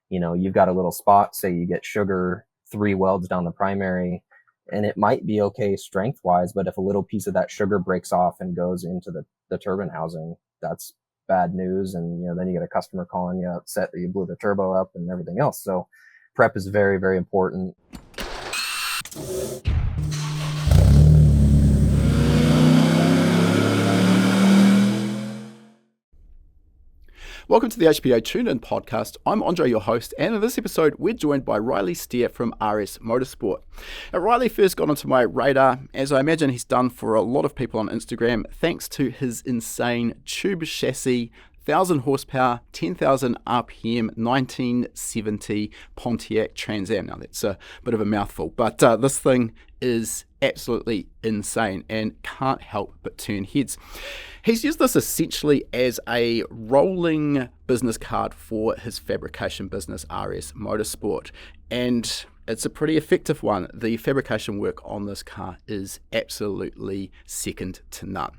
You've got a little spot, say you get sugar, 3 welds down the primary, and it might be okay strength wise, but if a little piece of that sugar breaks off and goes into the turbine housing, that's bad news. And, then you get a customer calling you upset that you blew the turbo up and everything else. So prep is very, very important. Welcome to the HPA Tune-In podcast. I'm Andre, your host, and in this episode, we're joined by Riley Stair from RS Motorsport. Now, Riley first got onto my radar, as I imagine he's done for a lot of people on Instagram, thanks to his insane tube chassis, 1,000 horsepower, 10,000 RPM, 1970 Pontiac Trans Am. Now, that's a bit of a mouthful, but this thing is absolutely insane and can't help but turn heads. He's used this essentially as a rolling business card for his fabrication business, RS Motorsport, and it's a pretty effective one. The fabrication work on this car is absolutely second to none.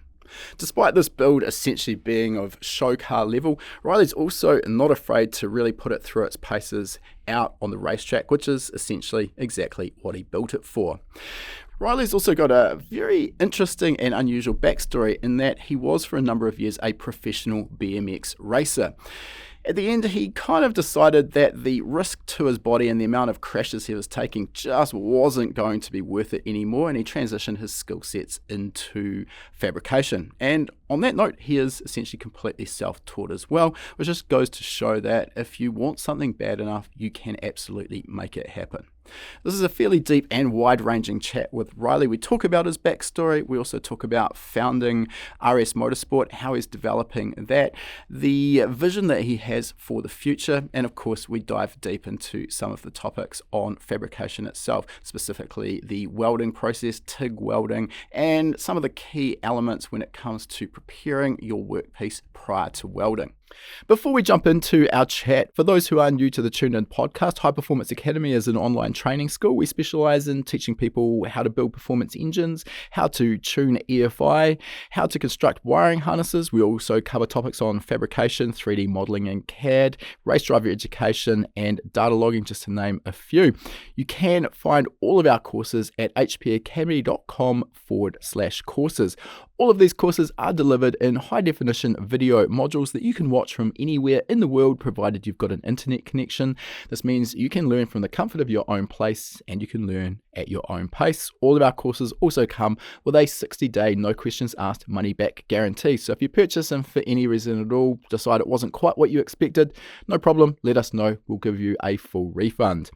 Despite this build essentially being of show car level, Riley's also not afraid to really put it through its paces out on the racetrack, which is essentially exactly what he built it for. Riley's also got a very interesting and unusual backstory in that he was for a number of years a professional BMX racer. At the end, he kind of decided that the risk to his body and the amount of crashes he was taking just wasn't going to be worth it anymore, and he transitioned his skill sets into fabrication. And on that note, he is essentially completely self-taught as well, which just goes to show that if you want something bad enough, you can absolutely make it happen. This is a fairly deep and wide-ranging chat with Riley. We talk about his backstory. We also talk about founding RS Motorsport, how he's developing that, the vision that he has for the future, and of course we dive deep into some of the topics on fabrication itself, specifically the welding process, TIG welding, and some of the key elements when it comes to preparing your workpiece prior to welding. Before we jump into our chat, for those who are new to the Tune-In podcast, High Performance Academy is an online training school. We specialize in teaching people how to build performance engines, how to tune EFI, how to construct wiring harnesses. We also cover topics on fabrication, 3D modeling and CAD, race driver education, and data logging, just to name a few. You can find all of our courses at hpacademy.com/courses. All of these courses are delivered in high-definition video modules that you can watch from anywhere in the world, provided you've got an internet connection. This means you can learn from the comfort of your own place and you can learn at your own pace. All of our courses also come with a 60-day, no questions asked, money-back guarantee. So if you purchase them for any reason at all, decide it wasn't quite what you expected, no problem, let us know. We'll give you a full refund.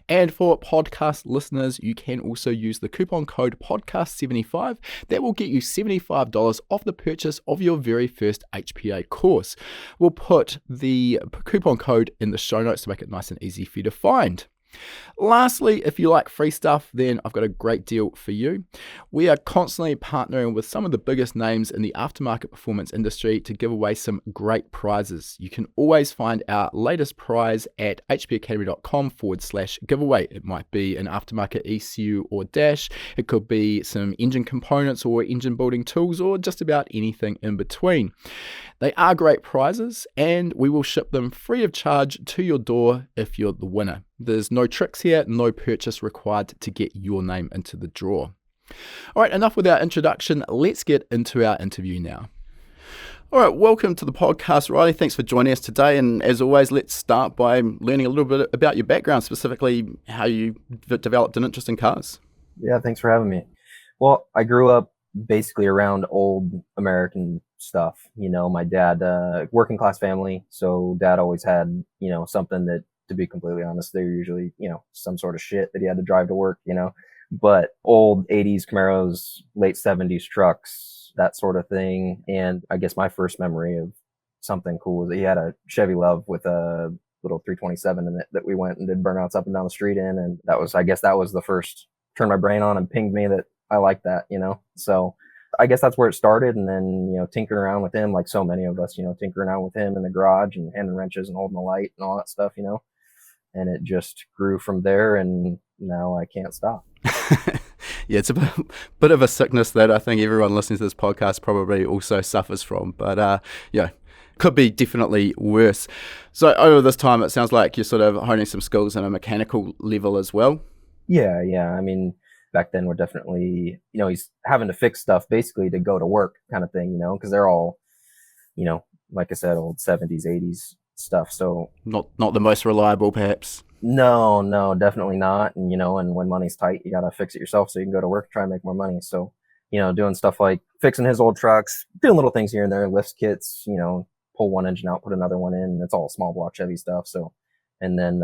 And for podcast listeners, you can also use the coupon code podcast75. That will get you $75 off the purchase of your very first HPA course. We'll put the coupon code in the show notes to make it nice and easy for you to find. Lastly, if you like free stuff, then I've got a great deal for you. We are constantly partnering with some of the biggest names in the aftermarket performance industry to give away some great prizes. You can always find our latest prize at hpacademy.com/giveaway. It might be an aftermarket ECU or dash. It could be some engine components or engine building tools, or just about anything in between. They are great prizes, and we will ship them free of charge to your door if you're the winner. There's no tricks here, no purchase required to get your name into the draw. All right, enough with our introduction. Let's get into our interview now. All right, welcome to the podcast, Riley. Thanks for joining us today. And as always, let's start by learning a little bit about your background, specifically how you developed an interest in cars. Yeah, thanks for having me. Well, I grew up basically around old American stuff. My dad, working class family, so dad always had, something that, to be completely honest, they're usually, some sort of shit that he had to drive to work, but old 80s Camaros, late 70s trucks, that sort of thing. And I guess my first memory of something cool was that he had a Chevy Love with a little 327 in it that we went and did burnouts up and down the street in. And that was the first turn my brain on and pinged me that I like that, so I guess that's where it started. And then, tinkering around with him, like so many of us, tinkering around with him in the garage and handing wrenches and holding the light and all that stuff, and it just grew from there. And now I can't stop. Yeah, it's a bit of a sickness that I think everyone listening to this podcast probably also suffers from. But could be definitely worse. So over this time, it sounds like you're sort of honing some skills at a mechanical level as well. Yeah. I mean, back then we're definitely, he's having to fix stuff basically to go to work kind of thing, because they're all, you know, like I said, old 70s, 80s stuff. So Not the most reliable, perhaps. no, definitely not. And, and when money's tight, you got to fix it yourself so you can go to work, try and make more money. So, doing stuff like fixing his old trucks, doing little things here and there, lift kits, pull one engine out, put another one in. It's all small block Chevy stuff. So, and then,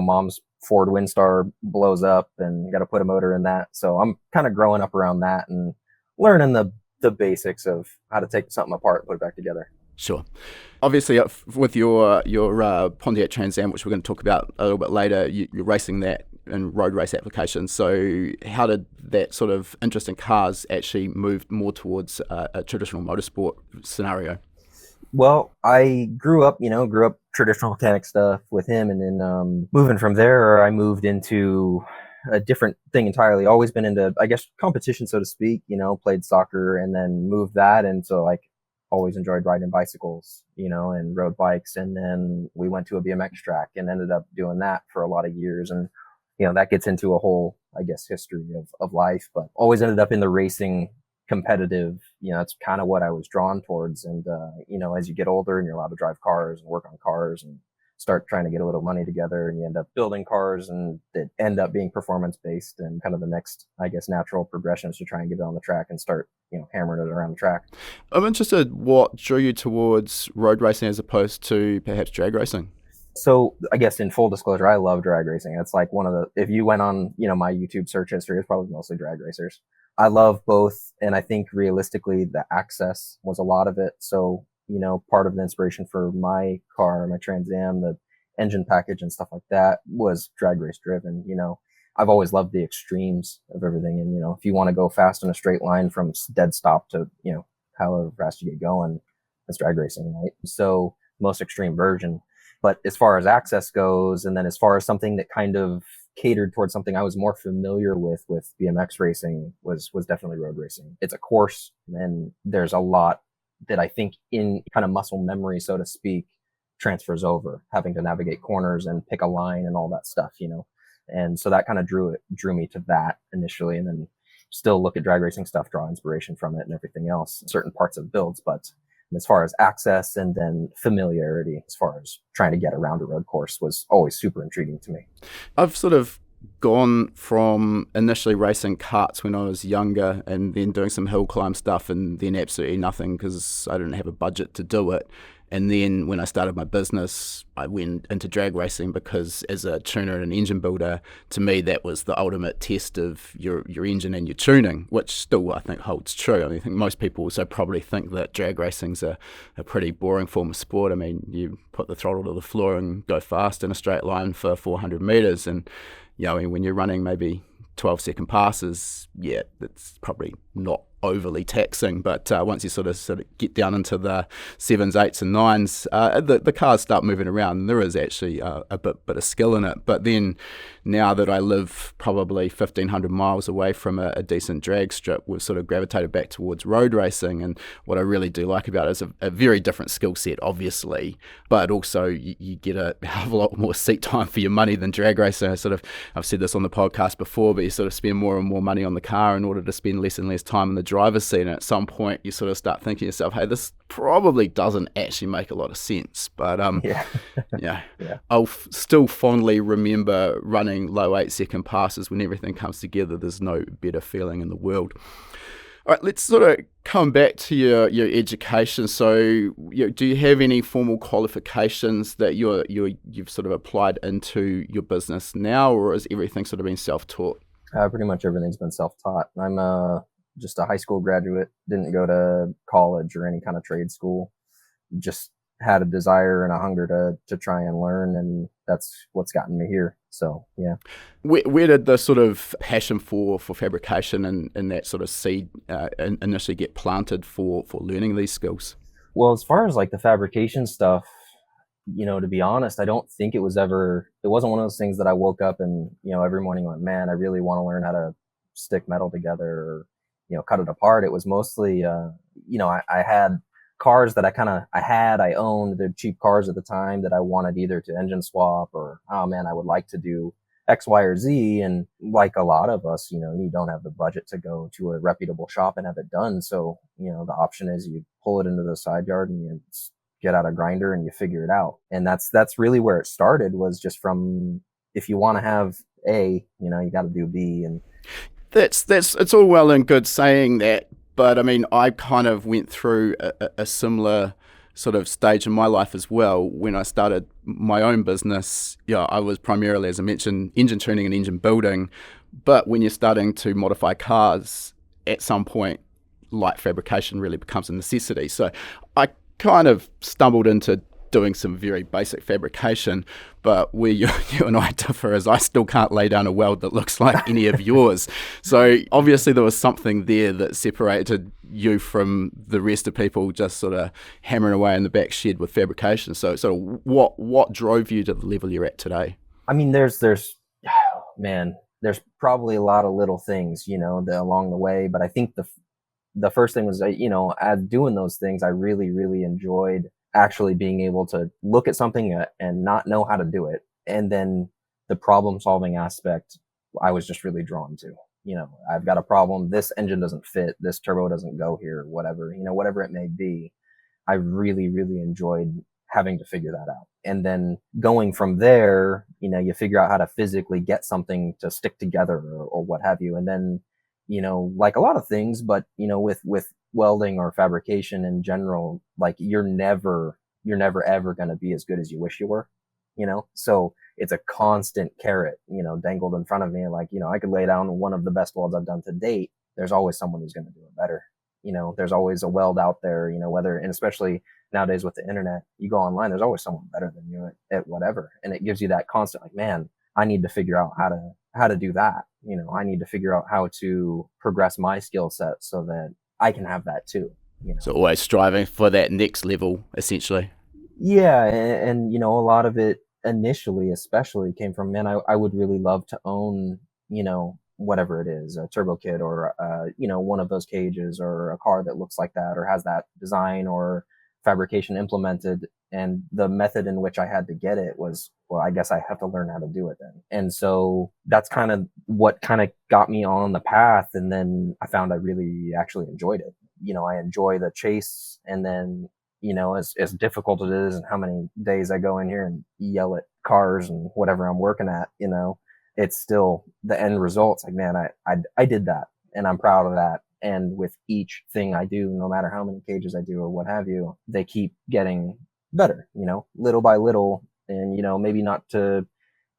mom's Ford Windstar blows up and got to put a motor in that. So I'm kind of growing up around that and learning the basics of how to take something apart and put it back together. Sure. Obviously, with your Pontiac Trans Am, which we're going to talk about a little bit later, you're racing that in road race applications. So how did that sort of interest in cars actually move more towards a traditional motorsport scenario? Well, I grew up traditional mechanic stuff with him, and then moving from there, I moved into a different thing entirely. Always been into, I guess, competition, so to speak. Played soccer, and then moved that into like always enjoyed riding bicycles, and road bikes. And then we went to a BMX track and ended up doing that for a lot of years. And, that gets into a whole, I guess, history of life, but always ended up in the racing competitive, that's kind of what I was drawn towards. And, as you get older and you're allowed to drive cars and work on cars and start trying to get a little money together, and you end up building cars and that end up being performance based, and kind of the next, I guess, natural progression is to try and get it on the track and start, hammering it around the track. I'm interested what drew you towards road racing as opposed to perhaps drag racing. So I guess in full disclosure, I love drag racing. It's like if you went on, my YouTube search history, it's probably mostly drag racers. I love both. And I think realistically, the access was a lot of it. So, part of the inspiration for my car, my Trans Am, the engine package and stuff like that was drag race driven. I've always loved the extremes of everything. And, if you want to go fast in a straight line from dead stop to, however fast you get going, that's drag racing, right? So most extreme version. But as far as access goes, and then as far as something that kind of catered towards something I was more familiar with BMX racing was definitely road racing. It's a course, and there's a lot that I think in kind of muscle memory, so to speak, transfers over, having to navigate corners and pick a line and all that stuff, And so that kind of drew me to that initially, and then still look at drag racing stuff, draw inspiration from it and everything else, certain parts of builds, but as far as access and then familiarity, as far as trying to get around a road course, was always super intriguing to me. I've sort of gone from initially racing karts when I was younger and then doing some hill climb stuff and then absolutely nothing because I didn't have a budget to do it. And then when I started my business, I went into drag racing because as a tuner and an engine builder, to me, that was the ultimate test of your engine and your tuning, which still I think holds true. I mean, I think most people also probably think that drag racing's a pretty boring form of sport. I mean, you put the throttle to the floor and go fast in a straight line for 400 meters. And, I mean, when you're running maybe 12-second passes, yeah, that's probably not overly taxing, but once you sort of get down into the 7s, 8s and 9s, the cars start moving around, and there is actually a bit of skill in it. But then now that I live probably 1,500 miles away from a decent drag strip, we've sort of gravitated back towards road racing, and what I really do like about it is a very different skill set, obviously, but also you get a hell of a lot more seat time for your money than drag racing. I've said this on the podcast before, but you sort of spend more and more money on the car in order to spend less and less time in the driver's seat, and at some point you sort of start thinking to yourself, hey, this probably doesn't actually make a lot of sense. But yeah. I'll still fondly remember running low 8-second passes. When everything comes together, there's no better feeling in the world. All right, let's sort of come back to your education. So, do you have any formal qualifications that you've sort of applied into your business now, or is everything sort of been self-taught? Pretty much everything's been self-taught. I'm just a high school graduate, didn't go to college or any kind of trade school, just had a desire and a hunger to try and learn, and that's what's gotten me here. So, yeah. Where did the sort of passion for fabrication and that sort of seed initially get planted for learning these skills? Well, as far as like the fabrication stuff, to be honest, I don't think it wasn't one of those things that I woke up and, every morning went, man, I really want to learn how to stick metal together or, cut it apart. It was mostly, I had cars that I owned. They're cheap cars at the time that I wanted either to engine swap or, oh man, I would like to do X, Y, or Z. And like a lot of us, you don't have the budget to go to a reputable shop and have it done. So, the option is you pull it into the side yard and you get out a grinder and you figure it out. And that's really where it started, was just from, if you want to have A, you got to do B. And that's it's all well and good saying that, but I mean, I kind of went through a similar sort of stage in my life as well. When I started my own business, I was primarily, as I mentioned, engine tuning and engine building. But when you're starting to modify cars, at some point, light fabrication really becomes a necessity. So I kind of stumbled into doing some very basic fabrication, but where you and I differ is I still can't lay down a weld that looks like any of yours. So obviously there was something there that separated you from the rest of people just sort of hammering away in the back shed with fabrication. So what drove you to the level you're at today? I mean, man, there's probably a lot of little things, along the way, but I think the first thing was, as doing those things, I really, really enjoyed actually being able to look at something and not know how to do it. And then the problem solving aspect, I was just really drawn to. I've got a problem. This engine doesn't fit. This turbo doesn't go here, whatever, whatever it may be. I really, really enjoyed having to figure that out. And then going from there, you figure out how to physically get something to stick together or what have you. And then, like a lot of things, but, with welding or fabrication in general, like you're never ever going to be as good as you wish you were, so it's a constant carrot, dangled in front of me. Like, I could lay down one of the best welds I've done to date. There's always someone who's going to do it better. There's always a weld out there, and especially nowadays with the internet, you go online, there's always someone better than you at whatever. And it gives you that constant, like, man, I need to figure out how to do that. I need to figure out how to progress my skill set so that I can have that too. So always striving for that next level, essentially. Yeah, and a lot of it initially, especially, came from, man, I would really love to own, whatever it is, a turbo kit or one of those cages or a car that looks like that or has that design or fabrication implemented. And the method in which I had to get it was, well, I guess I have to learn how to do it then. And so that's kind of what kind of got me on the path. And then I found I really actually enjoyed it. I enjoy the chase. And then, as difficult it is and how many days I go in here and yell at cars and whatever I'm working at, it's still the end results. Like, man, I did that and I'm proud of that. And with each thing I do, no matter how many cages I do or what have you, they keep getting better, little by little. And, maybe not to,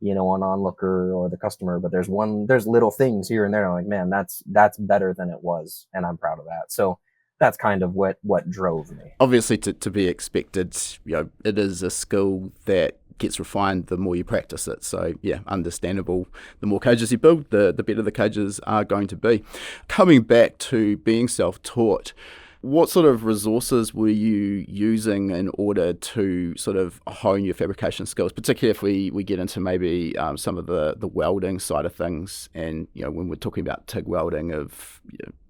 an onlooker or the customer, but there's little things here and there. I'm like, man, that's better than it was. And I'm proud of that. So that's kind of what drove me. Obviously to be expected, it is a skill that gets refined the more you practice it. So yeah, understandable. The more cages you build, the better the cages are going to be. Coming back to being self-taught, what sort of resources were you using in order to sort of hone your fabrication skills, particularly if we get into maybe some of the welding side of things, and when we're talking about TIG welding of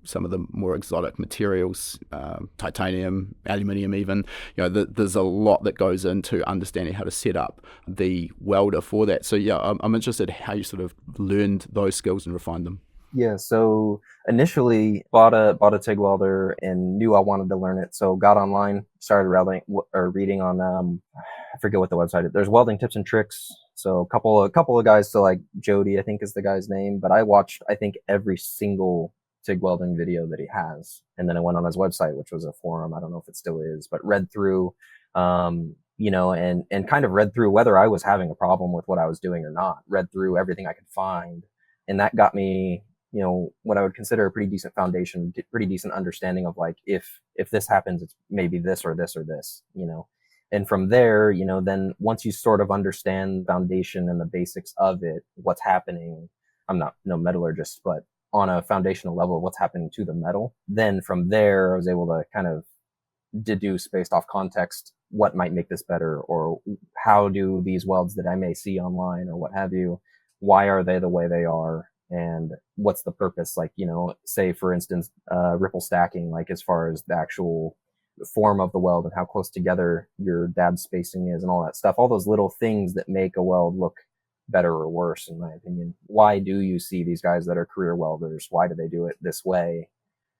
some of the more exotic materials, titanium, aluminium even, there's a lot that goes into understanding how to set up the welder for that. So yeah, I'm interested how you sort of learned those skills and refined them. Yeah, so initially bought a TIG welder and knew I wanted to learn it. So got online, started reading on I forget what the website is. There's Welding Tips and Tricks. So a couple of guys, so like Jody, I think is the guy's name, but I watched I think every single TIG welding video that he has. And then I went on his website, which was a forum. I don't know if it still is, but read through and kind of read through whether I was having a problem with what I was doing or not. Read through everything I could find. And that got me what I would consider a pretty decent foundation, pretty decent understanding of like, if this happens, it's maybe this or this or this, and from there, then once you sort of understand foundation and the basics of it, what's happening, I'm not no metallurgist, but on a foundational level, what's happening to the metal, then from there, I was able to kind of deduce based off context, what might make this better, or how do these welds that I may see online or what have you, why are they the way they are? And what's the purpose? Like, say for instance, ripple stacking, like as far as the actual form of the weld and how close together your dab spacing is and all that stuff. All those little things that make a weld look better or worse, in my opinion. Why do you see these guys that are career welders? Why do they do it this way?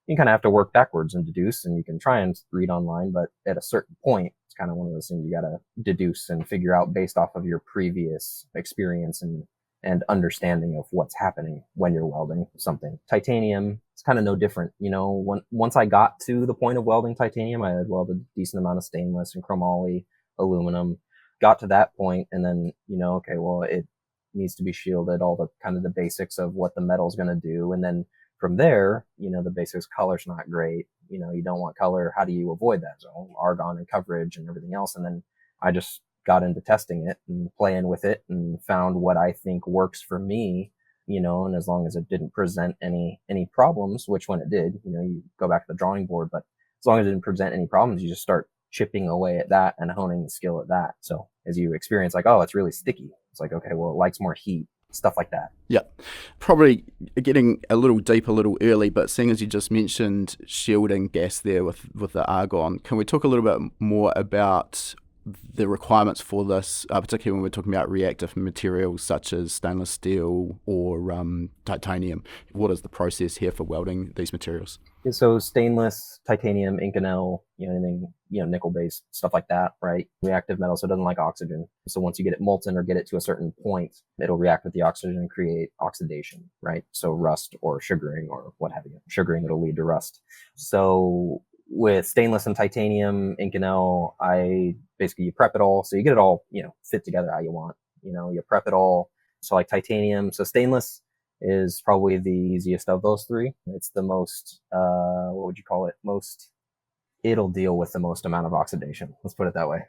You kind of have to work backwards and deduce, and you can try and read online, but at a certain point, it's kind of one of those things you got to deduce and figure out based off of your previous experience and understanding of what's happening when you're welding something. Titanium, it's kind of no different. Once I got to the point of welding titanium, I had welded a decent amount of stainless and chromoly, aluminum, got to that point, and then, okay, well, it needs to be shielded, all the kind of the basics of what the metal's going to do. And then from there, the basics, color's not great. You don't want color. How do you avoid that? So argon and coverage and everything else. And then I just got into testing it and playing with it and found what I think works for me, and as long as it didn't present any problems, which when it did, you go back to the drawing board, but as long as it didn't present any problems, you just start chipping away at that and honing the skill at that. So as you experience like, oh, it's really sticky. It's like, okay, well, it likes more heat, stuff like that. Yeah, probably getting a little deep a little early, but seeing as you just mentioned shielding gas there with the argon, can we talk a little bit more about the requirements for this, particularly when we're talking about reactive materials such as stainless steel or titanium? What is the process here for welding these materials? So stainless, titanium, Inconel, anything, nickel-based, stuff like that, right? Reactive metal, so it doesn't like oxygen. So once you get it molten or get it to a certain point, it'll react with the oxygen and create oxidation, right? So rust or sugaring or what have you. Sugaring, it'll lead to rust. So with stainless and titanium, Inconel, you prep it all. So you get it all, fit together how you want. You prep it all. So like titanium, so stainless is probably the easiest of those three. It's the most, what would you call it? It'll deal with the most amount of oxidation. Let's put it that way.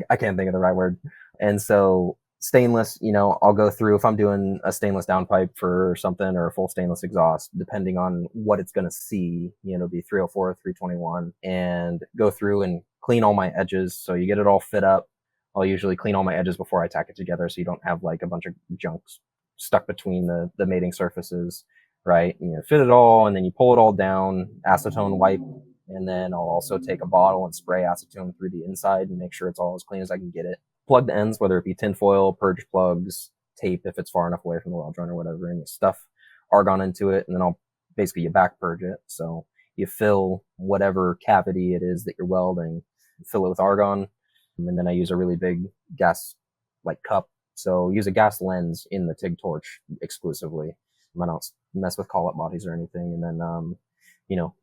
I can't think of the right word. And so stainless, I'll go through, if I'm doing a stainless downpipe for something or a full stainless exhaust, depending on what it's going to see, it'll be 304, 321, and go through and clean all my edges. So you get it all fit up. I'll usually clean all my edges before I tack it together, so you don't have like a bunch of junk stuck between the mating surfaces, right? Fit it all, and then you pull it all down, acetone wipe, and then I'll also take a bottle and spray acetone through the inside and make sure it's all as clean as I can get it. Plug the ends, whether it be tinfoil, purge plugs, tape if it's far enough away from the weld joint or whatever, and you stuff argon into it, and then you back purge it. So you fill whatever cavity it is that you're welding, fill it with argon, and then I use a really big gas cup. So use a gas lens in the TIG torch exclusively. I don't mess with collet bodies or anything. And then,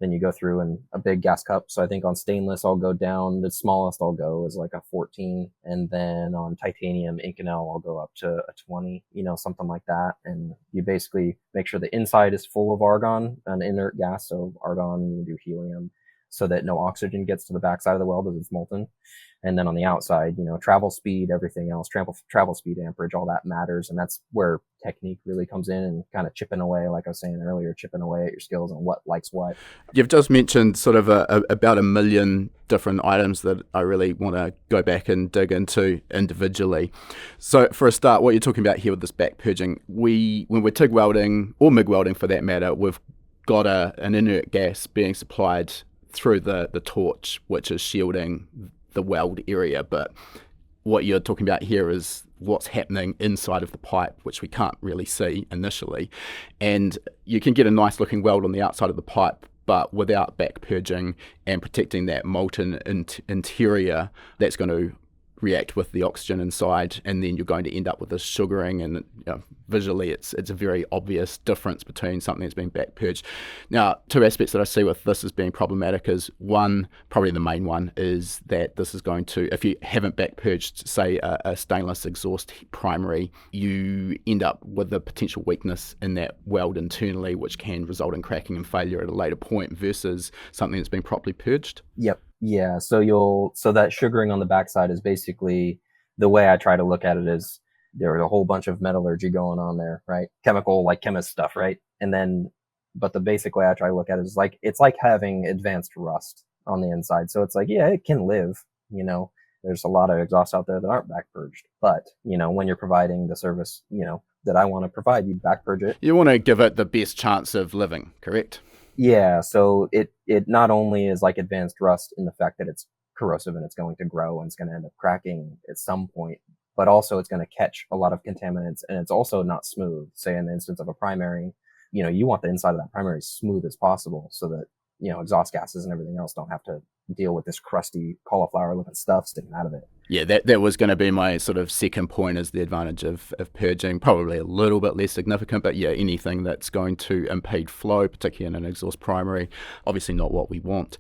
then you go through and a big gas cup. So I think on stainless, I'll go down, the smallest I'll go is like a 14. And then on titanium, Inconel, I'll go up to a 20, something like that. And you basically make sure the inside is full of argon, an inert gas. So argon, you do helium, so that no oxygen gets to the backside of the weld as it's molten. And then on the outside, travel speed, everything else, travel speed, amperage, all that matters. And that's where technique really comes in and kind of chipping away, like I was saying earlier, chipping away at your skills on what likes what. You've just mentioned sort of about a million different items that I really want to go back and dig into individually. So for a start, what you're talking about here with this back purging, when we're TIG welding or MIG welding for that matter, we've got an inert gas being supplied through the torch, which is shielding the weld area. But what you're talking about here is what's happening inside of the pipe, which we can't really see initially. And you can get a nice looking weld on the outside of the pipe, but without back purging and protecting that molten interior, that's going to react with the oxygen inside, and then you're going to end up with this sugaring, and visually it's a very obvious difference between something that's been back purged. Now, two aspects that I see with this as being problematic is, one, probably the main one, is that this is going to, if you haven't back purged, say a stainless exhaust primary, you end up with a potential weakness in that weld internally, which can result in cracking and failure at a later point, versus something that's been properly purged. Yep. Yeah, so that sugaring on the backside is basically, the way I try to look at it is, there's a whole bunch of metallurgy going on there, right? Chemical, like chemist stuff, right? And then, but the basic way I try to look at it is it's like having advanced rust on the inside. So it's like, yeah, it can live, there's a lot of exhausts out there that aren't back purged, but when you're providing the service, that I want to provide, you back purge it. You want to give it the best chance of living, correct? Yeah, so it not only is like advanced rust in the fact that it's corrosive and it's going to grow and it's going to end up cracking at some point, but also it's going to catch a lot of contaminants and it's also not smooth. Say in the instance of a primary, you want the inside of that primary as smooth as possible so that, exhaust gases and everything else don't have to deal with this crusty cauliflower looking stuff sticking out of it. Yeah, that was going to be my sort of second point, is the advantage of purging. Probably a little bit less significant, but yeah, anything that's going to impede flow, particularly in an exhaust primary, obviously not what we want.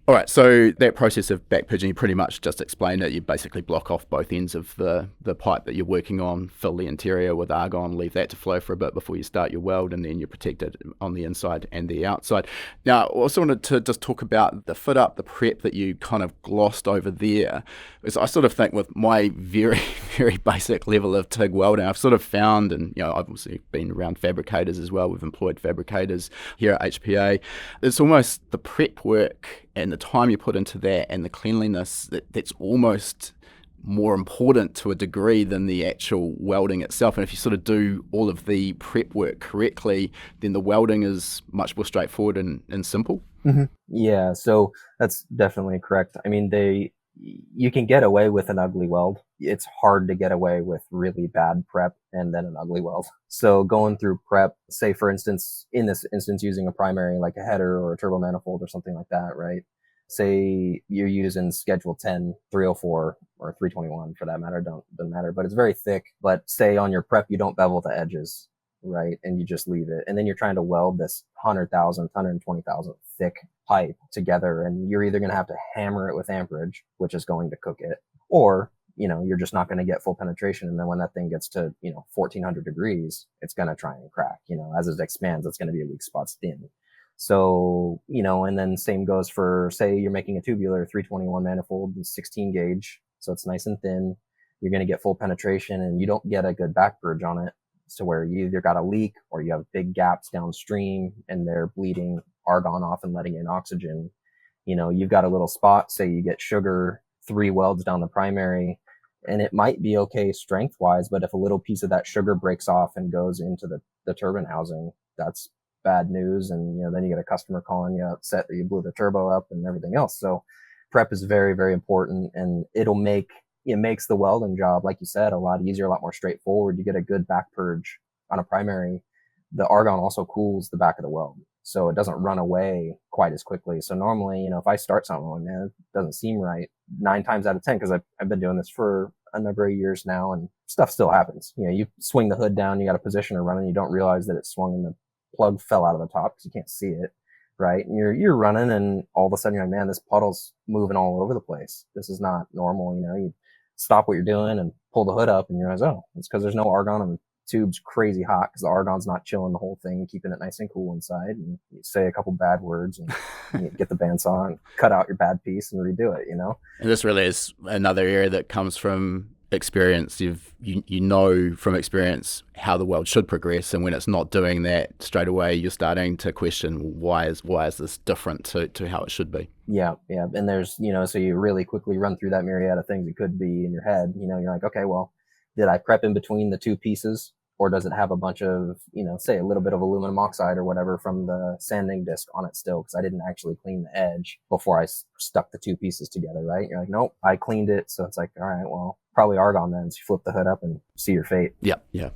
All right, so that process of back purging, you pretty much just explained it. You basically block off both ends of the pipe that you're working on, fill the interior with argon, leave that to flow for a bit before you start your weld, and then you protect it on the inside and the outside. Now, I also wanted to just talk about the fit up, the prep that you kind of glossed over there. Because I sort of think with my very, very basic level of TIG welding, I've sort of found, and I've obviously been around fabricators as well, we've employed fabricators here at HPA, it's almost the prep work and the time you put into that and the cleanliness that's almost more important to a degree than the actual welding itself. And if you sort of do all of the prep work correctly, then the welding is much more straightforward and simple. Mm-hmm. Yeah, so that's definitely correct. I mean, you can get away with an ugly weld. It's hard to get away with really bad prep and then an ugly weld. So going through prep, say for instance, in this instance, using a primary like a header or a turbo manifold or something like that, right? Say you're using schedule 10, 304 or 321 for that matter, doesn't matter, but it's very thick. But say on your prep, you don't bevel the edges, right? And you just leave it. And then you're trying to weld this 100,000, 120,000 thick pipe together. And you're either going to have to hammer it with amperage, which is going to cook it, or, you're just not going to get full penetration. And then when that thing gets to, 1400 degrees, it's going to try and crack, as it expands, it's going to be a weak spot thin. So, and then same goes for, say you're making a tubular 321 manifold, 16 gauge. So it's nice and thin. You're going to get full penetration and you don't get a good back purge on it. So where you either got a leak or you have big gaps downstream and they're bleeding argon off and letting in oxygen. You've got a little spot, say you get sugar, 3 welds down the primary, and it might be okay strength wise, but if a little piece of that sugar breaks off and goes into the turbine housing, that's bad news. And, then you get a customer calling you upset that you blew the turbo up and everything else. So prep is very, very important, and it makes the welding job, like you said, a lot easier, a lot more straightforward. You get a good back purge on a primary. The argon also cools the back of the weld, so it doesn't run away quite as quickly. So normally, if I start something like, man, it doesn't seem right, 9 times out of 10, because I've been doing this for a number of years now, and stuff still happens. You swing the hood down, you got a positioner running, you don't realize that it swung and the plug fell out of the top because you can't see it. Right. And you're running and all of a sudden you're like, man, this puddle's moving all over the place. This is not normal. You stop what you're doing and pull the hood up and you realize, oh, it's because there's no argon and the tube's crazy hot because the argon's not chilling the whole thing, keeping it nice and cool inside. And you say a couple bad words and you get the bandsaw and cut out your bad piece and redo it, And this really is another area that comes from experience. You know from experience how the weld should progress, and when it's not doing that straight away, you're starting to question why is this different to how it should be. Yeah. And there's, so you really quickly run through that myriad of things it could be in your head. You're like, okay, well, did I prep in between the two pieces? Or does it have a bunch of, say a little bit of aluminum oxide or whatever from the sanding disc on it still? Because I didn't actually clean the edge before I stuck the two pieces together, right? You're like, nope, I cleaned it. So it's like, all right, well, probably argon then. So you flip the hood up and see your fate. Yeah.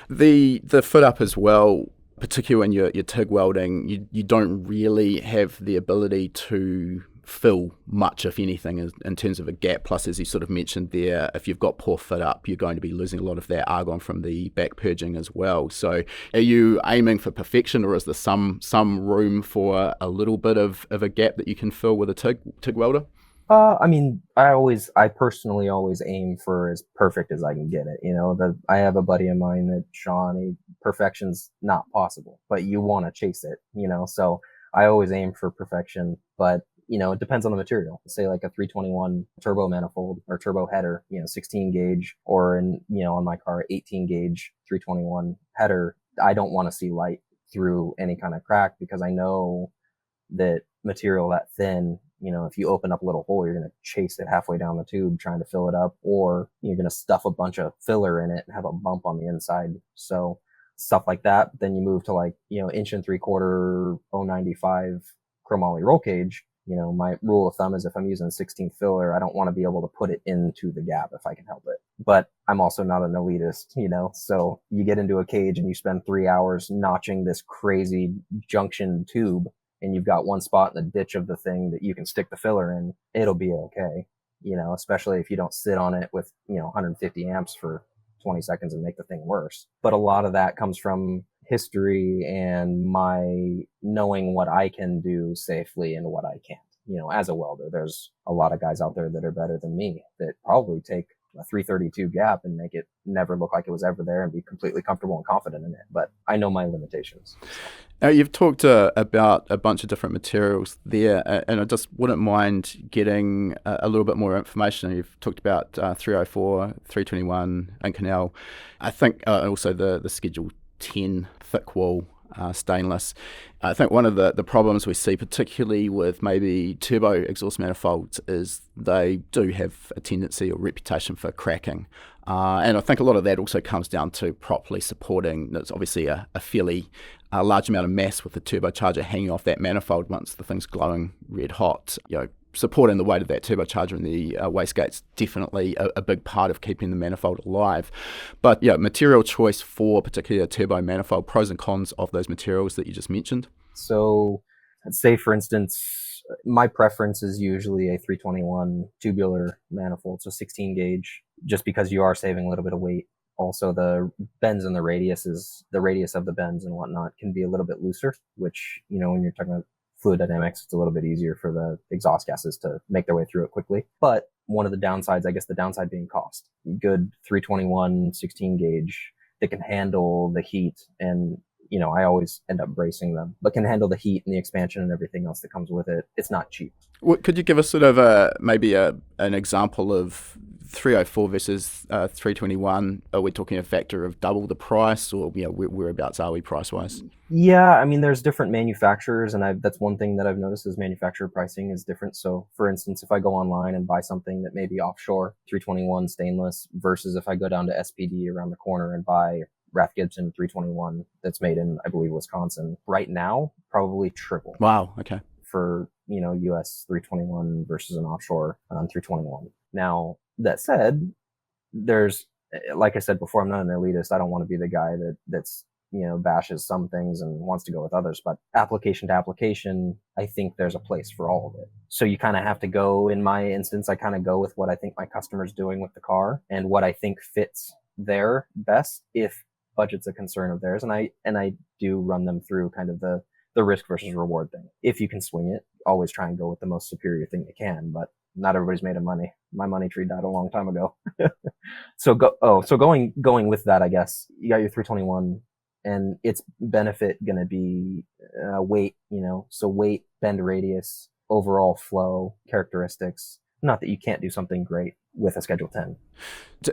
The fit up as well, particularly when you're TIG welding, you don't really have the ability to fill much, if anything, in terms of a gap. Plus, as you sort of mentioned there, if you've got poor fit up, you're going to be losing a lot of that argon from the back purging as well. So are you aiming for perfection, or is there some room for a little bit of a gap that you can fill with a TIG welder? I mean, I personally always aim for as perfect as I can get it. I have a buddy of mine that Sean, perfection's not possible, but you want to chase it, so I always aim for perfection, but it depends on the material. Say like a 321 turbo manifold or turbo header, 16 gauge, or on my car, 18 gauge 321 header. I don't want to see light through any kind of crack because I know that material that thin, if you open up a little hole, you're going to chase it halfway down the tube trying to fill it up, or you're going to stuff a bunch of filler in it and have a bump on the inside. So stuff like that. Then you move to like, 1 3/4 095 chromoly roll cage. My rule of thumb is if I'm using a 16th filler, I don't want to be able to put it into the gap if I can help it. But I'm also not an elitist, so you get into a cage and you spend 3 hours notching this crazy junction tube, and you've got one spot in the ditch of the thing that you can stick the filler in, it'll be okay. Especially if you don't sit on it with, 150 amps for 20 seconds and make the thing worse. But a lot of that comes from history and my knowing what I can do safely and what I can't. As a welder, there's a lot of guys out there that are better than me that probably take a 332 gap and make it never look like it was ever there and be completely comfortable and confident in it. But I know my limitations. Now, you've talked about a bunch of different materials there, and I just wouldn't mind getting a little bit more information. You've talked about 304, 321, Inconel. I think also the Schedule 10 thick wall stainless. I think one of the problems we see, particularly with maybe turbo exhaust manifolds, is they do have a tendency or reputation for cracking. And I think a lot of that also comes down to properly supporting. There's obviously a fairly large amount of mass with the turbocharger hanging off that manifold once the thing's glowing red hot. Supporting the weight of that turbocharger and the wastegate's definitely a big part of keeping the manifold alive. But material choice for particularly a turbo manifold, pros and cons of those materials that you just mentioned. So let's say, for instance, my preference is usually a 321 tubular manifold, so 16 gauge, just because you are saving a little bit of weight. Also, the bends and the radius of the bends and whatnot can be a little bit looser, which, when you're talking about fluid dynamics, it's a little bit easier for the exhaust gases to make their way through it quickly. But one of the downsides, I guess the downside being cost. Good 321 16 gauge that can handle the heat, and I always end up bracing them, but can handle the heat and the expansion and everything else that comes with it. It's not cheap. Could you give us sort of maybe an example of 304 versus 321? Are we talking a factor of double the price, or whereabouts are we price wise? Yeah, I mean, there's different manufacturers, and that's one thing that I've noticed is manufacturer pricing is different. So, for instance, if I go online and buy something that may be offshore, 321 stainless, versus if I go down to SPD around the corner and buy Rath Gibson 321 that's made in, I believe, Wisconsin, right now, probably triple. Wow, okay. For, US 321 versus an offshore 321. Now, that said, there's, like I said before, I'm not an elitist. I don't want to be the guy that's bashes some things and wants to go with others, but application to application, I think there's a place for all of it. So you kind of have to go, in my instance, I kind of go with what I think my customer's doing with the car and what I think fits their best if budget's a concern of theirs. And I do run them through kind of the risk versus reward thing. If you can swing it, always try and go with the most superior thing you can, but not everybody's made of money. My money tree died a long time ago. So going with that, I guess you got your 321 and its benefit going to be weight, so weight, bend radius, overall flow characteristics. Not that you can't do something great with a Schedule 10.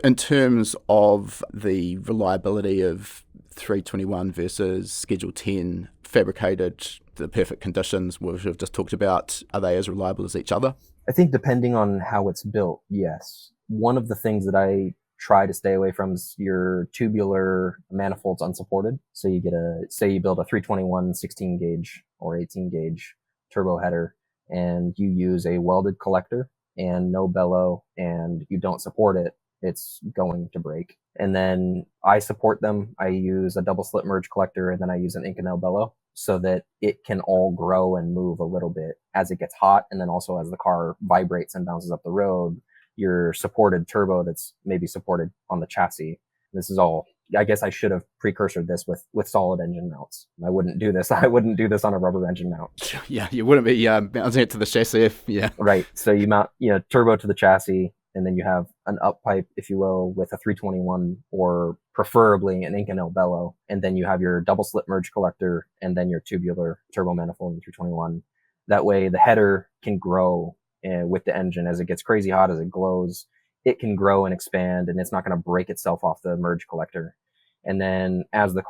In terms of the reliability of 321 versus Schedule 10, fabricated, the perfect conditions we've just talked about, are they as reliable as each other? I think depending on how it's built, yes. One of the things that I try to stay away from is your tubular manifolds unsupported. So you say you build a 321 16 gauge or 18 gauge turbo header and you use a welded collector and no bellow and you don't support it, it's going to break. And then I support them. I use a double slip merge collector and then I use an Inconel bellow so that it can all grow and move a little bit as it gets hot. And then also as the car vibrates and bounces up the road, your supported turbo that's maybe supported on the chassis. This is all, I guess I should have precursored this with solid engine mounts. I wouldn't do this. I wouldn't do this on a rubber engine mount. Yeah, you wouldn't be mounting it to the chassis. Yeah. Right. So you mount, turbo to the chassis, and then you have an up pipe, if you will, with a 321 or preferably an Inconel bellow. And then you have your double slip merge collector and then your tubular turbo manifold in 321. That way the header can grow with the engine as it gets crazy hot, as it glows. It can grow and expand, and it's not going to break itself off the merge collector. And then as the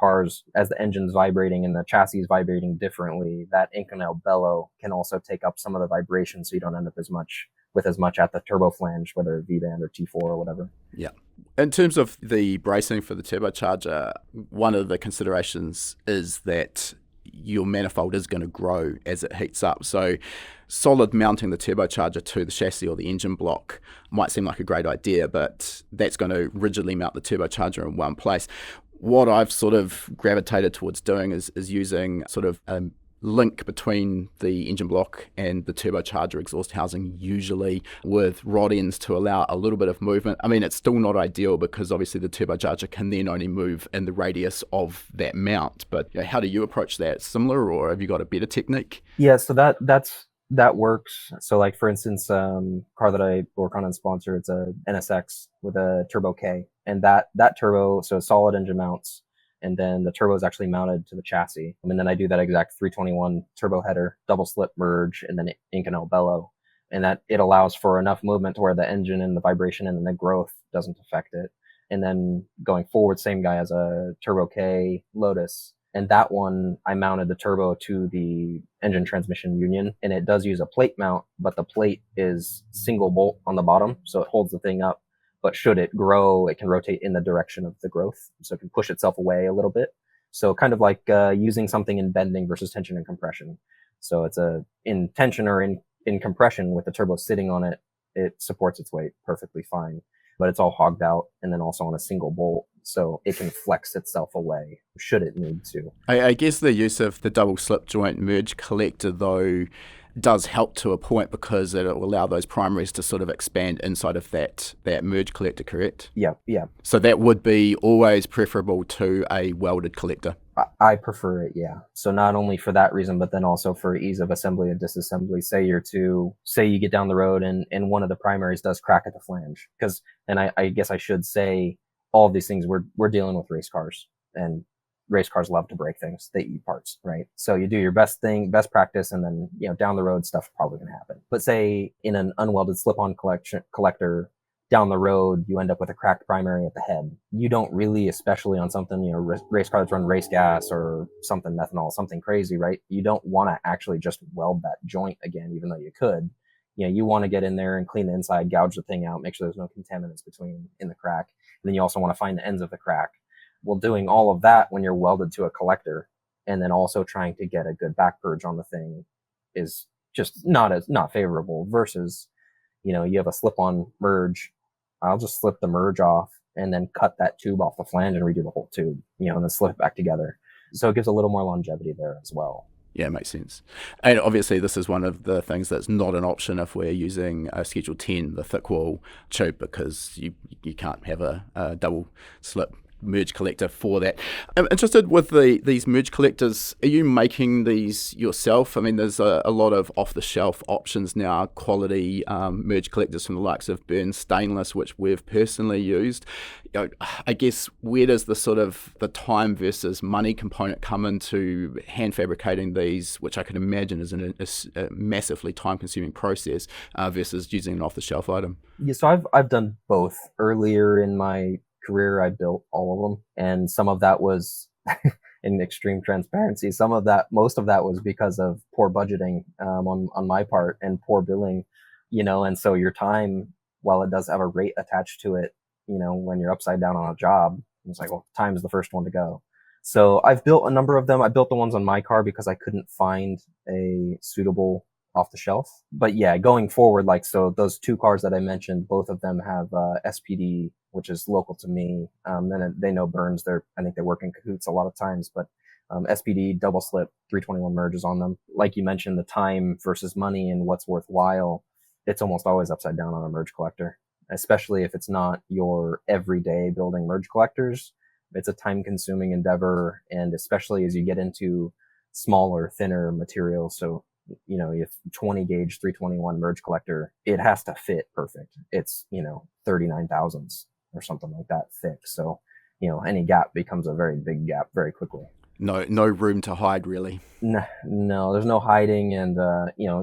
engine's vibrating and the chassis is vibrating differently, that Inconel bellow can also take up some of the vibration, so you don't end up as much with as much at the turbo flange, whether V-band or T4 or whatever. Yeah. In terms of the bracing for the turbocharger, one of the considerations is that your manifold is going to grow as it heats up. So solid mounting the turbocharger to the chassis or the engine block might seem like a great idea, but that's going to rigidly mount the turbocharger in one place. What I've sort of gravitated towards doing is using sort of a link between the engine block and the turbocharger exhaust housing, usually with rod ends to allow a little bit of movement. I mean, it's still not ideal because obviously the turbocharger can then only move in the radius of that mount. But how do you approach that? Similar, or have you got a better technique? Yeah, so that works. So like for instance, car that I work on and sponsor, it's a NSX with a turbo K, and that turbo, so solid engine mounts, and then the turbo is actually mounted to the chassis. And then I do that exact 321 turbo header, double slip merge, and then Inconel bellow. And that it allows for enough movement to where the engine and the vibration and the growth doesn't affect it. And then going forward, same guy as a turbo K Lotus. And that one, I mounted the turbo to the engine transmission union, and it does use a plate mount, but the plate is single bolt on the bottom, so it holds the thing up. But should it grow, it can rotate in the direction of the growth, so it can push itself away a little bit. So kind of like using something in bending versus tension and compression. So it's in tension or in compression with the turbo sitting on it, it supports its weight perfectly fine. But it's all hogged out and then also on a single bolt, so it can flex itself away should it need to. I guess the use of the double slip joint merge collector, though, does help to a point because it will allow those primaries to sort of expand inside of that merge collector, correct? Yeah. So that would be always preferable to a welded collector. I prefer it, yeah. So not only for that reason, but then also for ease of assembly and disassembly. Say you get down the road and one of the primaries does crack at the flange. Because, and I guess I should say, all of these things, we're dealing with race cars, and race cars love to break things. They eat parts, right? So you do your best practice, and then, down the road, stuff probably going to happen. But say in an unwelded slip-on collector, down the road, you end up with a cracked primary at the head. You don't really, especially on something, race cars run race gas or something, methanol, something crazy, right? You don't want to actually just weld that joint again, even though you could. You want to get in there and clean the inside, gouge the thing out, make sure there's no contaminants in the crack. And then you also want to find the ends of the crack. Well, doing all of that when you're welded to a collector and then also trying to get a good back purge on the thing is just not favorable versus, you have a slip-on merge. I'll just slip the merge off and then cut that tube off the flange and redo the whole tube, and then slip it back together. So it gives a little more longevity there as well. Yeah, it makes sense. And obviously this is one of the things that's not an option if we're using a Schedule 10, the thick wall tube, because you can't have a double slip merge collector for that. I'm interested with these merge collectors. Are you making these yourself? I mean, there's a lot of off-the-shelf options now, quality merge collectors from the likes of Burn Stainless, which we've personally used. I guess where does the sort of the time versus money component come into hand fabricating these, which I can imagine is a massively time-consuming process versus using an off-the-shelf item? Yeah, so I've done both. Earlier in my career, I built all of them, and some of that was in extreme transparency. Most of that was because of poor budgeting on my part and poor billing, and so your time, while it does have a rate attached to it, when you're upside down on a job, it's like, well, time is the first one to go. So I've built a number of them. I built the ones on my car because I couldn't find a suitable off the shelf. But yeah, going forward, so those two cars that I mentioned, both of them have SPD, which is local to me. Then they know Burns. I think they work in cahoots a lot of times, but SPD double slip 321 merges on them. Like you mentioned, the time versus money and what's worthwhile, it's almost always upside down on a merge collector, especially if it's not your everyday building merge collectors. It's a time consuming endeavor. And especially as you get into smaller, thinner materials. So, you have 20 gauge 321 merge collector, it has to fit perfect. It's, 39 thousandths or something like that thick. So, any gap becomes a very big gap very quickly. No room to hide, really. No, there's no hiding. And,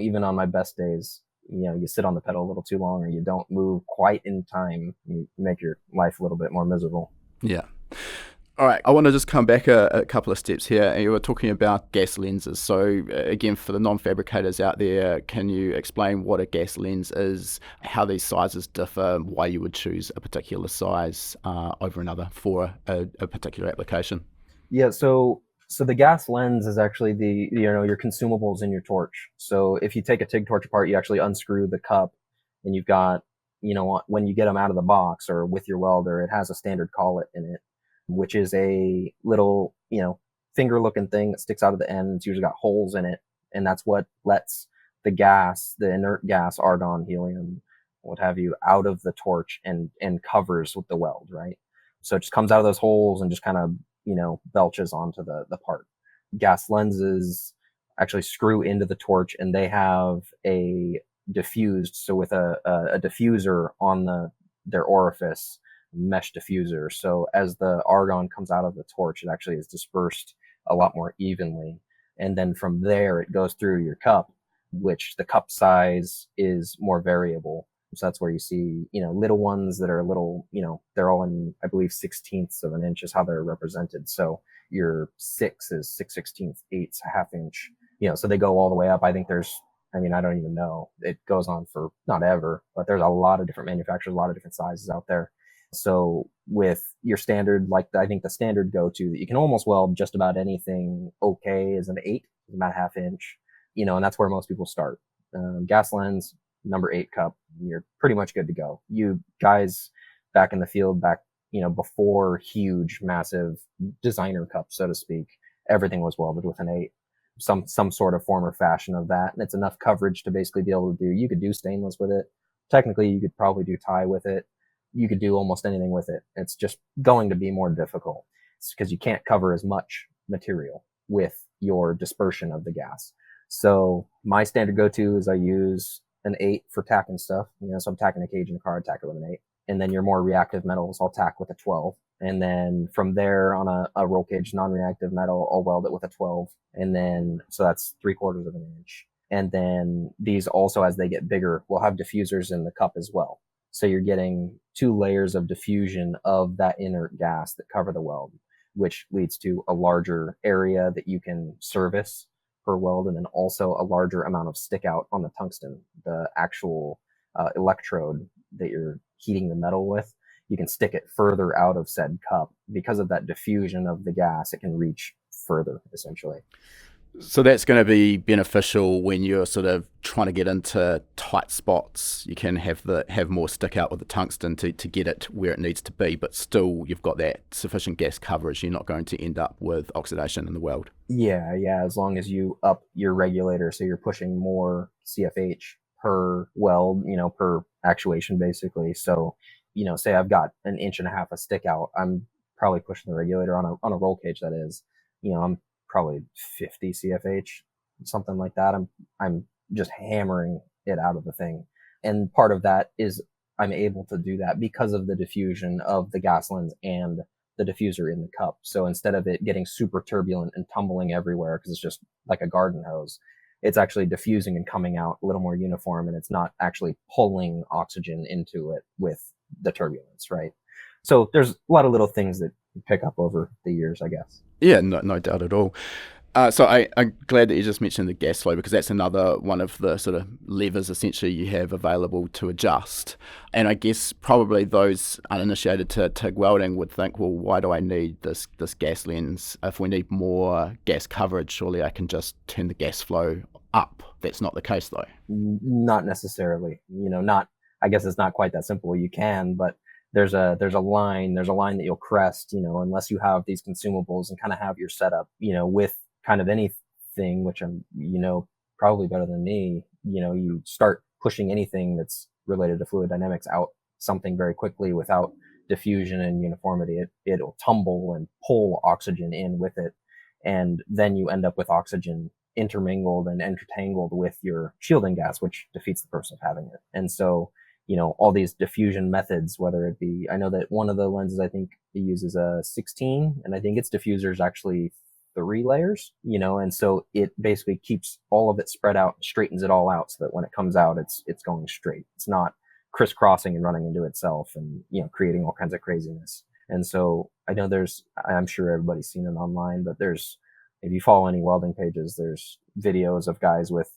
even on my best days, you sit on the pedal a little too long or you don't move quite in time, you make your life a little bit more miserable. Yeah. All right, I want to just come back a couple of steps here. You were talking about gas lenses. So again, for the non-fabricators out there, can you explain what a gas lens is, how these sizes differ, why you would choose a particular size over another for a particular application? Yeah, so the gas lens is actually the your consumables in your torch. So if you take a TIG torch apart, you actually unscrew the cup, and you've got when you get them out of the box or with your welder, it has a standard collet in it, which is a little finger looking thing that sticks out of the end. It's usually got holes in it, and that's what lets the gas, the inert gas, argon, helium, what have you, out of the torch and covers with the weld, right? So it just comes out of those holes and just kind of belches onto the part. Gas lenses actually screw into the torch, and they have a diffused, so with a diffuser on their orifice, mesh diffuser. So as the argon comes out of the torch, it actually is dispersed a lot more evenly. And then from there, it goes through your cup, which the cup size is more variable. So that's where you see, little ones that are little, they're all in, I believe, 16ths of an inch is how they're represented. So your 6 is 6/16, 8's a half inch, so they go all the way up. I think I don't even know. It goes on for not ever, but there's a lot of different manufacturers, a lot of different sizes out there. So with your standard, I think the standard go-to that you can almost weld just about anything okay is an 8, about a half inch, and that's where most people start. Gas lens, number 8 cup, you're pretty much good to go. You guys back in the field, before huge, massive designer cups, so to speak, everything was welded with an 8. Some sort of form or fashion of that. And it's enough coverage to basically be able to you could do stainless with it. Technically, you could probably do tie with it. You could do almost anything with it. It's just going to be more difficult. It's because you can't cover as much material with your dispersion of the gas. So my standard go-to is I use an 8 for tacking stuff. So I'm tacking a cage in a car, I tack it with an 8. And then your more reactive metals, I'll tack with a 12. And then from there on a roll cage non-reactive metal, I'll weld it with a 12. And then, so that's 3/4 of an inch. And then these also, as they get bigger, will have diffusers in the cup as well. So you're getting 2 layers of diffusion of that inert gas that cover the weld, which leads to a larger area that you can service per weld, and then also a larger amount of stick out on the tungsten, the actual electrode that you're heating the metal with. You can stick it further out of said cup because of that diffusion of the gas. It can reach further, essentially. So that's going to be beneficial when you're sort of trying to get into tight spots. You can have more stick out with the tungsten to get it where it needs to be, but still you've got that sufficient gas coverage. You're not going to end up with oxidation in the weld. Yeah. As long as you up your regulator, so you're pushing more CFH per weld, per actuation, basically. So, say I've got 1.5 inches of stick out, I'm probably pushing the regulator on a roll cage. That is, I'm probably 50 CFH, something like that. I'm just hammering it out of the thing. And part of that is I'm able to do that because of the diffusion of the gas lens and the diffuser in the cup. So instead of it getting super turbulent and tumbling everywhere, because it's just like a garden hose, it's actually diffusing and coming out a little more uniform, and it's not actually pulling oxygen into it with the turbulence, right? So there's a lot of little things that you pick up over the years, I guess. Yeah, no doubt at all. So I'm glad that you just mentioned the gas flow, because that's another one of the sort of levers essentially you have available to adjust. And I guess probably those uninitiated to TIG welding would think, well, why do I need this gas lens? If we need more gas coverage, surely I can just turn the gas flow up. That's not the case, though. Not necessarily. I guess it's not quite that simple. You can, but there's a line that you'll crest, unless you have these consumables and kind of have your setup, with kind of anything, which I'm, probably better than me, you start pushing anything that's related to fluid dynamics out something very quickly without diffusion and uniformity. It'll tumble and pull oxygen in with it. And then you end up with oxygen intermingled and intertangled with your shielding gas, which defeats the purpose of having it. And so, all these diffusion methods, whether it be, I know that one of the lenses I think it uses a 16, and I think its diffuser is actually 3 layers, and so it basically keeps all of it spread out, straightens it all out so that when it comes out, it's going straight. It's not crisscrossing and running into itself and, creating all kinds of craziness. And so I know I'm sure everybody's seen it online, but if you follow any welding pages, there's videos of guys with,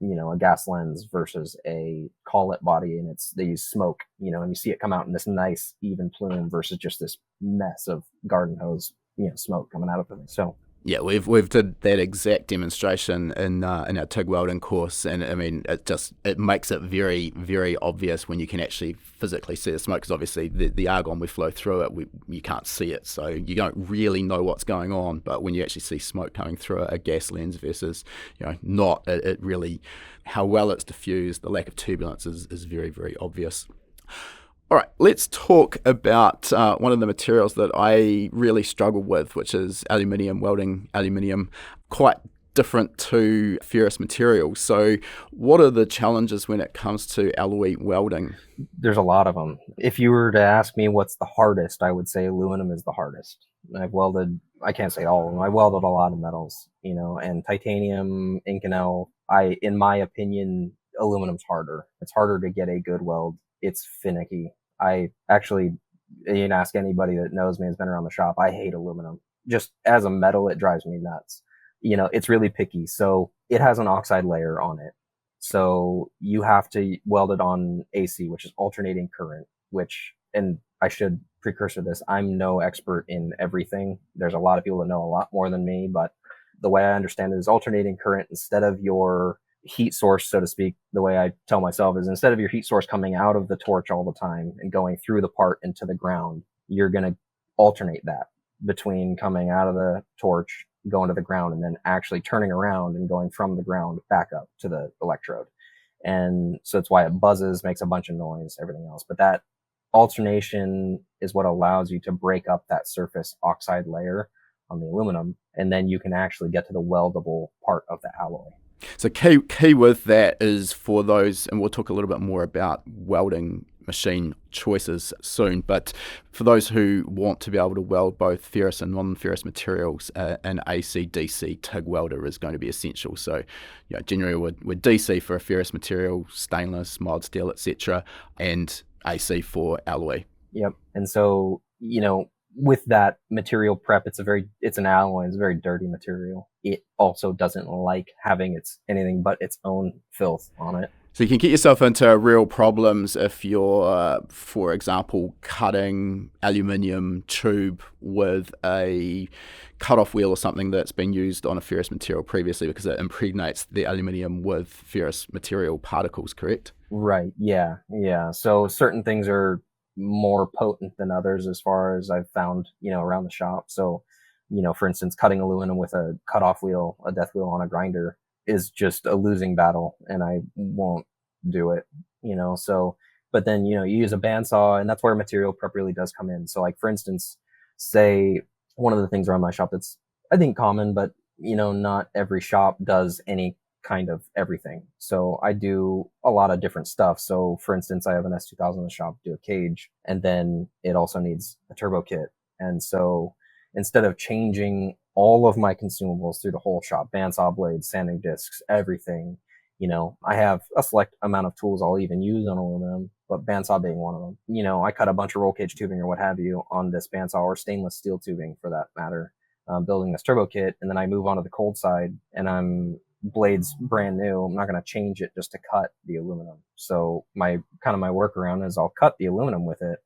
a gas lens versus a collet body, and they use smoke, and you see it come out in this nice even plume versus just this mess of garden hose, smoke coming out of it. So yeah, we've did that exact demonstration in our TIG welding course, and I mean it makes it very, very obvious when you can actually physically see the smoke, because obviously the argon we flow through it, you can't see it, so you don't really know what's going on. But when you actually see smoke coming through a gas lens versus not, it really, how well it's diffused, the lack of turbulence is very, very obvious. All right, let's talk about one of the materials that I really struggle with, which is aluminium, welding aluminium, quite different to ferrous materials. So what are the challenges when it comes to alloy welding? There's a lot of them. If you were to ask me what's the hardest, I would say aluminum is the hardest. I can't say all of them. I welded a lot of metals, and titanium, Inconel. In my opinion, aluminum's harder. It's harder to get a good weld. It's finicky. I actually, you can ask anybody that knows me, has been around the shop, I hate aluminum. Just as a metal, it drives me nuts. It's really picky. So it has an oxide layer on it. So you have to weld it on AC, which is alternating current, and I should precursor this, I'm no expert in everything. There's a lot of people that know a lot more than me, but the way I understand it is alternating current, instead of your heat source, so to speak, the way I tell myself is, instead of your heat source coming out of the torch all the time and going through the part into the ground, you're going to alternate that between coming out of the torch, going to the ground, and then actually turning around and going from the ground back up to the electrode. And so that's why it buzzes, makes a bunch of noise, everything else. But that alternation is what allows you to break up that surface oxide layer on the aluminum, and then you can actually get to the weldable part of the alloy. So key with that is, for those, and we'll talk a little bit more about welding machine choices soon, but for those who want to be able to weld both ferrous and non-ferrous materials, an AC/DC TIG welder is going to be essential. So generally we're DC for a ferrous material, stainless, mild steel, etc., and AC for alloy. Yep. And so, with that material prep, it's an alloy, it's a very dirty material. It also doesn't like having anything but its own filth on it. So you can get yourself into real problems if you're, for example, cutting aluminium tube with a cut-off wheel or something that's been used on a ferrous material previously, because it impregnates the aluminium with ferrous material particles, correct? Right, yeah. So certain things are more potent than others, as far as I've found, around the shop. So, for instance, cutting aluminum with a cut-off wheel, a death wheel on a grinder, is just a losing battle, and I won't do it, so, but then, you use a bandsaw, and that's where material prep really does come in. So, like, for instance, say one of the things around my shop that's, I think, common, but, not every shop does any kind of everything. So I do a lot of different stuff. So for instance, I have an S2000 in the shop, do a cage, and then it also needs a turbo kit. And so instead of changing all of my consumables through the whole shop, bandsaw blades, sanding discs, everything, I have a select amount of tools I'll even use on aluminum, but bandsaw being one of them. I cut a bunch of roll cage tubing or what have you on this bandsaw, or stainless steel tubing for that matter, building this turbo kit, and then I move on to the cold side, and blade's brand new. I'm not going to change it just to cut the aluminum. So my workaround is I'll cut the aluminum with it,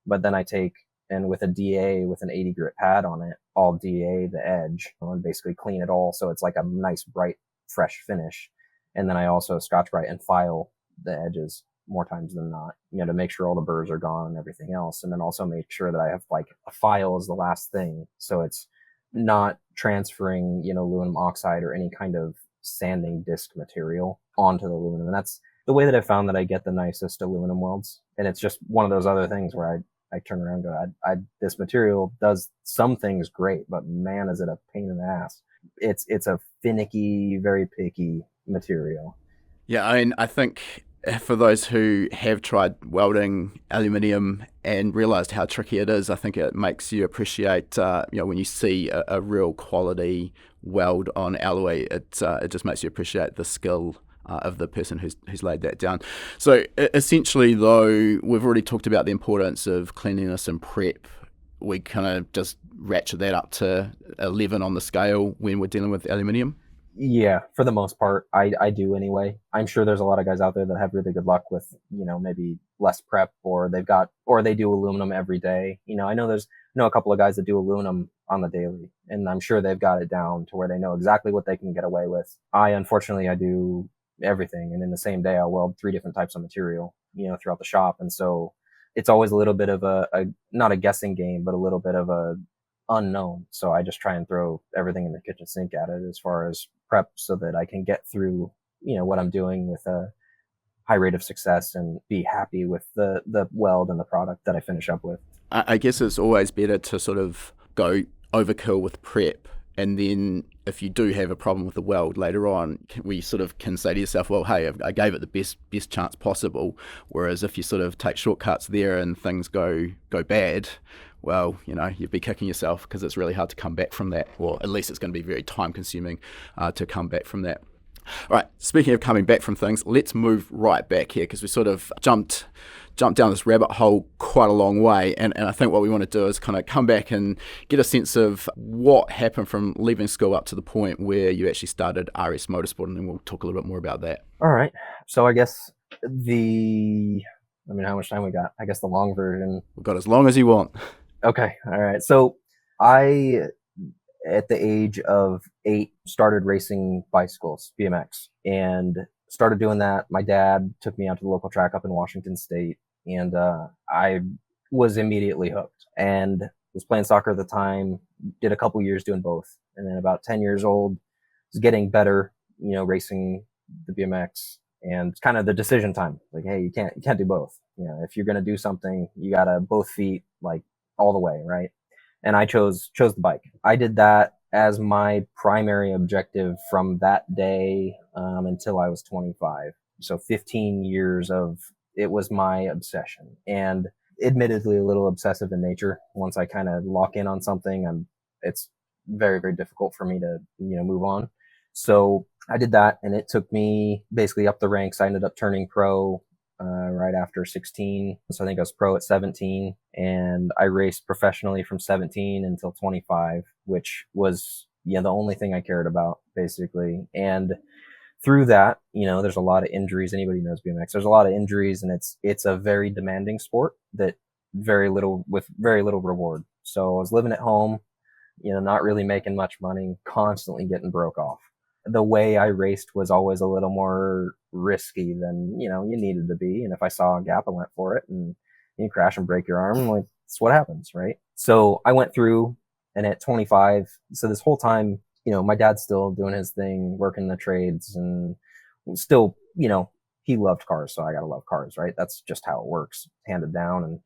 but then I take, and with a DA, with an 80 grit pad on it, I'll DA the edge and basically clean it all, so it's like a nice bright fresh finish. And then I also Scotch-Brite and file the edges more times than not, to make sure all the burrs are gone and everything else. And then also make sure that I have like a file as the last thing, so it's not transferring, aluminum oxide or any kind of sanding disc material onto the aluminum. And that's the way that I found that I get the nicest aluminum welds. And it's just one of those other things where I turn around and go, this material does some things great, but man, is it a pain in the ass. It's a finicky, very picky material. Yeah, I think for those who have tried welding aluminium and realized how tricky it is, I think it makes you appreciate, when you see a real quality weld on alloy, it just makes you appreciate the skill of the person who's laid that down. So essentially, though, we've already talked about the importance of cleanliness and prep we kind of just ratchet that up to 11 on the scale when we're dealing with aluminium? Yeah, for the most part, I do anyway. I'm sure there's a lot of guys out there that have really good luck with, maybe less prep, or they do aluminum every day. I know a couple of guys that do aluminum on the daily, and I'm sure they've got it down to where they know exactly what they can get away with. Unfortunately, I do everything, and in the same day, I'll weld 3 different types of material, throughout the shop. And so it's always a little bit of a not a guessing game, but a little bit of a unknown. So I just try and throw everything in the kitchen sink at it as far as prep, so that I can get through, what I'm doing with a high rate of success and be happy with the weld and the product that I finish up with. I guess it's always better to sort of go overkill with prep, and then if you do have a problem with the weld later on, we sort of can say to yourself, well, hey, I gave it the best chance possible. Whereas if you sort of take shortcuts there and things go bad, well, you'd be kicking yourself, because it's really hard to come back from that, or at least it's going to be very time consuming to come back from that. All right, speaking of coming back from things, let's move right back here, because we sort of jumped down this rabbit hole quite a long way, and I think what we want to do is kind of come back and get a sense of what happened from leaving school up to the point where you actually started RS Motorsport, and then we'll talk a little bit more about that. All right, so I guess how much time we got? I guess the long version. We've got as long as you want. Okay, all right. So I, at the age of 8, started racing bicycles, BMX, and started doing that. My dad took me out to the local track up in Washington State, and I was immediately hooked, and was playing soccer at the time, did a couple years doing both. And then about 10 years old, was getting better, racing the BMX, and it's kind of the decision time. Like, hey, you can't do both. If you're going to do something, you got to both feet, like, all the way, right? And I chose the bike. I did that as my primary objective from that day until I was 25. So 15 years of it was my obsession, and admittedly a little obsessive in nature. Once I kind of lock in on something, it's very, very difficult for me to move on. So I did that, and it took me basically up the ranks. I ended up turning pro right after 16. So I think I was pro at 17, and I raced professionally from 17 until 25, which was, the only thing I cared about, basically. And through that, there's a lot of injuries. Anybody knows BMX, there's a lot of injuries, and it's a very demanding sport that very little reward. So I was living at home, not really making much money, constantly getting broke off. The way I raced was always a little more risky than, you needed to be. And if I saw a gap, I went for it, and you crash and break your arm. Like, it's what happens, right? So I went through, and at 25, so this whole time, my dad's still doing his thing, working the trades, and still, he loved cars. So I got to love cars, right? That's just how it works, handed down. And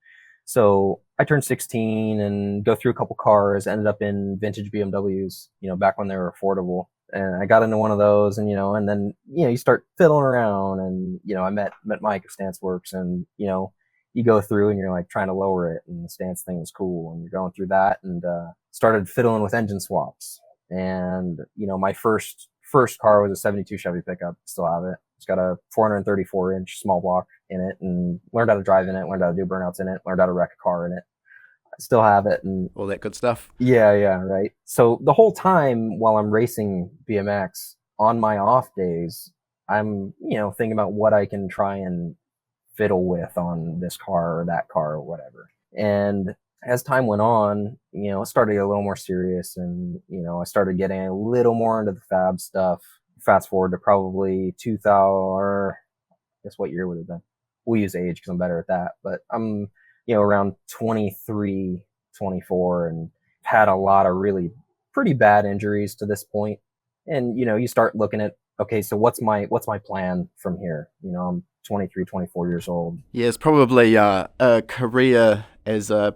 so I turned 16 and go through a couple cars, ended up in vintage BMWs, back when they were affordable. And I got into one of those, and, and then, you start fiddling around, and, I met Mike of Stance Works, and, you go through and you're like trying to lower it, and the stance thing was cool, and you're going through that, and started fiddling with engine swaps. And, my first car was a 72 Chevy pickup. Still have it. It's got a 434-inch small block in it, and learned how to drive in it, learned how to do burnouts in it, learned how to wreck a car in it. I still have it, and all that good stuff. Yeah, right. So the whole time while I'm racing BMX, on my off days, I'm, thinking about what I can try and fiddle with on this car or that car or whatever. And as time went on, it started to get a little more serious, and, I started getting a little more into the fab stuff. Fast forward to probably 2000, or I guess what year would it have been? We'll use age because I'm better at that. But I'm, around 23, 24, and had a lot of really pretty bad injuries to this point. And, you start looking at, okay, so what's my plan from here? I'm 23, 24 years old. Yeah, it's probably a career as a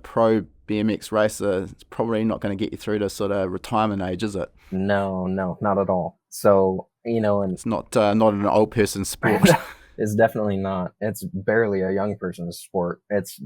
pro BMX racer. It's probably not going to get you through to sort of retirement age, is it? No, not at all. So, and it's not an old person's sport. It's definitely not. It's barely a young person's sport. It's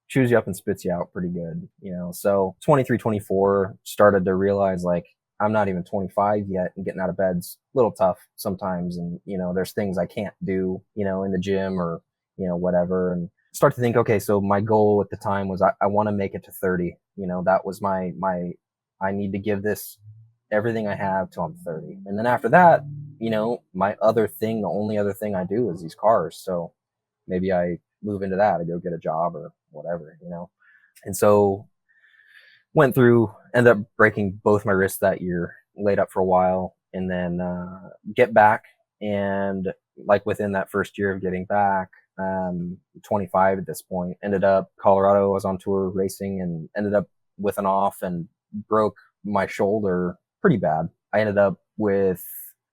chews you up and spits you out pretty good, So 23, 24, started to realize, like, I'm not even 25 yet, and getting out of bed's a little tough sometimes. And, there's things I can't do, in the gym or, whatever. And start to think, okay, so my goal at the time was I want to make it to 30. That was I need to give this everything I have till I'm 30. And then after that, my other thing, the only other thing I do is these cars. So maybe I move into that. I go get a job or whatever. And so went through, ended up breaking both my wrists that year, laid up for a while, and then get back. And like within that first year of getting back, 25 at this point, ended up Colorado. I was on tour racing and ended up with an off and broke my shoulder pretty bad. I ended up with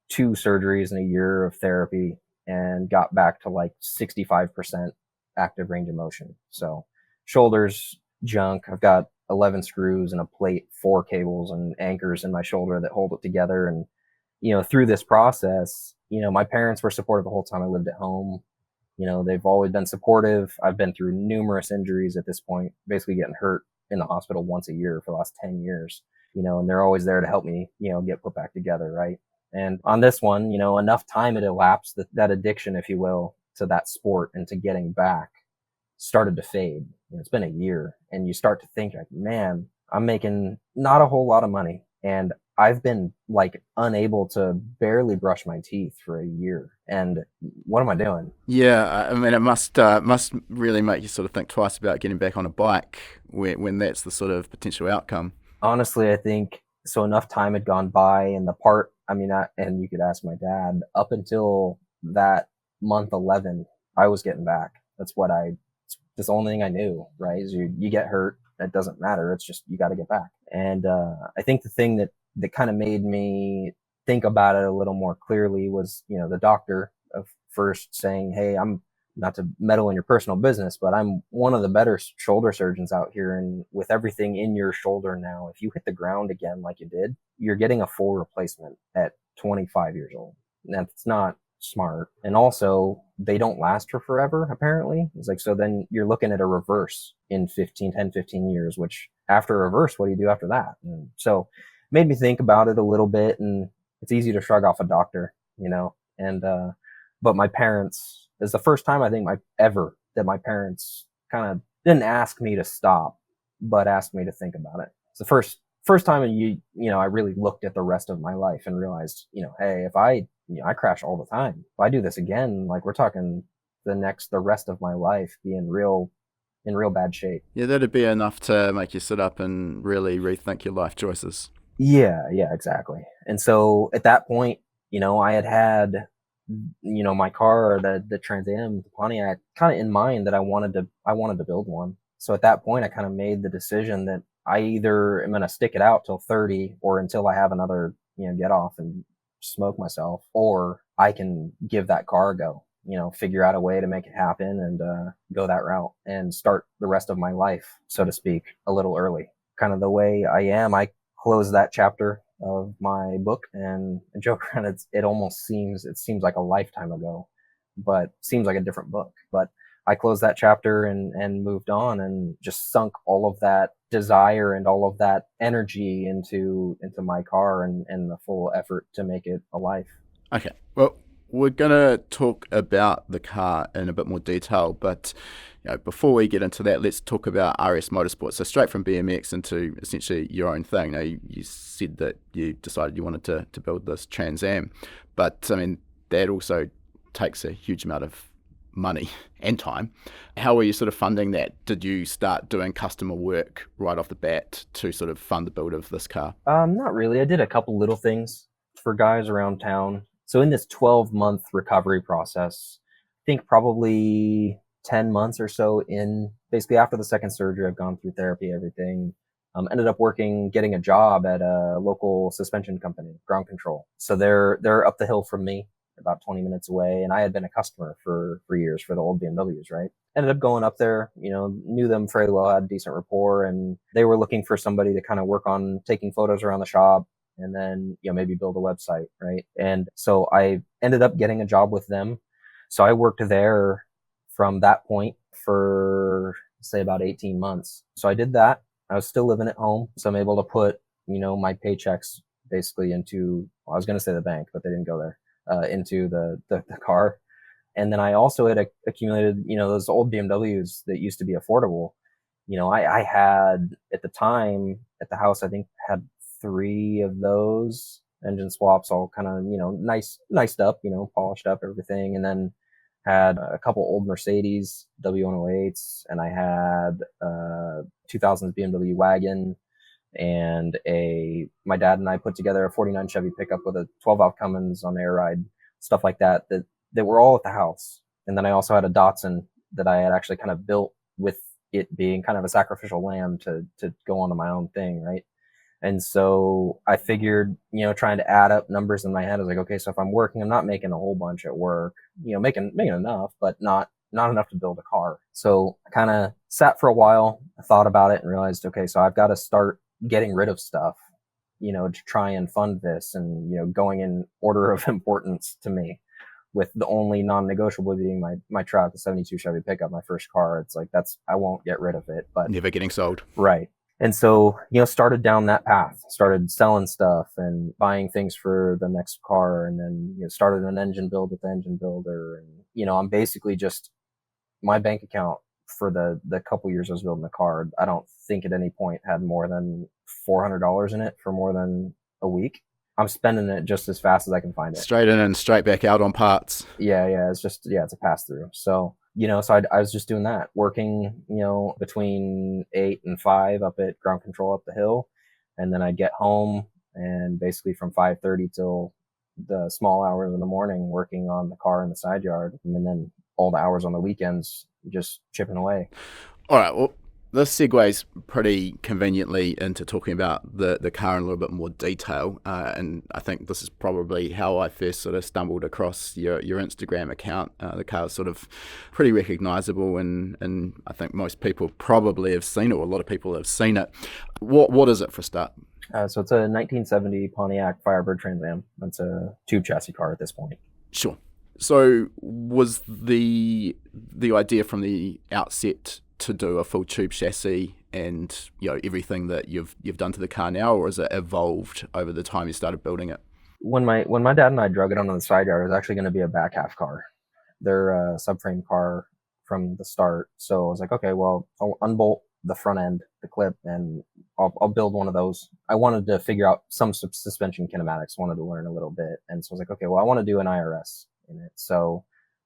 2 surgeries and a year of therapy and got back to like 65% active range of motion. So shoulders junk. I've got 11 screws and a plate, 4 cables and anchors in my shoulder that hold it together. And, through this process, my parents were supportive the whole time I lived at home. They've always been supportive. I've been through numerous injuries at this point, basically getting hurt in the hospital once a year for the last 10 years, and they're always there to help me, get put back together. Right. And on this one, enough time had elapsed that addiction, if you will, to that sport and to getting back started to fade. It's been a year and you start to think like, man, I'm making not a whole lot of money. And I've been like unable to barely brush my teeth for a year. And what am I doing? Yeah, I mean, it must really make you sort of think twice about getting back on a bike when that's the sort of potential outcome. Honestly, I think so. Enough time had gone by, and and you could ask my dad, up until that month 11, I was getting back. That's the only thing I knew, right? Is you get hurt, that doesn't matter. It's just, you got to get back. And I think the thing that kind of made me think about it a little more clearly was, the doctor of first saying, hey, I'm not to meddle in your personal business, but I'm one of the better shoulder surgeons out here. And with everything in your shoulder now, if you hit the ground again like you did, you're getting a full replacement at 25 years old. And that's not smart. And also, they don't last for forever, apparently. It's like, so then you're looking at a reverse in 15 years, which after a reverse, what do you do after that? And so it made me think about it a little bit. And it's easy to shrug off a doctor, and, but my parents, is the first time I think that my parents kind of didn't ask me to stop, but asked me to think about it. It's the first time I really looked at the rest of my life and realized, hey, if I crash all the time. If I do this again, like we're talking the rest of my life being in real bad shape. Yeah, that'd be enough to make you sit up and really rethink your life choices. Yeah, exactly. And so at that point, I had my car, the Trans Am, the Pontiac, kind of in mind that I wanted to build one. So at that point, I kind of made the decision that I either am going to stick it out till 30 or until I have another, get off and smoke myself, or I can give that car a go, figure out a way to make it happen and go that route and start the rest of my life, so to speak, a little early. Kind of the way I am, I close that chapter of my book and joke around. It seems like a lifetime ago, but seems like a different book. But I closed that chapter and moved on and just sunk all of that desire and all of that energy into my car and the full effort to make it a life. Okay. Well, we're going to talk about the car in a bit more detail, but before we get into that, let's talk about RS Motorsport. So straight from BMX into essentially your own thing. Now, you said that you decided you wanted to build this Trans Am, but I mean, that also takes a huge amount of money and time. How were you sort of funding that? Did you start doing customer work right off the bat to sort of fund the build of this car? Not really. I did a couple little things for guys around town. So in this 12-month recovery process, I think probably 10 months or so in, basically after the second surgery, I've gone through therapy, everything. Ended up getting a job at a local suspension company, ground control. So they're up the hill from me, about 20 minutes away. And I had been a customer for years for the old BMWs, right? Ended up going up there, knew them fairly well, had decent rapport, and they were looking for somebody to kind of work on taking photos around the shop and then, maybe build a website, right? And so I ended up getting a job with them. So I worked there from that point for, say, about 18 months. So I did that. I was still living at home. So I'm able to put, my paychecks basically into, well, I was going to say the bank, but they didn't go there, into the car. And then I also had accumulated, those old BMWs that used to be affordable. I had at the time at the house, I think had 3 of those engine swaps, all kind of, niced up, polished up everything. And then had a couple old Mercedes W108s, and I had 2000s BMW wagon, and my dad and I put together a 49 Chevy pickup with a 12 valve Cummins on air ride, stuff like that were all at the house. And then I also had a Datsun that I had actually kind of built with it being kind of a sacrificial lamb to go onto my own thing, right? And so I figured, trying to add up numbers in my head, I was like, okay, so if I'm working, I'm not making a whole bunch at work, making enough, but not enough to build a car. So I kind of sat for a while, I thought about it and realized, okay, so I've got to start getting rid of stuff, to try and fund this, and, going in order of importance to me, with the only non-negotiable being my truck, the 72 Chevy pickup, my first car. It's like, I won't get rid of it, but Never getting sold. right. And so, started down that path, started selling stuff and buying things for the next car. And then, started an engine build with the engine builder. And, I'm basically just, my bank account for the couple years I was building the car, I don't think at any point had more than $400 in it for more than a week. I'm spending it just as fast as I can find it. Straight in and straight back out on parts. Yeah. It's a pass through. So, so I was just doing that, working, between 8 and 5 up at ground control up the hill. And then I'd get home and basically from 5:30 till the small hours in the morning working on the car in the side yard. And then all the hours on the weekends, just chipping away. All right. Well, this segues pretty conveniently into talking about the car in a little bit more detail. And I think this is probably how I first sort of stumbled across your Instagram account. The car is sort of pretty recognizable, and I think most people probably have seen it, or a lot of people have seen it. What is it for a start? So it's a 1970 Pontiac Firebird Trans Am. It's a tube chassis car at this point. Sure. So was the idea from the outset to do a full tube chassis and everything that you've done to the car now, or has it evolved over the time you started building it? When my dad and I drug it onto the side yard, it was actually going to be a back half car. They're a subframe car from the start. So I was like, okay, well, I'll unbolt the front end, the clip, and I'll build one of those. I wanted to figure out some suspension kinematics, wanted to learn a little bit. And so I was like, okay, well, I want to do an IRS in it. So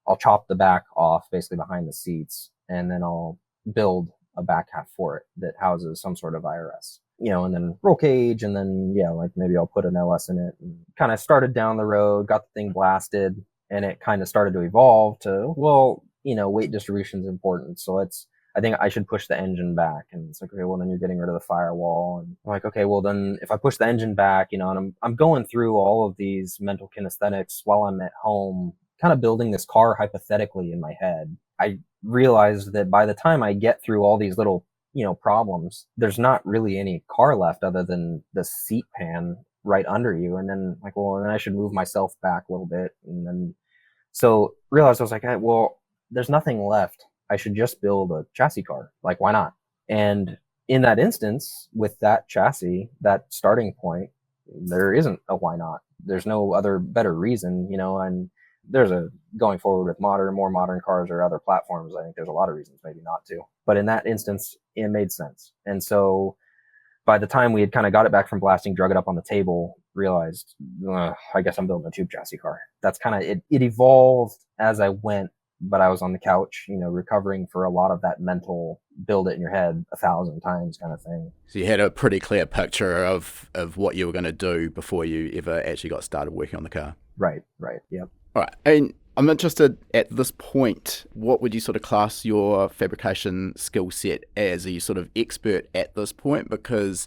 I'll chop the back off basically behind the seats, and then I'll build a back half for it that houses some sort of IRS, and then roll cage, and then, like maybe I'll put an LS in it, and kind of started down the road, got the thing blasted, and it kind of started to evolve to, well, weight distribution is important. So I think I should push the engine back. And it's like, okay, well, then you're getting rid of the firewall. And I'm like, okay, well, then if I push the engine back, and I'm going through all of these mental kinesthetics while I'm at home, kind of building this car hypothetically in my head. I realized that by the time I get through all these little, problems, there's not really any car left other than the seat pan right under you. And then like, well, then I should move myself back a little bit. And then, so realized I was like, hey, well, there's nothing left. I should just build a chassis car. Like, why not? And in that instance, with that chassis, that starting point, there isn't a why not. There's no other better reason, and there's a going forward with more modern cars or other platforms. I think there's a lot of reasons maybe not to, but in that instance, it made sense. And so by the time we had kind of got it back from blasting, drug it up on the table, realized, I guess I'm building a tube chassis car. That's kind of it. It evolved as I went, but I was on the couch, recovering for a lot of that mental build it in your head 1,000 times kind of thing. So you had a pretty clear picture of what you were going to do before you ever actually got started working on the car. Right. Yep. All right. And I'm interested at this point, what would you sort of class your fabrication skill set as? Are you sort of expert at this point? Because,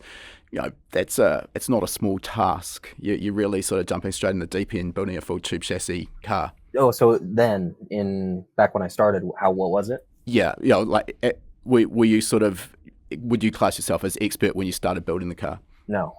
it's not a small task. You're really sort of jumping straight in the deep end, building a full tube chassis car. Oh, so then back when I started, what was it? Yeah. Were you sort of, would you class yourself as expert when you started building the car? No,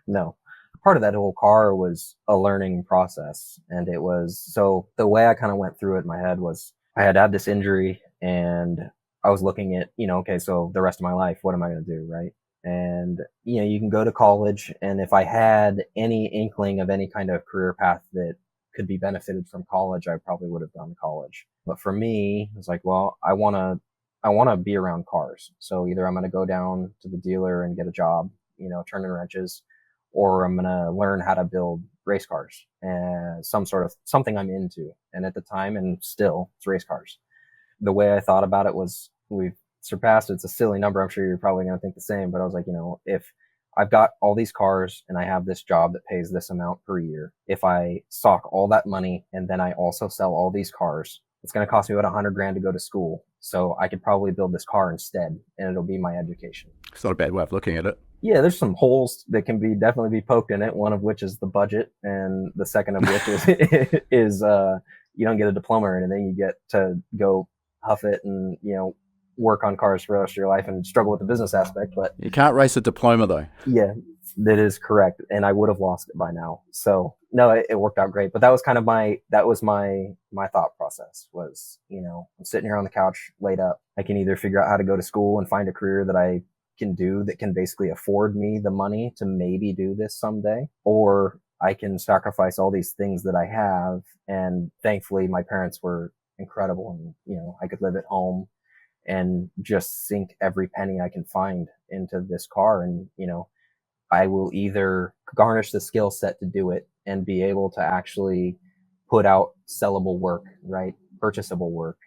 no. Part of that whole car was a learning process. And it was, so the way I kind of went through it in my head was I had this injury and I was looking at, okay, so the rest of my life, what am I going to do? Right. And, you can go to college. And if I had any inkling of any kind of career path that could be benefited from college, I probably would have gone to college. But for me, it's like, well, I want to be around cars. So either I'm going to go down to the dealer and get a job, turning wrenches, or I'm going to learn how to build race cars and something I'm into. And at the time, and still, it's race cars. The way I thought about it was, we've surpassed, it's a silly number. I'm sure you're probably going to think the same, but I was like, if I've got all these cars and I have this job that pays this amount per year, if I sock all that money and then I also sell all these cars, it's going to cost me about $100,000 to go to school. So I could probably build this car instead, and it'll be my education. It's not a bad way of looking at it. Yeah, there's some holes that can definitely be poked in it. One of which is the budget, and the second of which is you don't get a diploma or anything. You get to go huff it and work on cars for the rest of your life and struggle with the business aspect. But you can't race a diploma though. Yeah, that is correct, and I would have lost it by now. So no, it worked out great. But that was kind of my thought process was, I'm sitting here on the couch laid up. I can either figure out how to go to school and find a career that I can do that can basically afford me the money to maybe do this someday, or I can sacrifice all these things that I have. And thankfully my parents were incredible, and I could live at home and just sink every penny I can find into this car. And I will either garnish the skill set to do it and be able to actually put out sellable work, right? Purchasable work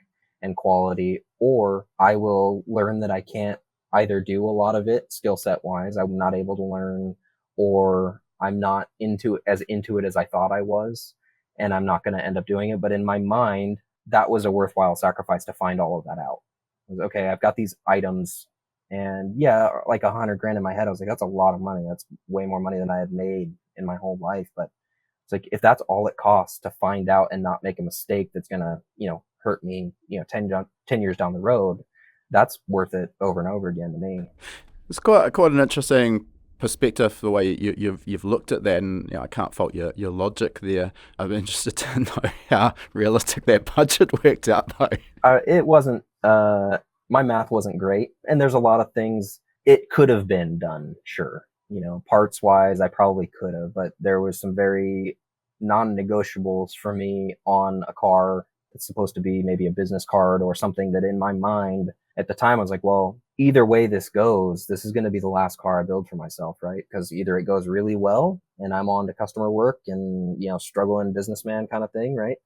and quality, or I will learn that I can't either do a lot of it skill set wise. I'm not able to learn, or I'm not into it as I thought I was, and I'm not going to end up doing it. But in my mind, that was a worthwhile sacrifice to find all of that out. It was, okay, I've got these items, and yeah, like $100,000 in my head. I was like, that's a lot of money. That's way more money than I had made in my whole life. But it's like, if that's all it costs to find out and not make a mistake that's going to, hurt me, 10 years down the road, that's worth it over and over again to me. It's quite an interesting perspective, the way you've looked at that, and I can't fault your logic there. I'm interested to know how realistic that budget worked out though. It wasn't, my math wasn't great, and there's a lot of things it could have been done, sure. Parts wise, I probably could have, but there was some very non-negotiables for me on a car that's supposed to be maybe a business card or something that in my mind at the time I was like, well, either way this goes, this is going to be the last car I build for myself, right? Because either it goes really well and I'm on to customer work and, struggling businessman kind of thing, right?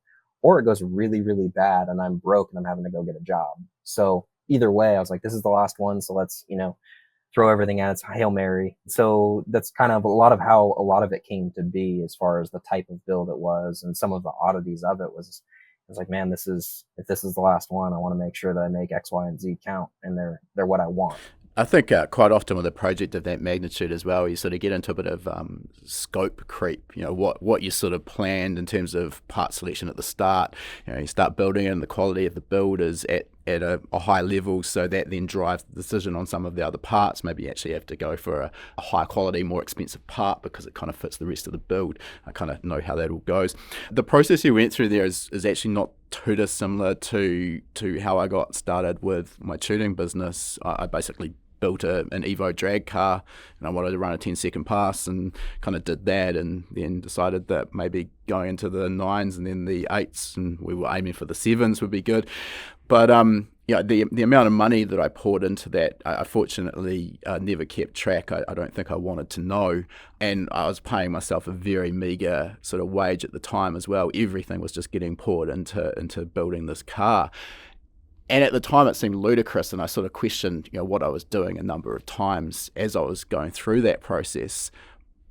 Or it goes really, really bad and I'm broke and I'm having to go get a job. So either way, I was like, this is the last one. So let's, throw everything at it. It's Hail Mary. So that's kind of a lot of how a lot of it came to be, as far as the type of build it was. And some of the oddities of it was like, man, if this is the last one, I want to make sure that I make X, Y, and Z count, and they're what I want. I think quite often with a project of that magnitude as well, you sort of get into a bit of scope creep. What you sort of planned in terms of part selection at the start. You start building and the quality of the build is at a high level, so that then drives the decision on some of the other parts. Maybe you actually have to go for a high quality, more expensive part because it kind of fits the rest of the build. I kind of know how that all goes. The process you went through there is actually not too dissimilar to how I got started with my tuning business. I basically built an Evo drag car, and I wanted to run a 10-second pass, and kind of did that, and then decided that maybe going into the 9s and then the 8s, and we were aiming for the 7s would be good. But the amount of money that I poured into that, I fortunately never kept track. I don't think I wanted to know, and I was paying myself a very meager sort of wage at the time as well. Everything was just getting poured into building this car. And at the time it seemed ludicrous, and I sort of questioned what I was doing a number of times as I was going through that process.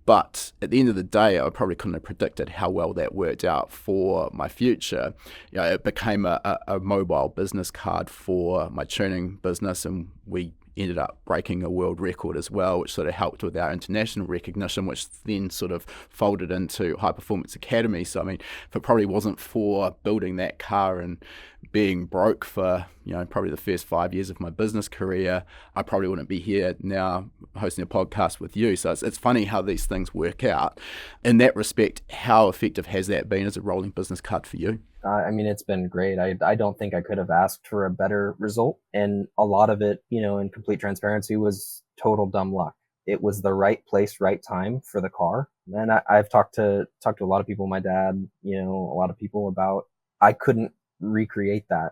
But at the end of the day, I probably couldn't have predicted how well that worked out for my future. It became a mobile business card for my tuning business, and we ended up breaking a world record as well, which sort of helped with our international recognition, which then sort of folded into High Performance Academy. So, I mean, if it probably wasn't for building that car and being broke for, probably the first 5 years of my business career, I probably wouldn't be here now hosting a podcast with you. So it's funny how these things work out. In that respect, how effective has that been as a rolling business card for you? It's been great. I don't think I could have asked for a better result. And a lot of it, in complete transparency, was total dumb luck. it was the right place, right time for the car. And I've talked to a lot of people, my dad, a lot of people about, I couldn't recreate that.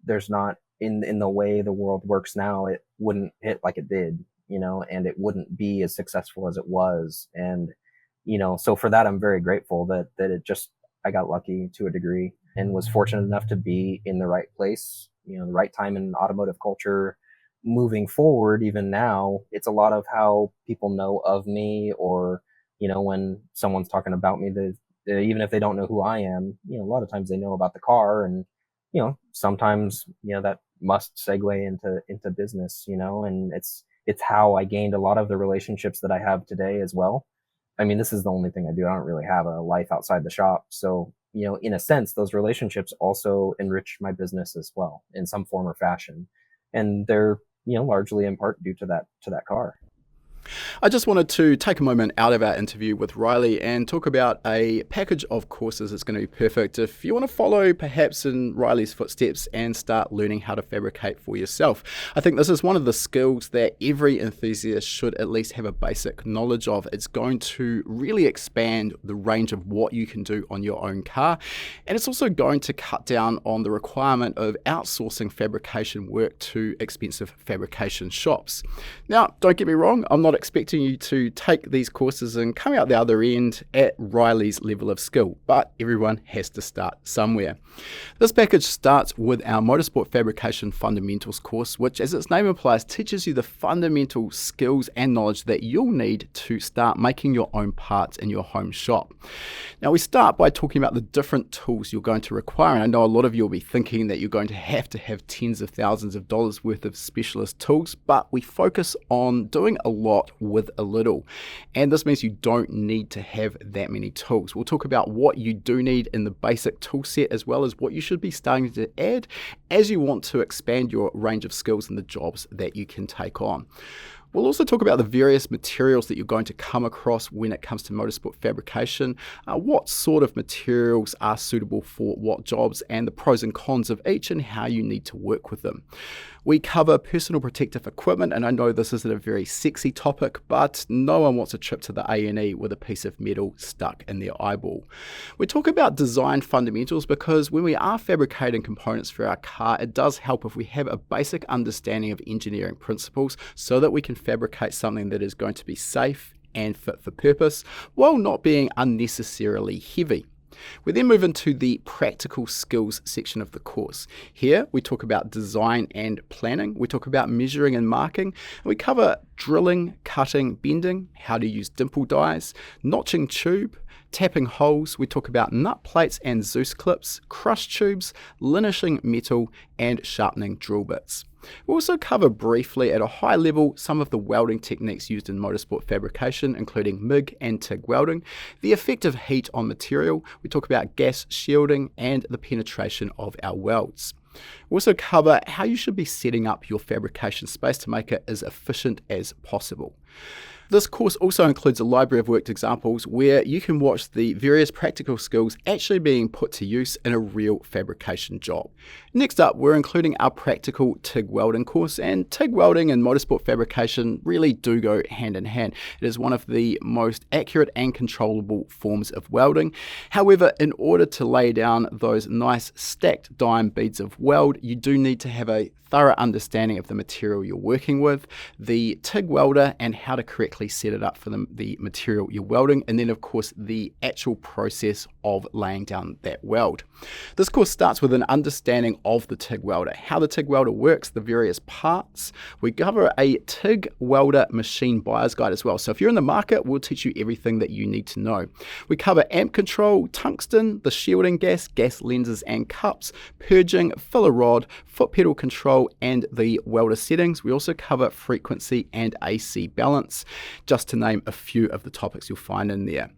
There's not, in the way the world works now, it wouldn't hit like it did, and it wouldn't be as successful as it was. And, so for that, I'm very grateful that it just, I got lucky to a degree and was fortunate enough to be in the right place, the right time in automotive culture. Moving forward, even now, it's a lot of how people know of me, or, when someone's talking about me, even if they don't know who I am, a lot of times they know about the car. And, sometimes, that must segue into business, and it's how I gained a lot of the relationships that I have today as well. I mean, this is the only thing I do. I don't really have a life outside the shop. So, in a sense, those relationships also enrich my business as well in some form or fashion. And they're, largely in part due to that car. I just wanted to take a moment out of our interview with Riley and talk about a package of courses that's going to be perfect if you want to follow perhaps in Riley's footsteps and start learning how to fabricate for yourself. I think this is one of the skills that every enthusiast should at least have a basic knowledge of. It's going to really expand the range of what you can do on your own car, and it's also going to cut down on the requirement of outsourcing fabrication work to expensive fabrication shops. Now, don't get me wrong, I'm not expecting you to take these courses and come out the other end at Riley's level of skill, but everyone has to start somewhere. This package starts with our Motorsport Fabrication Fundamentals course, which, as its name implies, teaches you the fundamental skills and knowledge that you'll need to start making your own parts in your home shop. Now, we start by talking about the different tools you're going to require, and I know a lot of you will be thinking that you're going to have tens of thousands of dollars worth of specialist tools, but we focus on doing a lot with a little, and this means you don't need to have that many tools. We'll talk about what you do need in the basic tool set, as well as what you should be starting to add as you want to expand your range of skills and the jobs that you can take on. We'll also talk about the various materials that you're going to come across when it comes to motorsport fabrication, what sort of materials are suitable for what jobs, and the pros and cons of each and how you need to work with them. We cover personal protective equipment, and I know this isn't a very sexy topic, but no one wants a trip to the A&E with a piece of metal stuck in their eyeball. We talk about design fundamentals because when we are fabricating components for our car, it does help if we have a basic understanding of engineering principles so that we can fabricate something that is going to be safe and fit for purpose while not being unnecessarily heavy. We then move into the practical skills section of the course. Here we talk about design and planning, we talk about measuring and marking, and we cover drilling, cutting, bending, how to use dimple dies, notching tube, tapping holes. We talk about nut plates and Zeus clips, crush tubes, linishing metal, and sharpening drill bits. We'll also cover briefly at a high level some of the welding techniques used in motorsport fabrication, including MIG and TIG welding, the effect of heat on material. We talk about gas shielding and the penetration of our welds. We'll also cover how you should be setting up your fabrication space to make it as efficient as possible. This course also includes a library of worked examples where you can watch the various practical skills actually being put to use in a real fabrication job. Next up, we're including our practical TIG welding course, and TIG welding and motorsport fabrication really do go hand in hand. It is one of the most accurate and controllable forms of welding. However, in order to lay down those nice stacked dime beads of weld, you do need to have a thorough understanding of the material you're working with, the TIG welder, and how to correctly set it up for the material you're welding, and then of course the actual process of laying down that weld. This course starts with an understanding of the TIG welder, how the TIG welder works, the various parts. We cover a TIG welder machine buyer's guide as well, so if you're in the market, we'll teach you everything that you need to know. We cover amp control, tungsten, the shielding gas, gas lenses and cups, purging, filler rod, foot pedal control, and the welder settings. We also cover frequency and AC balance, just to name a few of the topics you'll find in there.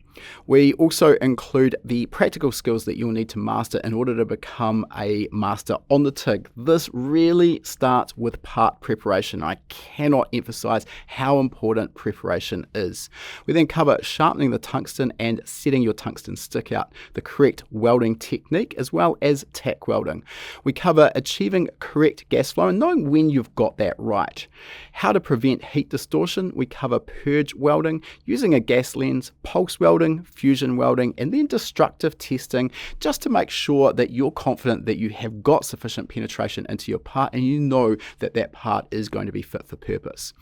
We also include the practical skills that you'll need to master in order to become a master on the TIG. This really starts with part preparation. I cannot emphasize how important preparation is. We then cover sharpening the tungsten and setting your tungsten stick out, the correct welding technique, as well as tack welding. We cover achieving correct gas flow and knowing when you've got that right. How to prevent heat distortion. We cover purge welding, using a gas lens, pulse welding, fusion welding, and then destructive testing, just to make sure that you're confident that you have got sufficient penetration into your part and you know that that part is going to be fit for purpose.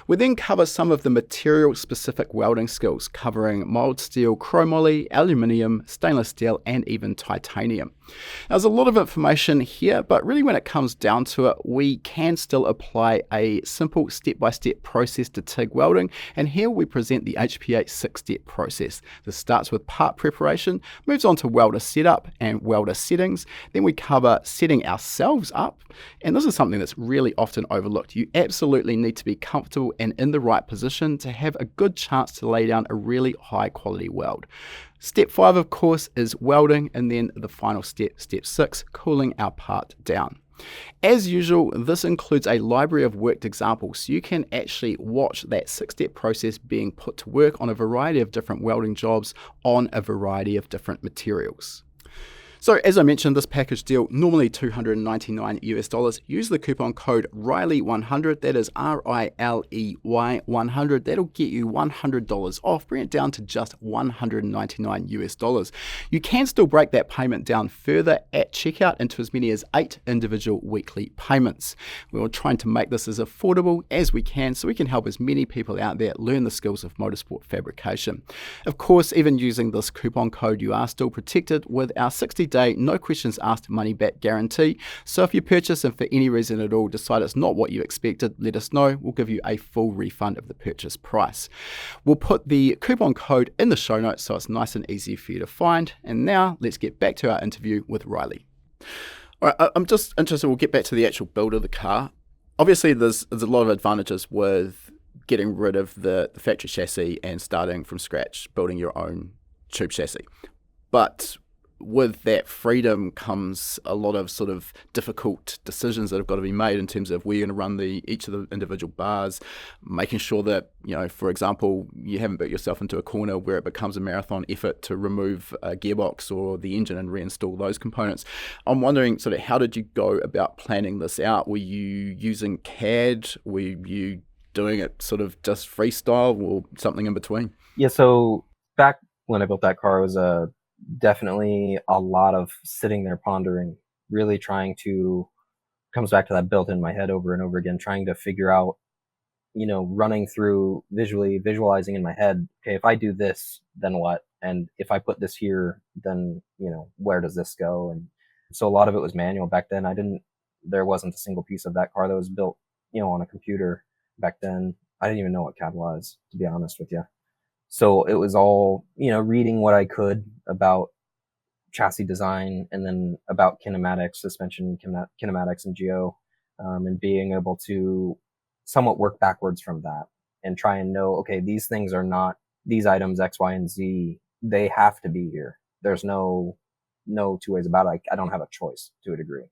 We then cover some of the material specific welding skills, covering mild steel, chromoly, aluminium, stainless steel, and even titanium. Now, there's a lot of information here, but really when it comes down to it, we can still apply a simple step-by-step process to TIG welding, and here we present the HPA 6-step process. This starts with part preparation, moves on to welder setup and welder settings, then we cover setting ourselves up, and this is something that's really often overlooked. You absolutely need to be comfortable and in the right position to have a good chance to lay down a really high quality weld. Step 5, of course, is welding, and then the final step, step 6, cooling our part down. As usual, this includes a library of worked examples, so you can actually watch that 6-step process being put to work on a variety of different welding jobs on a variety of different materials. So as I mentioned, this package deal, normally $299 US. Use the coupon code Riley100, that is RILEY 100. That'll get you $100 off, bring it down to just $199 US. You can still break that payment down further at checkout into as many as 8 individual weekly payments. We're trying to make this as affordable as we can so we can help as many people out there learn the skills of motorsport fabrication. Of course, even using this coupon code, you are still protected with our 60-day, no questions asked money back guarantee. So if you purchase and for any reason at all decide it's not what you expected, let us know. We'll give you a full refund of the purchase price. We'll put the coupon code in the show notes so it's nice and easy for you to find. And now let's get back to our interview with Riley. All right, I'm just interested, we'll get back to the actual build of the car. Obviously, there's a lot of advantages with getting rid of the factory chassis and starting from scratch, building your own tube chassis. But with that freedom comes a lot of sort of difficult decisions that have got to be made in terms of where you're going to run each of the individual bars, making sure that, for example, you haven't built yourself into a corner where it becomes a marathon effort to remove a gearbox or the engine and reinstall those components. I'm wondering sort of how did you go about planning this out? Were you using CAD? Were you doing it sort of just freestyle or something in between? Yeah, so back when I built that car, it was definitely a lot of sitting there pondering, really trying to, comes back to that built in my head over and over again, trying to figure out, running through visualizing in my head, okay, if I do this, then what? And if I put this here, then, where does this go? And so a lot of it was manual back then. There wasn't a single piece of that car that was built, on a computer back then. I didn't even know what CAD was, to be honest with you. So it was all, reading what I could about chassis design and then about kinematics, suspension kinematics and geo, and being able to somewhat work backwards from that and try and know, okay, these things are not, these items X, Y, and Z, they have to be here. There's no two ways about it. I don't have a choice to a degree.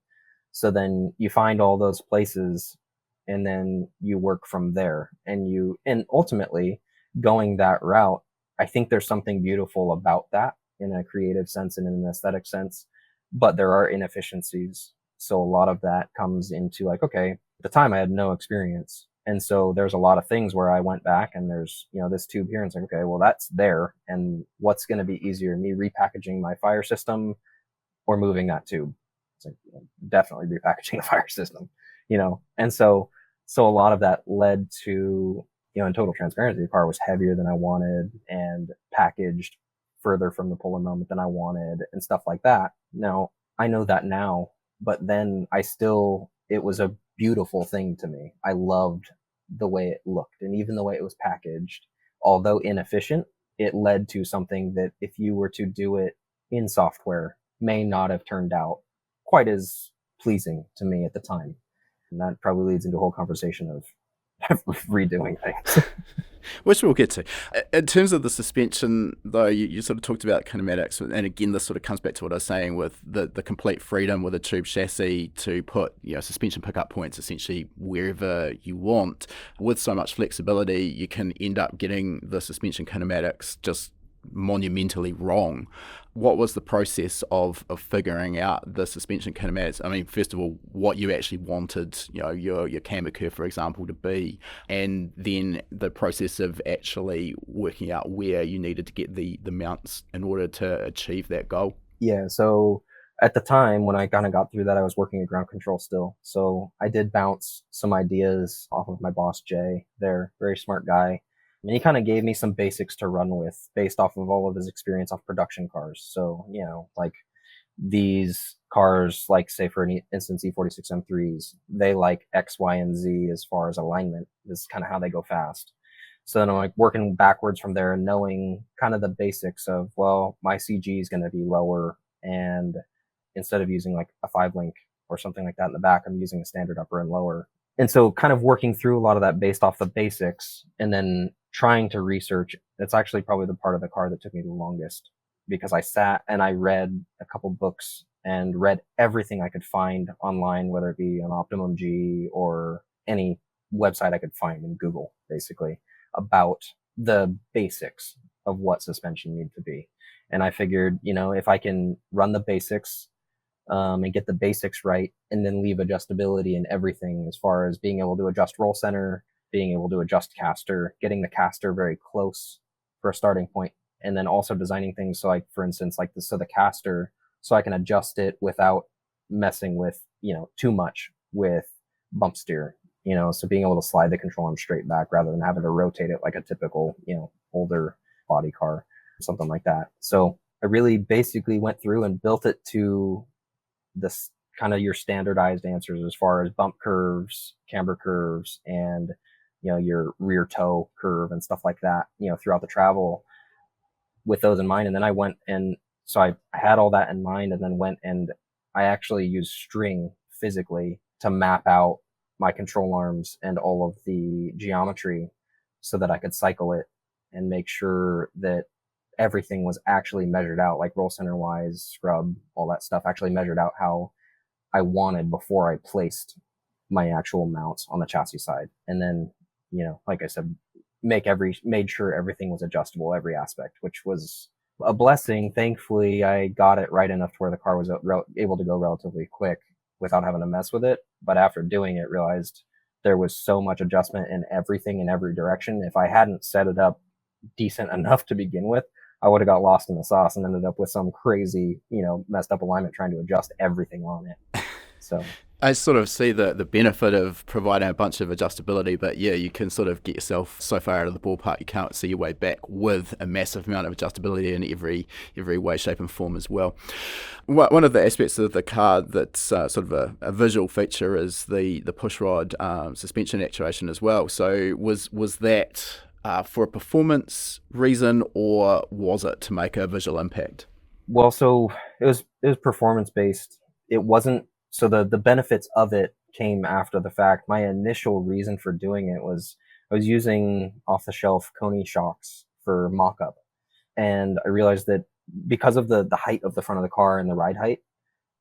So then you find all those places and then you work from there and ultimately, going that route, I think there's something beautiful about that in a creative sense and in an aesthetic sense, but there are inefficiencies. So a lot of that comes into like, okay, at the time I had no experience. And so there's a lot of things where I went back and there's, this tube here and it's like, okay, well that's there. And what's going to be easier, me repackaging my fire system or moving that tube? It's like, definitely repackaging the fire system, And so a lot of that led to, in total transparency, the car was heavier than I wanted and packaged further from the pull-in moment than I wanted and stuff like that. Now, I know that now, but then it was a beautiful thing to me. I loved the way it looked and even the way it was packaged. Although inefficient, it led to something that if you were to do it in software may not have turned out quite as pleasing to me at the time. And that probably leads into a whole conversation of redoing things. Which we'll get to. In terms of the suspension, though, you sort of talked about kinematics, and again, this sort of comes back to what I was saying with the complete freedom with a tube chassis to put suspension pickup points essentially wherever you want. With so much flexibility, you can end up getting the suspension kinematics just monumentally wrong. What was the process of figuring out the suspension kinematics? I mean, first of all, what you actually wanted, your camber curve, for example, to be, and then the process of actually working out where you needed to get the mounts in order to achieve that goal. Yeah, so at the time when I kind of got through that, I was working at ground control still. So I did bounce some ideas off of my boss, Jay. They're a very smart guy. And he kind of gave me some basics to run with based off of all of his experience off production cars. So, like these cars, like say for an instance, E46 M3s, they like X, Y, and Z as far as alignment. This is kind of how they go fast. So then I'm like working backwards from there and knowing kind of the basics of, well, my CG is going to be lower. And instead of using like a 5-link or something like that in the back, I'm using a standard upper and lower. And so kind of working through a lot of that based off the basics and then trying to research. That's actually probably the part of the car that took me the longest, because I sat and I read a couple books and read everything I could find online, whether it be on Optimum G or any website I could find in Google, basically, about the basics of what suspension needed to be. And I figured, if I can run the basics and get the basics right, and then leave adjustability in everything as far as being able to adjust roll center, being able to adjust caster, getting the caster very close for a starting point, and then also designing things so, like, for instance, like the caster, so I can adjust it without messing with, too much with bump steer, so being able to slide the control arm straight back rather than having to rotate it like a typical, older body car, something like that. So I really basically went through and built it to this kind of your standardized answers as far as bump curves, camber curves, and your rear toe curve and stuff like that, throughout the travel with those in mind. And then I went and so I had all that in mind, and then went and I actually used string physically to map out my control arms and all of the geometry so that I could cycle it and make sure that everything was actually measured out, like roll center wise, scrub, all that stuff actually measured out how I wanted before I placed my actual mounts on the chassis side. And then, like I said, made sure everything was adjustable, every aspect, which was a blessing. Thankfully, I got it right enough to where the car was able to go relatively quick without having to mess with it. But after doing it, realized there was so much adjustment in everything in every direction. If I hadn't set it up decent enough to begin with, I would have got lost in the sauce and ended up with some crazy, messed up alignment trying to adjust everything on it. So I sort of see the benefit of providing a bunch of adjustability, but yeah, you can sort of get yourself so far out of the ballpark you can't see your way back with a massive amount of adjustability in every way, shape, and form as well. One of the aspects of the car that's sort of a visual feature is the Pushrod suspension actuation as well. So was that for a performance reason, or was it to make a visual impact? Well, so it was performance based. It wasn't. So the benefits of it came after the fact. My initial reason for doing it was I was using off the shelf Koni shocks for mock up, and I realized that because of the height of the front of the car and the ride height,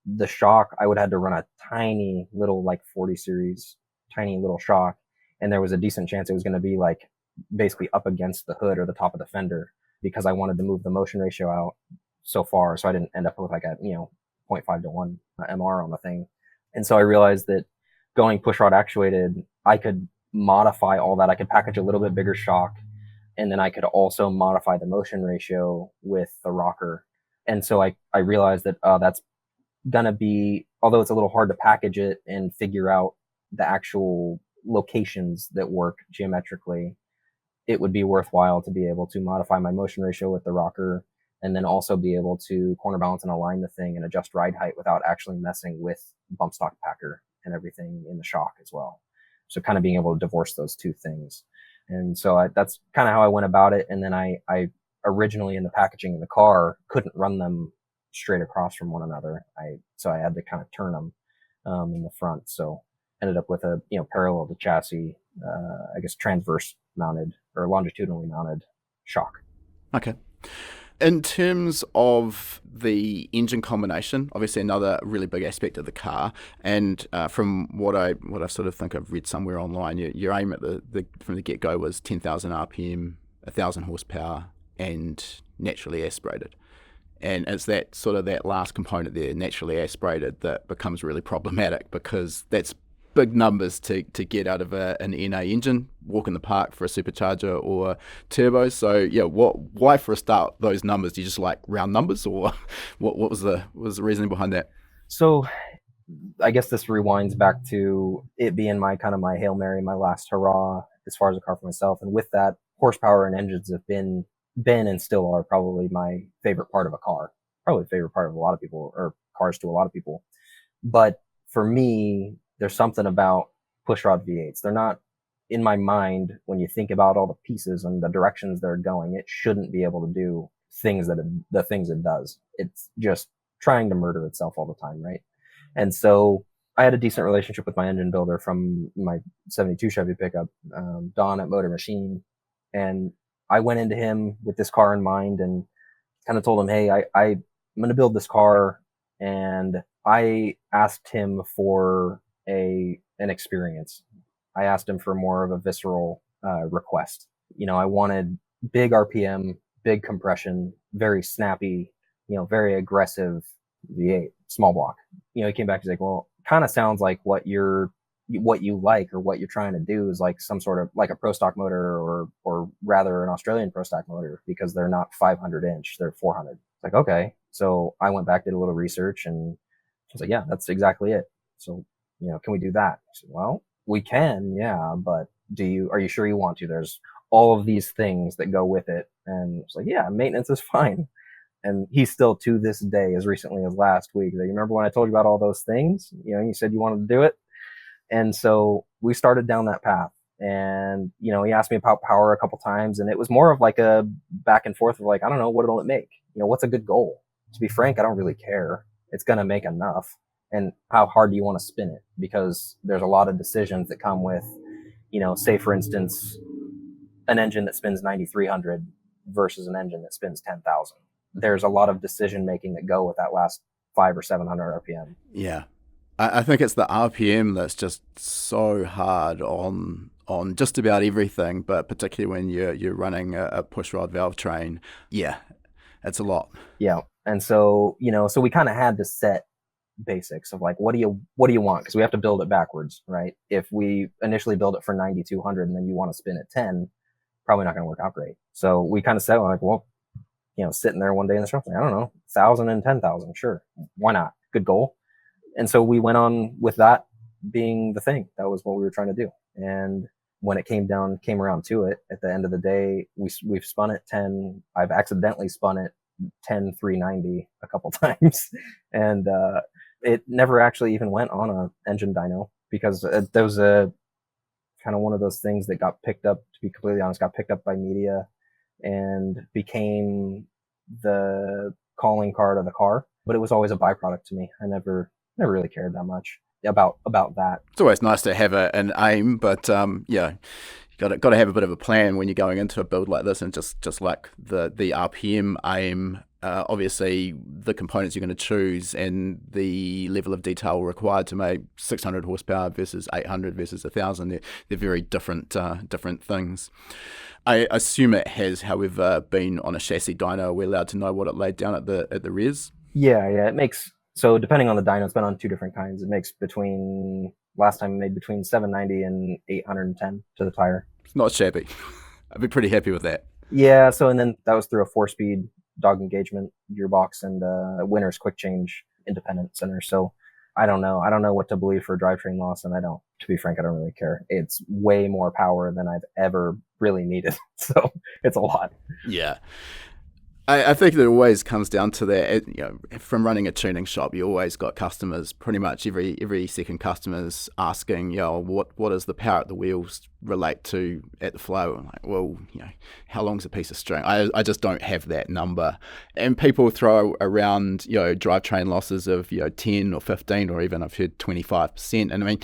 the shock, I would have to run a tiny little, like 40 series, tiny little shock, and there was a decent chance it was going to be like basically up against the hood or the top of the fender, because I wanted to move the motion ratio out so far so I didn't end up with like a 0.5 to 1 MR on the thing. And so I realized that going pushrod actuated, I could modify all that. I could package a little bit bigger shock, and then I could also modify the motion ratio with the rocker. And so I realized that that's gonna be, although it's a little hard to package it and figure out the actual locations that work geometrically, it would be worthwhile to be able to modify my motion ratio with the rocker, and then also be able to corner balance and align the thing and adjust ride height without actually messing with bump stock packer and everything in the shock as well. So kind of being able to divorce those two things. And so that's kind of how I went about it. And then I originally, in the packaging in the car, couldn't run them straight across from one another. So I had to kind of turn them in the front. So ended up with a parallel to chassis I guess, transverse mounted or longitudinally mounted shock. Okay. In terms of the engine combination, obviously another really big aspect of the car, and from what I sort of think I've read somewhere online, your aim at the from the get-go was 10,000 RPM, 1,000 horsepower, and naturally aspirated. And it's that sort of that last component there, naturally aspirated, that becomes really problematic, because that's big numbers to get out of an NA engine, walk in the park for a supercharger or turbo. So yeah, why for a start those numbers? Do you just like round numbers, or what was the reasoning behind that? So I guess this rewinds back to it being my Hail Mary, my last hurrah as far as a car for myself. And with that, horsepower and engines have been and still are probably my favorite part of a car. Probably the favorite part of a lot of people, or cars to a lot of people. But for me, there's something about Pushrod V8s. They're not, in my mind, when you think about all the pieces and the directions they're going, it shouldn't be able to do the things it does. It's just trying to murder itself all the time, right? And so I had a decent relationship with my engine builder from my 72 Chevy pickup, Don at Motor Machine. And I went into him with this car in mind and kind of told him, hey, I'm going to build this car. And I asked him for an experience. I asked him for more of a visceral request. I wanted big RPM, big compression, very snappy, very aggressive V8, small block. He came back, he's like, well, kind of sounds like what you like, or what you're trying to do is like some sort of like a pro stock motor, or rather an Australian pro stock motor, because they're not 500 inch, they're 400. It's like, okay. So I went back, did a little research, and I was like, yeah, that's exactly it. So, can we do that? I said, well, we can, yeah, but are you sure you want to? There's all of these things that go with it. And it's like, yeah, maintenance is fine. And he's still, to this day, as recently as last week, you remember when I told you about all those things? You said you wanted to do it. And so we started down that path. And, he asked me about power a couple times, and it was more of like a back and forth of like, I don't know, what'll it make? What's a good goal? To be frank, I don't really care. It's going to make enough. And how hard do you want to spin it? Because there's a lot of decisions that come with, say for instance, an engine that spins 9,300 versus an engine that spins 10,000. There's a lot of decision making that go with that last 500 or 700 RPM. Yeah. I think it's the RPM that's just so hard on just about everything, but particularly when you're running a pushrod valve train. Yeah, it's a lot. Yeah. And so, so we kind of had to set basics of like, what do you want? Because we have to build it backwards, right? If we initially build it for 9,200 and then you want to spin at 10, probably not going to work out great. So we kind of said, like, well, sitting there one day in the shop, like, I don't know, 1,000 and 10,000, sure, why not? Good goal. And so we went on with that being the thing. That was what we were trying to do. And when it came around to it, at the end of the day, we've spun it 10. I've accidentally spun it 10 390 a couple times, and it never actually even went on a engine dyno, because there was a kind of one of those things that got picked up, to be completely honest, got picked up by media and became the calling card of the car. But it was always a byproduct to me. I never really cared that much about that. It's always nice to have an aim, but yeah, you got to have a bit of a plan when you're going into a build like this. And just like the RPM aim, obviously the components you're going to choose and the level of detail required to make 600 horsepower versus 800 versus 1,000, they're very different things. I assume it has, however, been on a chassis dyno. Are we allowed to know what it laid down at the rears? Yeah, it makes, so depending on the dyno, it's been on two different kinds. It makes last time it made between 790 and 810 to the tire. It's not shabby. I'd be pretty happy with that. Yeah, so and then that was through a 4-speed dog engagement gearbox and Winner's quick change independent center. So I don't know what to believe for drivetrain loss, and to be frank, I don't really care. It's way more power than I've ever really needed. So it's a lot. Yeah. I think that it always comes down to that. From running a tuning shop, you always got customers. Pretty much every second customers asking, what does the power at the wheels relate to at the flow? I'm like, well, how long's a piece of string? I just don't have that number. And people throw around, drivetrain losses of 10 or 15, or even I've heard 25%. And I mean,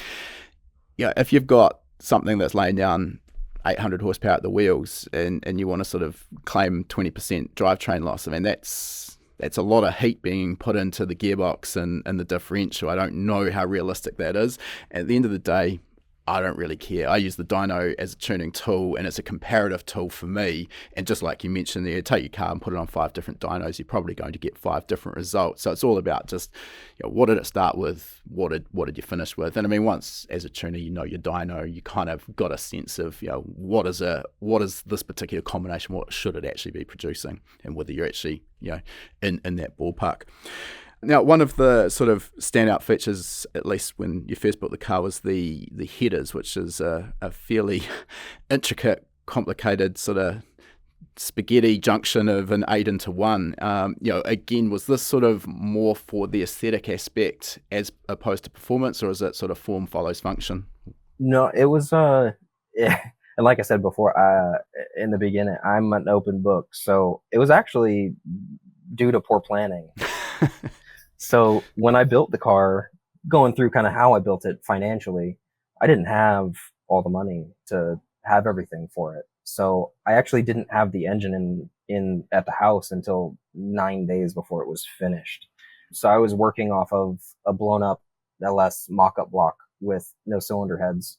if you've got something that's laying down 800 horsepower at the wheels, and you want to sort of claim 20% drivetrain loss. I mean, that's a lot of heat being put into the gearbox and the differential. I don't know how realistic that is. At the end of the day, I don't really care. I use the dyno as a tuning tool, and it's a comparative tool for me. And just like you mentioned there, take your car and put it on 5 different dynos, you're probably going to get 5 different results. So it's all about just, what did it start with? What did you finish with? And I mean, once as a tuner, you know your dyno, you kind of got a sense of, what is this particular combination? What should it actually be producing? And whether you're actually, in that ballpark. Now, one of the sort of standout features, at least when you first built the car, was the headers, which is a fairly intricate, complicated sort of spaghetti junction of an 8 into 1. Again, was this sort of more for the aesthetic aspect as opposed to performance, or is it sort of form follows function? No, it was, and like I said before, in the beginning, I'm an open book. So it was actually due to poor planning. So when I built the car, going through kind of how I built it financially, I didn't have all the money to have everything for it. So I actually didn't have the engine in at the house until 9 days before it was finished. So I was working off of a blown up LS mock-up block with no cylinder heads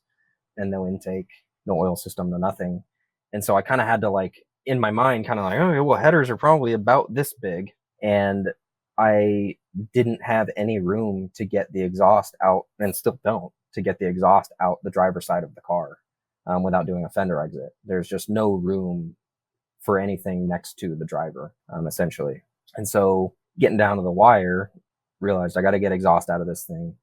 and no intake, no oil system, no nothing. And so I kind of had to, in my mind, kind of okay, well, headers are probably about this big. And I didn't have any room to get the exhaust out, and still don't, to get the exhaust out the driver's side of the car without doing a fender exit. There's just no room for anything next to the driver, essentially. And so getting down to the wire, realized I got to get exhaust out of this thing.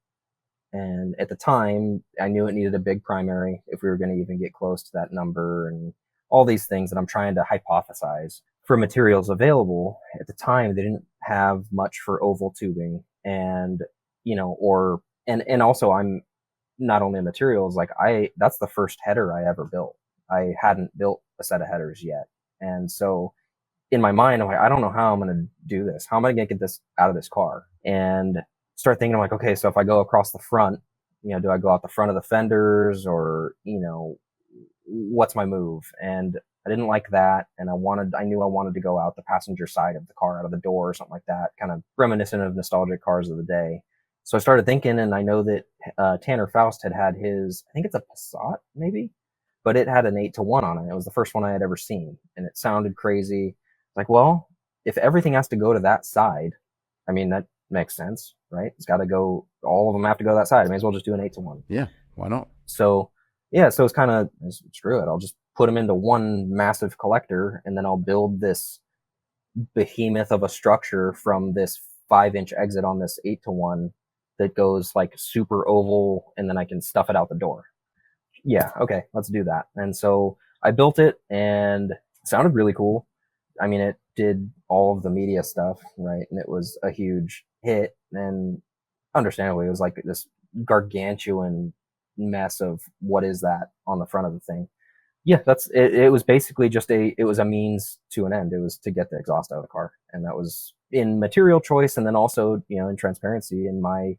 And at the time, I knew it needed a big primary if we were going to even get close to that number, and all these things that I'm trying to hypothesize. For materials available at the time, they didn't have much for oval tubing, and and also I'm not only materials, that's the first header I ever built. I hadn't built a set of headers yet, and so in my mind, I'm like, I don't know how I'm going to do this. How am I going to get this out of this car? And start thinking, I'm like, okay, so if I go across the front, do I go out the front of the fenders, or what's my move? And I didn't like that, and I knew I wanted to go out the passenger side of the car, out of the door or something like that, kind of reminiscent of nostalgic cars of the day. So I started thinking, and I know that Tanner Faust had his, I think it's a Passat maybe, but it had an 8 to 1 on it. It was the first one I had ever seen, and it sounded crazy. Like, well, if everything has to go to that side, I mean, that makes sense, right? It's got to go, all of them have to go to that side. I may as well just do an 8 to 1. Yeah, why not? So it's kind of, screw it. I'll just put them into one massive collector, and then I'll build this behemoth of a structure from this 5-inch exit on this 8 to 1 that goes super oval, and then I can stuff it out the door. Yeah, okay, let's do that. And so I built it, and it sounded really cool. I mean, it did all of the media stuff, right? And it was a huge hit, and understandably, it was this gargantuan mess of what is that on the front of the thing. Yeah, that's it. It was basically just it was a means to an end. It was to get the exhaust out of the car, and that was in material choice, and then also in transparency in my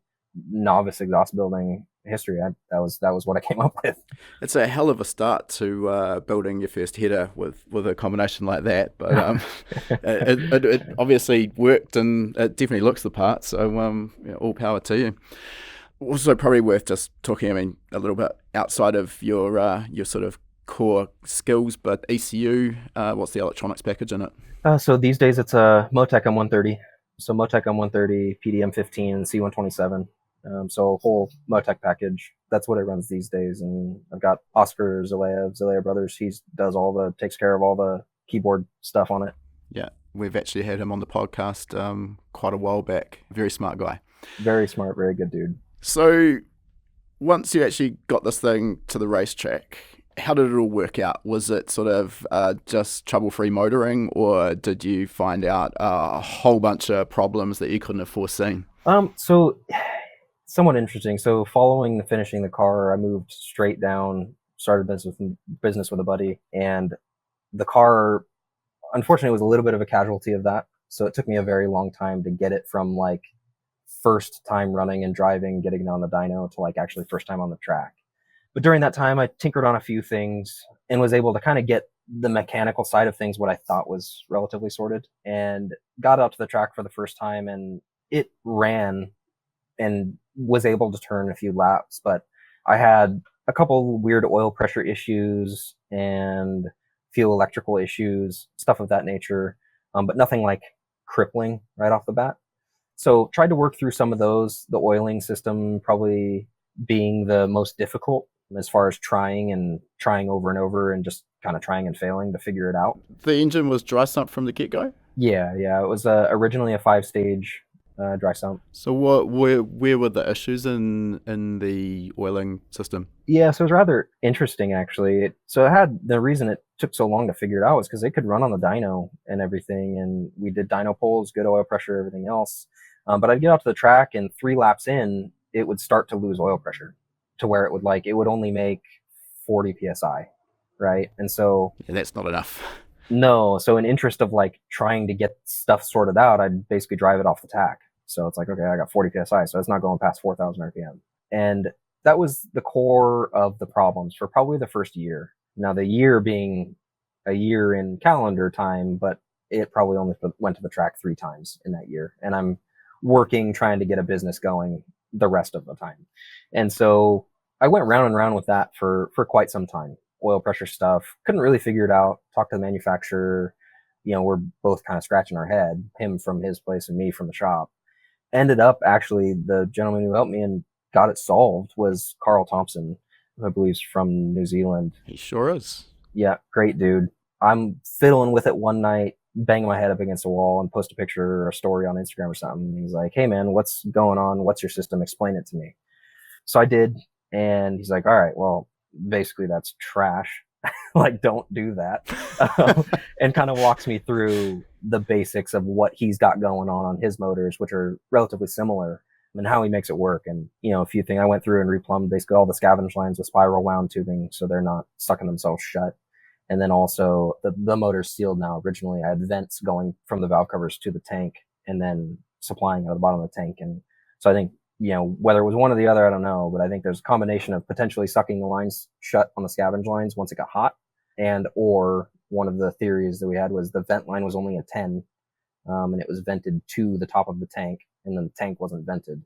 novice exhaust building history. That was what I came up with. It's a hell of a start to building your first header with a combination like that, but it obviously worked, and it definitely looks the part. So all power to you. Also, probably worth just talking, a little bit outside of your sort of core skills, but ECU, what's the electronics package in it? So these days it's a Motec M130. So Motec M130, PDM15, and C127. So a whole Motec package. That's what it runs these days. And I've got Oscar Zalea Brothers. He takes care of all the keyboard stuff on it. Yeah, we've actually had him on the podcast quite a while back. Very smart guy. Very smart, very good dude. So once you actually got this thing to the racetrack, how did it all work out? Was it sort of just trouble-free motoring, or did you find out a whole bunch of problems that you couldn't have foreseen? So somewhat interesting. So following finishing the car, I moved straight down, started business with a buddy, and the car, unfortunately, was a little bit of a casualty of that. So it took me a very long time to get it from first time running and driving, getting it on the dyno, to actually first time on the track. But during that time, I tinkered on a few things and was able to kind of get the mechanical side of things, what I thought was relatively sorted, and got out to the track for the first time, and it ran and was able to turn a few laps. But I had a couple weird oil pressure issues and a few electrical issues, stuff of that nature, but nothing like crippling right off the bat. So tried to work through some of those, the oiling system probably being the most difficult as far as trying over and over and just kind of trying and failing to figure it out. The engine was dry sump from the get-go? Yeah, it was originally a 5-stage dry sump. So where were the issues in the oiling system? Yeah, so it was rather interesting actually. So it had the reason it took so long to figure it out was because they could run on the dyno and everything, and we did dyno pulls, good oil pressure, everything else. But I'd get out to the track, and 3 laps in, it would start to lose oil pressure to where it would only make 40 psi, right? And so Yeah, that's not enough. no, so in interest of like trying to get stuff sorted out, I'd basically drive it off the tack. So it's like, okay, I got 40 psi, so it's not going past 4,000 RPM. And that was the core of the problems for probably the first year. Now, the year being a year in calendar time, but it probably only went to the track 3 times in that year. And I'm working, trying to get a business going the rest of the time. And so I went round and round with that for quite some time. Oil pressure stuff, couldn't really figure it out. Talked to the manufacturer. We're both kind of scratching our head, him from his place and me from the shop. Ended up actually, the gentleman who helped me and got it solved was Carl Thompson, who I believe is from New Zealand. He sure is. Yeah, great dude. I'm fiddling with it one night, banging my head up against a wall, and post a picture or a story on Instagram or something. And he's like, "Hey man, what's going on? What's your system? Explain it to me." So I did, and he's like, "All right, well, basically that's trash. Like, don't do that." And kind of walks me through the basics of what he's got going on his motors, which are relatively similar, and how he makes it work. And a few things I went through and replumbed basically all the scavenge lines with spiral wound tubing, so they're not sucking themselves shut. And then also the motor's sealed now. Originally, I had vents going from the valve covers to the tank, and then supplying out of the bottom of the tank. And so I think, whether it was one or the other, I don't know, but I think there's a combination of potentially sucking the lines shut on the scavenge lines once it got hot, and or one of the theories that we had was the vent line was only a 10, and it was vented to the top of the tank, and then the tank wasn't vented.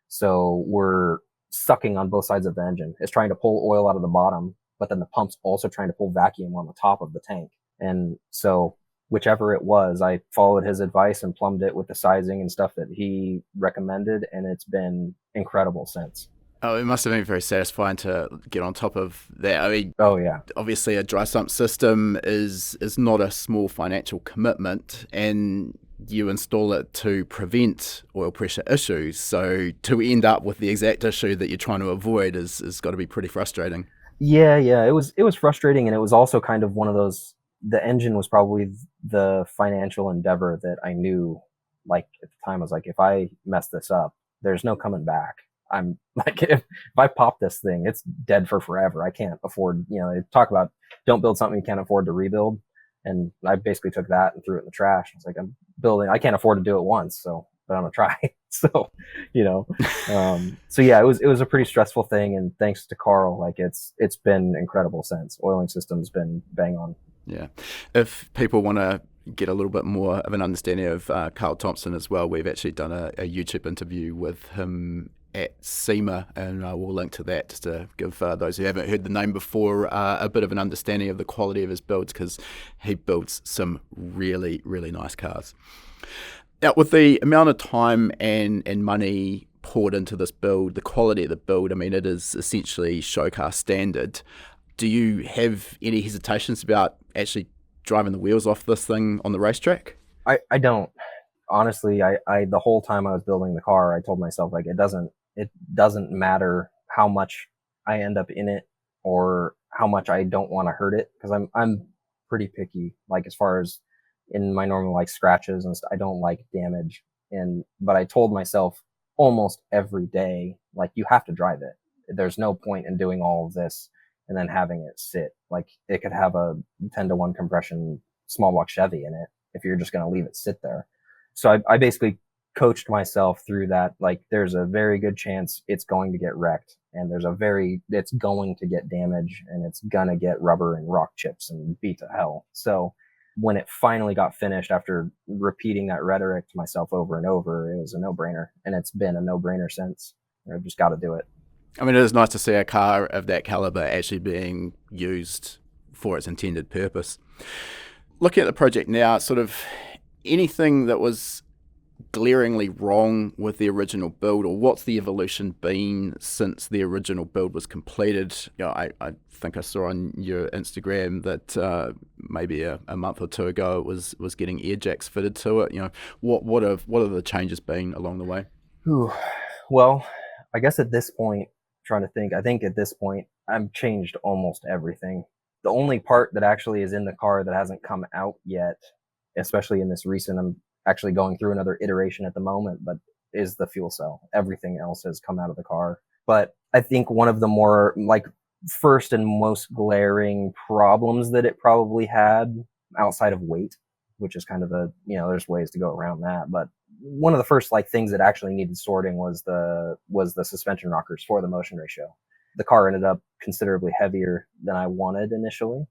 So we're sucking on both sides of the engine. It's trying to pull oil out of the bottom, but then the pump's also trying to pull vacuum on the top of the tank. And so whichever it was, I followed his advice and plumbed it with the sizing and stuff that he recommended, and it's been incredible since. Oh, it must have been very satisfying to get on top of that. I mean, oh yeah, obviously a dry sump system is not a small financial commitment, and you install it to prevent oil pressure issues. So to end up with the exact issue that you're trying to avoid is got to be pretty frustrating. Yeah, it was frustrating, and it was also kind of one of those. The engine was probably the financial endeavor that I knew, like at the time, I was like, if I mess this up, there's no coming back. I'm like, if I pop this thing, it's dead for forever. I can't afford, they talk about don't build something you can't afford to rebuild. And I basically took that and threw it in the trash. I was like, I can't afford to do it once, so, but I'm gonna try. So, so yeah, it was a pretty stressful thing. And thanks to Carl, like it's been incredible since. Oiling system's been bang on. Yeah. If people want to get a little bit more of an understanding of Carl Thompson as well, we've actually done a YouTube interview with him at SEMA, and we'll link to that just to give those who haven't heard the name before a bit of an understanding of the quality of his builds, because he builds some really, really nice cars. Now, with the amount of time and money poured into this build, the quality of the build, I mean, it is essentially show car standard. Do you have any hesitations about actually driving the wheels off this thing on the racetrack? I don't. Honestly, I the whole time I was building the car, I told myself, like, it doesn't matter how much I end up in it or how much I don't want to hurt it, because I'm pretty picky, like as far as in my normal like scratches and stuff. I don't like damage, but I told myself almost every day, like, you have to drive it. There's no point in doing all of this and then having it sit. Like, it could have a 10-to-1 compression small block Chevy in it if you're just going to leave it sit there. So I basically coached myself through that. Like, there's a very good chance it's going to get wrecked. and it's going to get damage, and it's gonna get rubber and rock chips and beat to hell. So when it finally got finished, after repeating that rhetoric to myself over and over, it was a no-brainer, and it's been a no-brainer since. I've just got to do it. I mean, it is nice to see a car of that caliber actually being used for its intended purpose. Looking at the project now, sort of anything that was glaringly wrong with the original build, or what's the evolution been since the original build was completed? You know, I think I saw on your Instagram that maybe a month or two ago it was getting air jacks fitted to it. You know, what are the changes been along the way? Ooh. Well, I guess at this point, trying to think, I think at this point I've changed almost everything. The only part that actually is in the car that hasn't come out yet, especially in this recent, I'm actually going through another iteration at the moment, but is the fuel cell. Everything else has come out of the car. But I think one of the more first and most glaring problems that it probably had, outside of weight, which is kind of there's ways to go around that, but one of the first things that actually needed sorting was the suspension rockers for the motion ratio. The car ended up considerably heavier than I wanted initially,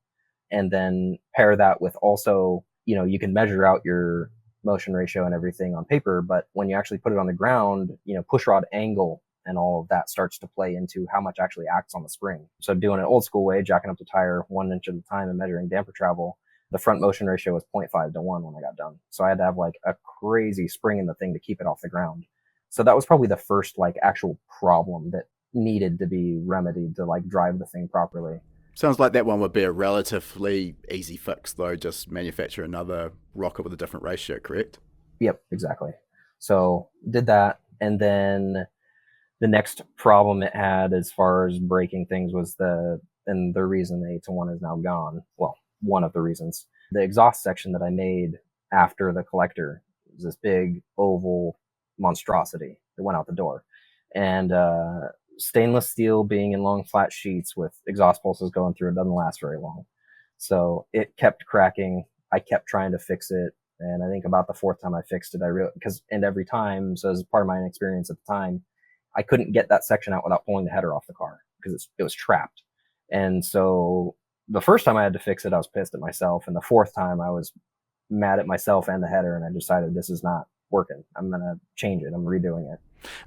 and then pair that with also, you can measure out your motion ratio and everything on paper, but when you actually put it on the ground, pushrod angle and all of that starts to play into how much actually acts on the spring. So doing an old school way, jacking up the tire 1 inch at a time and measuring damper travel, the front motion ratio was 0.5 to 1 when I got done. So I had to have a crazy spring in the thing to keep it off the ground. So that was probably the first actual problem that needed to be remedied to drive the thing properly. Sounds like that one would be a relatively easy fix, though. Just manufacture another rocket with a different ratio, correct? Yep, exactly. So did that, and then the next problem it had as far as breaking things was the reason the 8-to-1 is now gone. Well, one of the reasons. The exhaust section that I made after the collector was this big oval monstrosity that went out the door. And stainless steel being in long flat sheets with exhaust pulses going through it doesn't last very long. So it kept cracking. I kept trying to fix it. And I think about the fourth time I fixed it, every time, so as part of my experience at the time, I couldn't get that section out without pulling the header off the car because it was trapped. And so the first time I had to fix it, I was pissed at myself. And the fourth time I was mad at myself and the header. And I decided this is not working. I'm going to change it. I'm redoing it.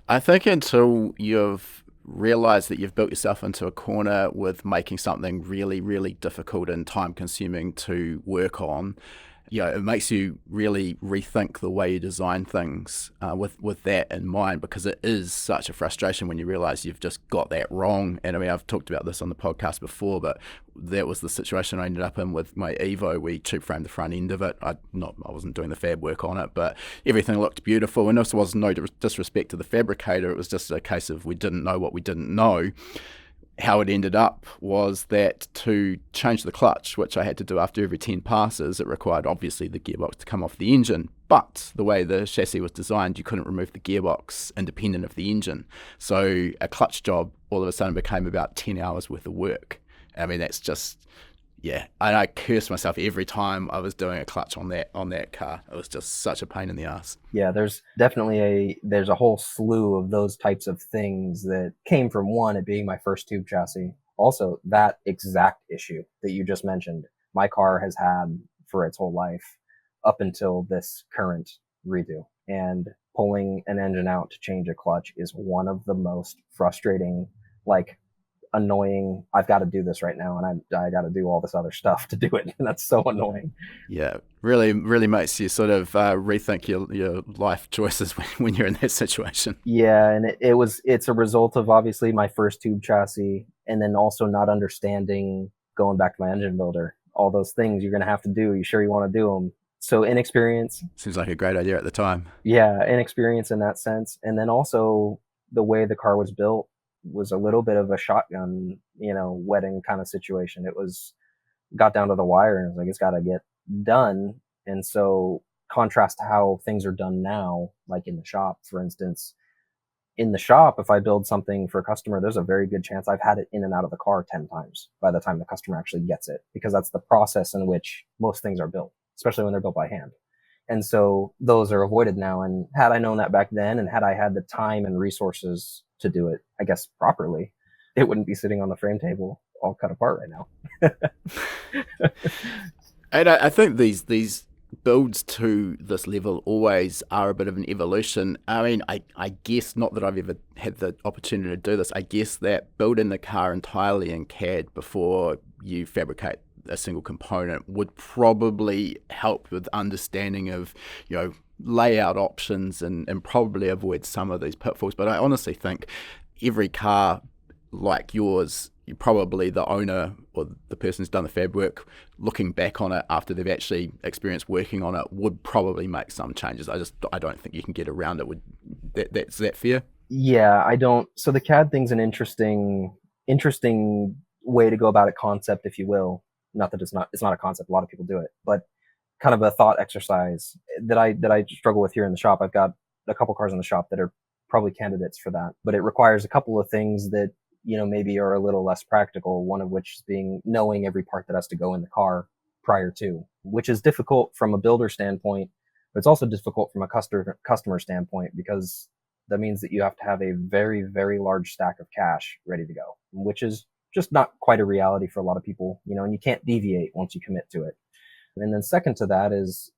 I think until you've realized that you've built yourself into a corner with making something really, really difficult and time consuming to work on, it makes you really rethink the way you design things with that in mind, because it is such a frustration when you realize you've just got that wrong. And I mean, I've talked about this on the podcast before, but that was the situation I ended up in with my Evo. We tube framed the front end of it. I wasn't doing the fab work on it, but everything looked beautiful. And this was no disrespect to the fabricator. It was just a case of we didn't know what we didn't know. How it ended up was that to change the clutch, which I had to do after every 10 passes, it required obviously the gearbox to come off the engine. But the way the chassis was designed, you couldn't remove the gearbox independent of the engine. So a clutch job all of a sudden became about 10 hours worth of work. I mean, that's just, yeah. And I cursed myself every time I was doing a clutch on that car. It was just such a pain in the ass. Yeah, there's definitely there's a whole slew of those types of things that came from it being my first tube chassis. Also, that exact issue that you just mentioned, my car has had for its whole life up until this current redo. And pulling an engine out to change a clutch is one of the most frustrating, annoying, I've got to do this right now, and I got to do all this other stuff to do it, and that's so annoying. Yeah, really makes you sort of rethink your life choices when you're in that situation. Yeah, and it's a result of obviously my first tube chassis, and then also not understanding, going back to my engine builder, all those things you're going to have to do. You sure you want to do them? So inexperience. Seems like a great idea at the time. Yeah, inexperience in that sense, and then also the way the car was built was a little bit of a shotgun, wedding kind of situation. It got down to the wire, and it was it's got to get done. And so contrast to how things are done now, like in the shop, for instance. In the shop, if I build something for a customer, there's a very good chance I've had it in and out of the car 10 times by the time the customer actually gets it, because that's the process in which most things are built, especially when they're built by hand. And so those are avoided now. And had I known that back then, and had I had the time and resources to do it, I guess, properly, it wouldn't be sitting on the frame table all cut apart right now. And I think these builds to this level always are a bit of an evolution. I mean, I guess, not that I've ever had the opportunity to do this, I guess that building the car entirely in CAD before you fabricate a single component would probably help with understanding of, layout options and probably avoid some of these pitfalls. But I honestly think every car like yours, you're probably the owner or the person who's done the fab work, looking back on it after they've actually experienced working on it, would probably make some changes. I don't think you can get around it. Would that's that fair? Yeah, I don't. So the CAD thing's an interesting way to go about a concept, if you will. Not that it's not a concept. A lot of people do it, but kind of a thought exercise that I struggle with here in the shop. I've got a couple cars in the shop that are probably candidates for that, but it requires a couple of things that maybe are a little less practical. One of which is being knowing every part that has to go in the car prior to, which is difficult from a builder standpoint, but it's also difficult from a customer standpoint, because that means that you have to have a very, very large stack of cash ready to go, which is just not quite a reality for a lot of people, and you can't deviate once you commit to it. And then second to that is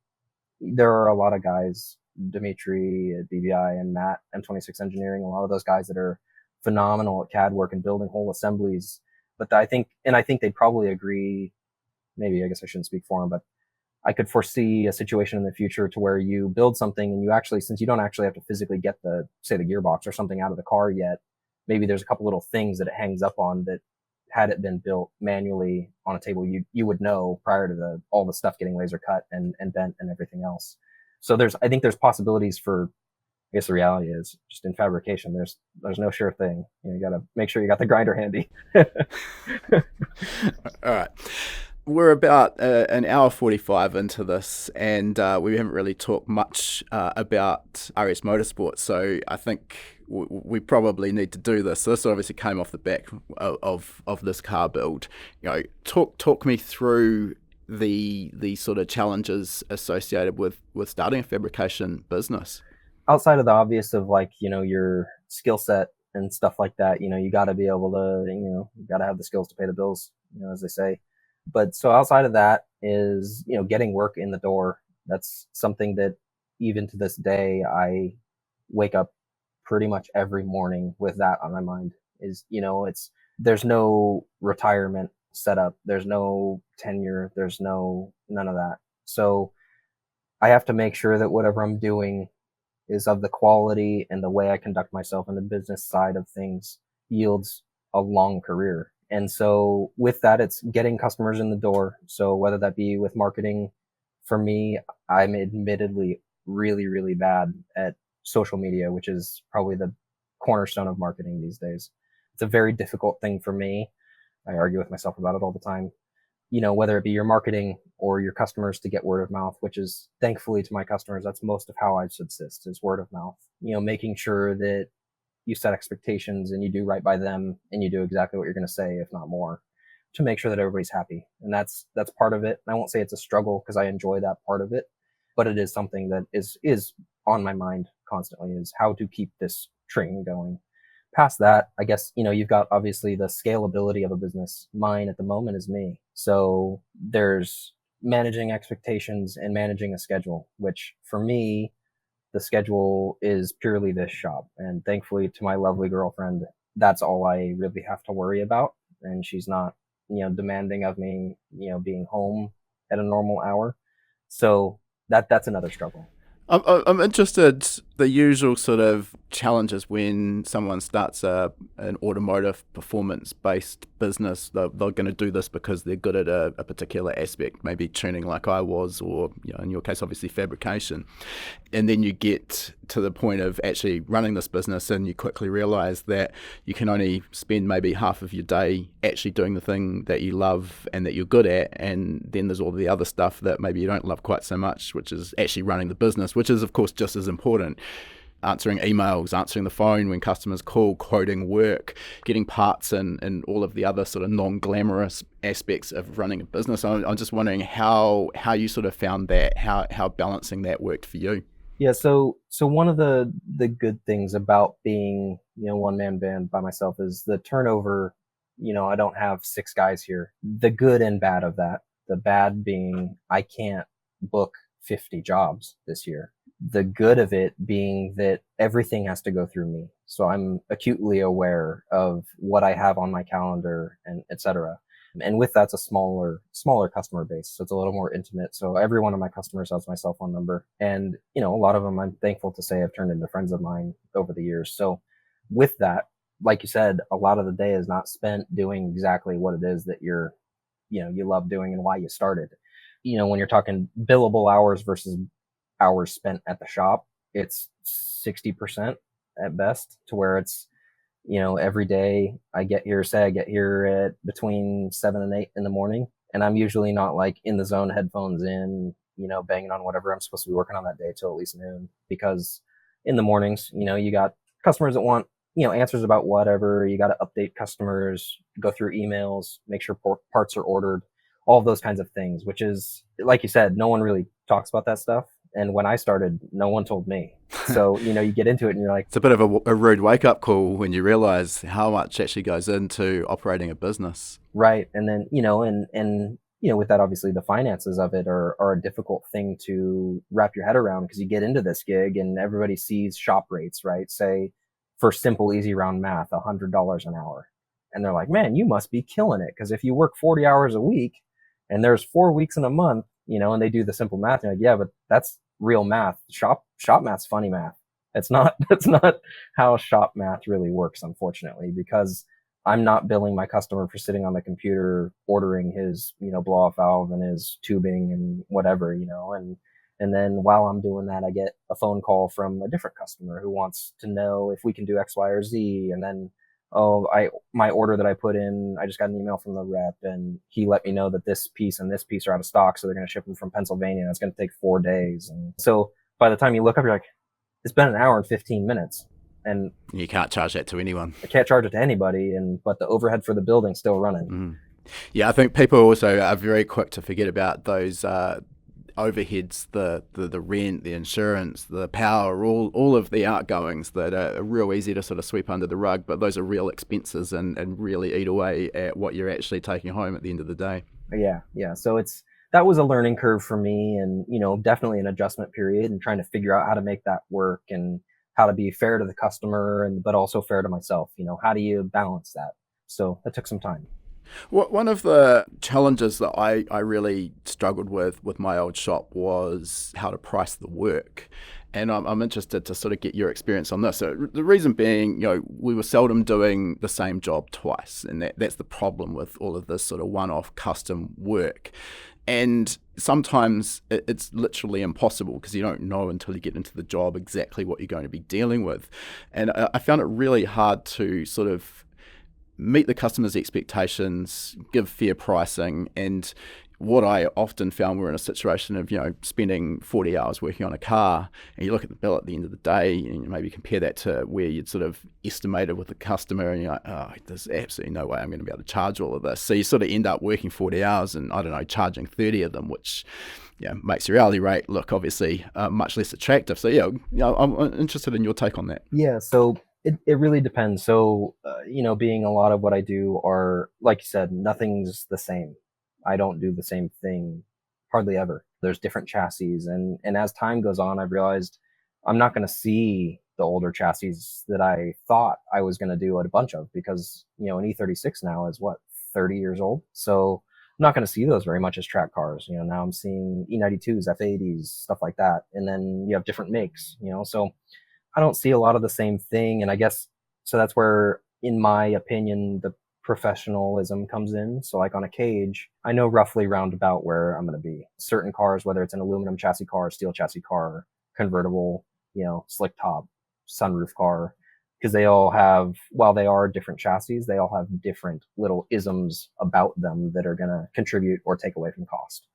there are a lot of guys, Dimitri at BBI and Matt, M26 Engineering, a lot of those guys that are phenomenal at CAD work and building whole assemblies. But I think they'd probably agree, maybe, I guess I shouldn't speak for them, but I could foresee a situation in the future to where you build something and you actually, since you don't actually have to physically get the gearbox or something out of the car yet, maybe there's a couple little things that it hangs up on that, had it been built manually on a table, you would know prior to all the stuff getting laser cut and bent and everything else. So I think there's possibilities for, I guess the reality is just in fabrication, there's no sure thing. You got to make sure you got the grinder handy. All right. We're about an hour 45 into this, and we haven't really talked much about RS Motorsport, so I think we probably need to do this. So this obviously came off the back of this car build. Talk me through the sort of challenges associated with starting a fabrication business. Outside of the obvious of your skill set and stuff like that, you got to be able to, you got to have the skills to pay the bills, as they say. But so outside of that is, getting work in the door. That's something that even to this day, I wake up pretty much every morning with that on my mind. Is, there's no retirement set up. There's no tenure. There's none of that. So I have to make sure that whatever I'm doing is of the quality, and the way I conduct myself in the business side of things yields a long career. And so with that, it's getting customers in the door. So whether that be with marketing, for me, I'm admittedly really, really bad at social media, which is probably the cornerstone of marketing these days. It's a very difficult thing for me. I argue with myself about it all the time. Whether it be your marketing or your customers, to get word of mouth, which is thankfully to my customers, that's most of how I subsist, is word of mouth. Making sure that you set expectations and you do right by them and you do exactly what you're going to say, if not more, to make sure that everybody's happy. And that's part of it. And I won't say it's a struggle, because I enjoy that part of it, but it is something that is on my mind constantly, is how to keep this train going. Past that, I guess, you've got obviously the scalability of a business. Mine at the moment is me. So there's managing expectations and managing a schedule, which for me, the schedule is purely this shop. And thankfully to my lovely girlfriend, that's all I really have to worry about. And she's not, demanding of me, being home at a normal hour. So that's another struggle. I'm interested, the usual sort of challenges when someone starts an automotive performance-based business. They're going to do this because they're good at a particular aspect, maybe tuning like I was, or in your case, obviously fabrication. And then you get to the point of actually running this business, and you quickly realize that you can only spend maybe half of your day actually doing the thing that you love and that you're good at. And then there's all the other stuff that maybe you don't love quite so much, which is actually running the business, which is, of course, just as important. Answering emails, answering the phone when customers call, quoting work, getting parts, and all of the other sort of non-glamorous aspects of running a business. I'm just wondering how you sort of found that, how balancing that worked for you. Yeah, so one of the good things about being, one man band by myself is the turnover. I don't have six guys here. The good and bad of that. The bad being I can't book 50 jobs this year. The good of it being that everything has to go through me. So I'm acutely aware of what I have on my calendar and etc. And with that's a smaller customer base, so it's a little more intimate. So every one of my customers has my cell phone number, and a lot of them I'm thankful to say have turned into friends of mine over the years. So with that, like you said, a lot of the day is not spent doing exactly what it is that you love doing and why you started. When you're talking billable hours versus hours spent at the shop, it's 60% at best, to where it's every day I get here, say I get here at between 7 and 8 in the morning, and I'm usually not like in the zone, headphones in, banging on whatever I'm supposed to be working on that day till at least noon. Because in the mornings, you got customers that want, answers about whatever. You got to update customers, go through emails, make sure parts are ordered, all of those kinds of things, which is, like you said, no one really talks about that stuff. And when I started, no one told me. So, you get into it and you're like, It's a bit of a rude wake up call when you realize how much actually goes into operating a business. right. And then, with that, obviously the finances of it are a difficult thing to wrap your head around, because you get into this gig and everybody sees shop rates, right? Say for simple, easy round math, $100 an hour. And they're like, man, you must be killing it. Because if you work 40 hours a week and there's 4 weeks in a month, and they do the simple math, and like, yeah, but that's real math. Shop math's funny math. It's not, that's not how shop math really works, unfortunately, because I'm not billing my customer for sitting on the computer ordering his, blow off valve and his tubing and whatever, and then while I'm doing that, I get a phone call from a different customer who wants to know if we can do X, Y, or Z. And then, oh, my order that I put in, I just got an email from the rep, and he let me know that this piece and this piece are out of stock, so they're going to ship them from Pennsylvania, and it's going to take 4 days. And so by the time you look up, you're like, it's been an hour and 15 minutes. And You can't charge that to anyone. I can't charge it to anybody, but the overhead for the building's still running. Mm. Yeah, I think people also are very quick to forget about those overheads, the rent, the insurance, the power, all of the outgoings that are real easy to sort of sweep under the rug, but those are real expenses and really eat away at what you're actually taking home at the end of the day. Yeah. So that was a learning curve for me, and definitely an adjustment period, and trying to figure out how to make that work, and how to be fair to the customer, and but also fair to myself. How do you balance that? So that took some time. One of the challenges that I really struggled with my old shop was how to price the work. And I'm interested to sort of get your experience on this. So the reason being, we were seldom doing the same job twice. And that's the problem with all of this sort of one-off custom work. And sometimes it's literally impossible, because you don't know until you get into the job exactly what you're going to be dealing with. And I found it really hard to sort of meet the customer's expectations, give fair pricing. And what I often found, we're in a situation of, spending 40 hours working on a car, and you look at the bill at the end of the day, and you maybe compare that to where you'd sort of estimated with the customer, and you're like, oh, there's absolutely no way I'm going to be able to charge all of this. So you sort of end up working 40 hours and, I don't know, charging 30 of them, which makes your hourly rate look obviously much less attractive. So I'm interested in your take on that. Yeah. So it really depends. So, being a lot of what I do are, like you said, nothing's the same. I don't do the same thing hardly ever. There's different chassis. And as time goes on, I've realized I'm not going to see the older chassis that I thought I was going to do a bunch of, because, an E36 now is what, 30 years old. So I'm not going to see those very much as track cars. Now I'm seeing E92s, F80s, stuff like that. And then you have different makes, so I don't see a lot of the same thing. And I guess, so that's where, in my opinion, the professionalism comes in. So like on a cage, I know roughly roundabout where I'm going to be. Certain cars, whether it's an aluminum chassis car, steel chassis car, convertible, slick top, sunroof car, because they all have, while they are different chassis, they all have different little isms about them that are going to contribute or take away from cost.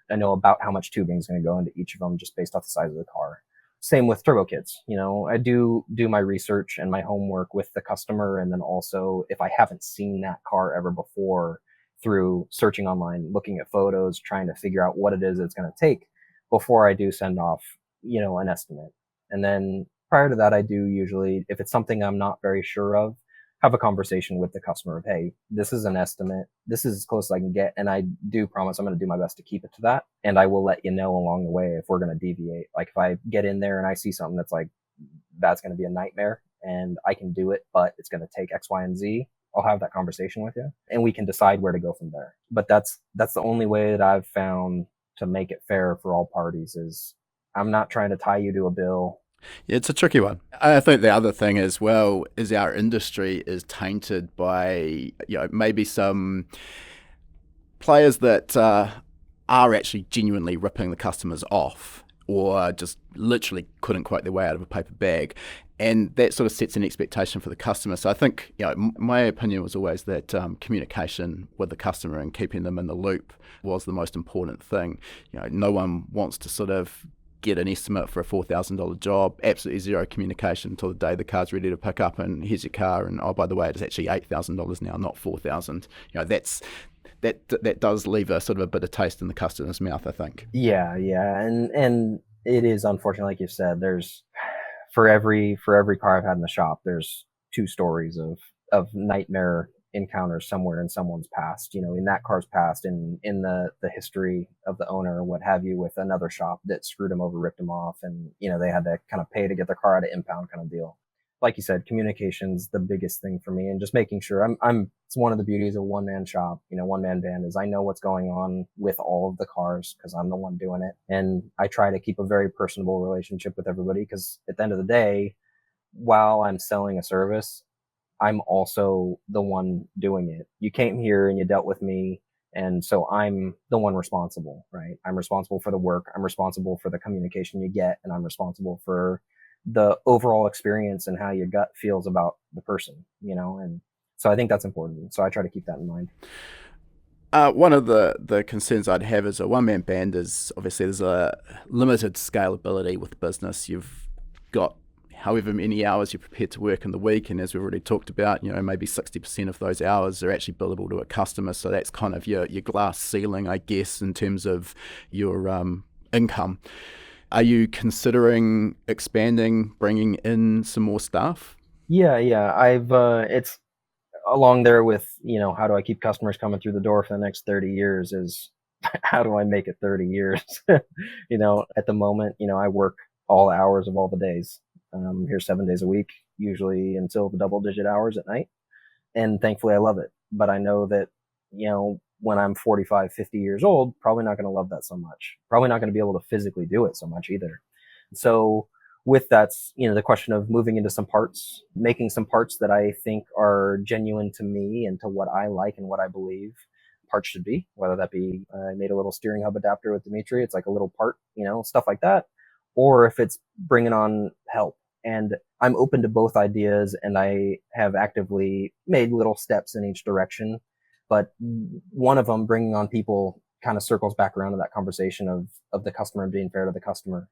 I know about how much tubing is going to go into each of them just based off the size of the car. Same with turbo kits. I do my research and my homework with the customer. And then also, if I haven't seen that car ever before, through searching online, looking at photos, trying to figure out what it is it's going to take before I do send off, an estimate. And then prior to that, I do usually, if it's something I'm not very sure of, have a conversation with the customer of, hey, this is an estimate. This is as close as I can get. And I do promise I'm going to do my best to keep it to that. And I will let you know along the way if we're going to deviate. Like if I get in there and I see something that's like, that's going to be a nightmare and I can do it, but it's going to take X, Y, and Z. I'll have that conversation with you and we can decide where to go from there. But that's the only way that I've found to make it fair for all parties is I'm not trying to tie you to a bill. Yeah, it's a tricky one. I think the other thing as well is our industry is tainted by maybe some players that are actually genuinely ripping the customers off or just literally couldn't quote their way out of a paper bag. And that sort of sets an expectation for the customer. So I think, my opinion was always that communication with the customer and keeping them in the loop was the most important thing. No one wants to sort of get an estimate for a $4,000 job, absolutely zero communication until the day the car's ready to pick up and here's your car. And oh, by the way, it's actually $8,000 now, not $4,000. That does leave a sort of a bit of taste in the customer's mouth, I think. Yeah. And it is unfortunate, like you said, there's for every car I've had in the shop, there's 2 stories of nightmare encounters somewhere in someone's past, in that car's past, in the history of the owner or what have you, with another shop that screwed them over, ripped them off, and they had to kind of pay to get their car out of impound kind of deal. Like you said, communication's the biggest thing for me, and just making sure it's one of the beauties of one-man shop, one-man band, is I know what's going on with all of the cars because I'm the one doing it. And I try to keep a very personable relationship with everybody because at the end of the day, while I'm selling a service, I'm also the one doing it. You came here and you dealt with me. And so I'm the one responsible, right? I'm responsible for the work. I'm responsible for the communication you get. And I'm responsible for the overall experience and how your gut feels about the person, and so I think that's important. So I try to keep that in mind. One of the concerns I'd have as a one-man band is obviously there's a limited scalability with the business. You've got however many hours you're prepared to work in the week, and as we've already talked about, maybe 60% of those hours are actually billable to a customer. So that's kind of your glass ceiling, I guess, in terms of your income. Are you considering expanding, bringing in some more staff? Yeah. I've it's along there with how do I keep customers coming through the door for the next 30 years is how do I make it 30 years? At the moment, I work all hours of all the days. Here 7 days a week, usually until the double-digit hours at night, and thankfully I love it. But I know that when I'm 45, 50 years old, probably not going to love that so much. Probably not going to be able to physically do it so much either. So with that, the question of moving into some parts, making some parts that I think are genuine to me and to what I like and what I believe parts should be, whether that be, I made a little steering hub adapter with Dimitri. It's like a little part, stuff like that. Or if it's bringing on help. And I'm open to both ideas, and I have actively made little steps in each direction. But one of them, bringing on people, kind of circles back around to that conversation of the customer and being fair to the customer.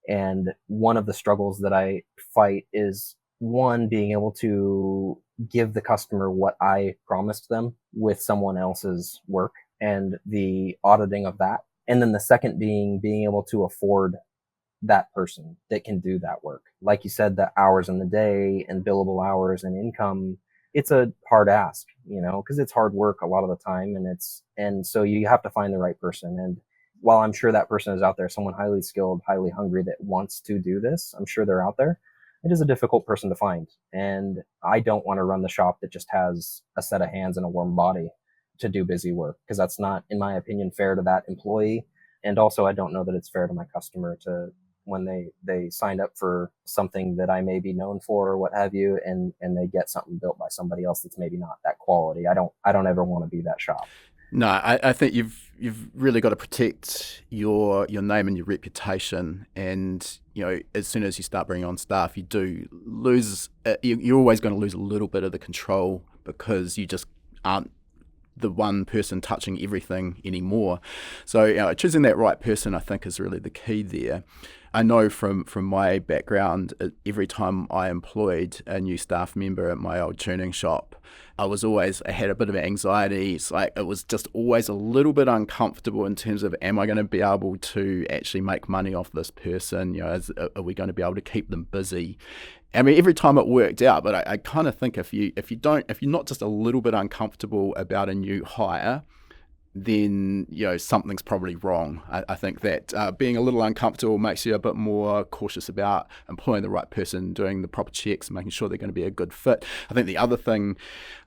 And one of the struggles that I fight is, one, being able to give the customer what I promised them with someone else's work and the auditing of that. And then the second being able to afford that person that can do that work. Like you said, the hours in the day and billable hours and income, it's a hard ask, because it's hard work a lot of the time. And so you have to find the right person. And while I'm sure that person is out there, someone highly skilled, highly hungry that wants to do this, I'm sure they're out there. It is a difficult person to find. And I don't want to run the shop that just has a set of hands and a warm body to do busy work, because that's not, in my opinion, fair to that employee. And also, I don't know that it's fair to my customer to, when they signed up for something that I may be known for or what have you, and they get something built by somebody else that's maybe not that quality. I don't ever want to be that shop. No, I think you've really got to protect your name and your reputation. And as soon as you start bringing on staff, you do lose. You're always going to lose a little bit of the control, because you just aren't the one person touching everything anymore. So choosing that right person, I think, is really the key there. I know from my background, every time I employed a new staff member at my old tuning shop, I had a bit of anxiety. It's like it was just always a little bit uncomfortable in terms of, am I going to be able to actually make money off this person? Are we going to be able to keep them busy? I mean, every time it worked out, but I kind of think if you're not just a little bit uncomfortable about a new hire, then something's probably wrong. I think that being a little uncomfortable makes you a bit more cautious about employing the right person, doing the proper checks, making sure they're going to be a good fit. I think the other thing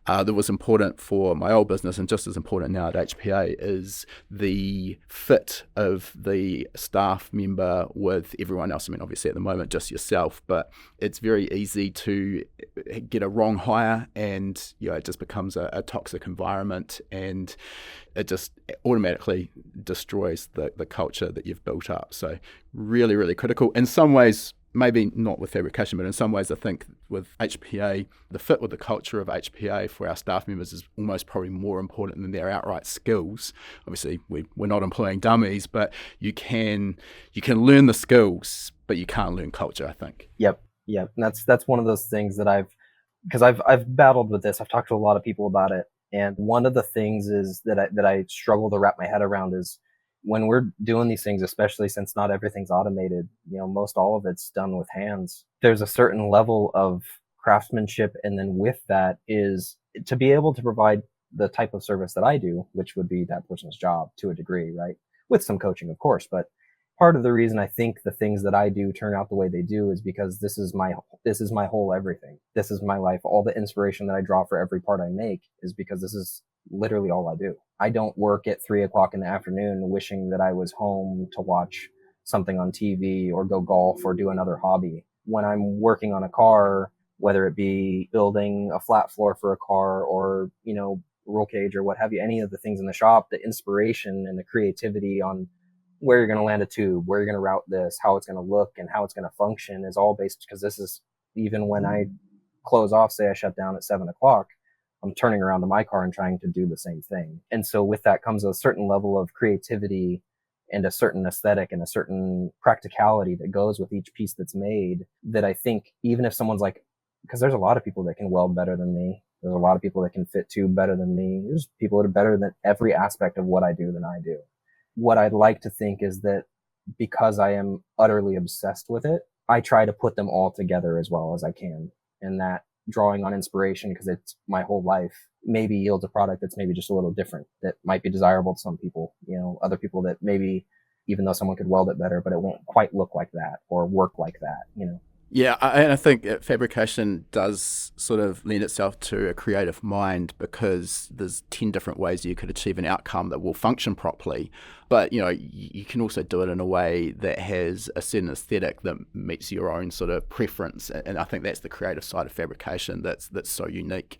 that was important for my old business, and just as important now at HPA, is the fit of the staff member with everyone else. I mean, obviously at the moment just yourself, but it's very easy to get a wrong hire, and it just becomes a toxic environment, and it just automatically destroys the culture that you've built up. So really, really critical. In some ways, maybe not with fabrication, but in some ways I think with HPA, the fit with the culture of HPA for our staff members is almost probably more important than their outright skills. Obviously, we're not employing dummies, but you can learn the skills, but you can't learn culture, I think. Yep. And that's one of those things that because I've battled with this. I've talked to a lot of people about it. And one of the things is that I struggle to wrap my head around is when we're doing these things, especially since not everything's automated, most all of it's done with hands. There's a certain level of craftsmanship. And then with that is to be able to provide the type of service that I do, which would be that person's job to a degree, right? With some coaching, of course. But part of the reason I think the things that I do turn out the way they do is because this is my whole everything. This is my life. All the inspiration that I draw for every part I make is because this is literally all I do. I don't work at 3:00 in the afternoon wishing that I was home to watch something on TV or go golf or do another hobby. When I'm working on a car, whether it be building a flat floor for a car or, roll cage or what have you, any of the things in the shop, the inspiration and the creativity on where you're going to land a tube, where you're going to route this, how it's going to look and how it's going to function is all based, because this is, even when I close off, say I shut down at 7:00, I'm turning around to my car and trying to do the same thing. And so with that comes a certain level of creativity and a certain aesthetic and a certain practicality that goes with each piece that's made, that I think even if someone's like, because there's a lot of people that can weld better than me. There's a lot of people that can fit tube better than me. There's people that are better than every aspect of what I do than I do. What I'd like to think is that because I am utterly obsessed with it, I try to put them all together as well as I can. And that drawing on inspiration, because it's my whole life, maybe yields a product that's maybe just a little different, that might be desirable to some people, other people that maybe, even though someone could weld it better, but it won't quite look like that or work like that. Yeah, and I think fabrication does sort of lend itself to a creative mind, because there's 10 different ways you could achieve an outcome that will function properly. But, you can also do it in a way that has a certain aesthetic that meets your own sort of preference. And I think that's the creative side of fabrication that's so unique.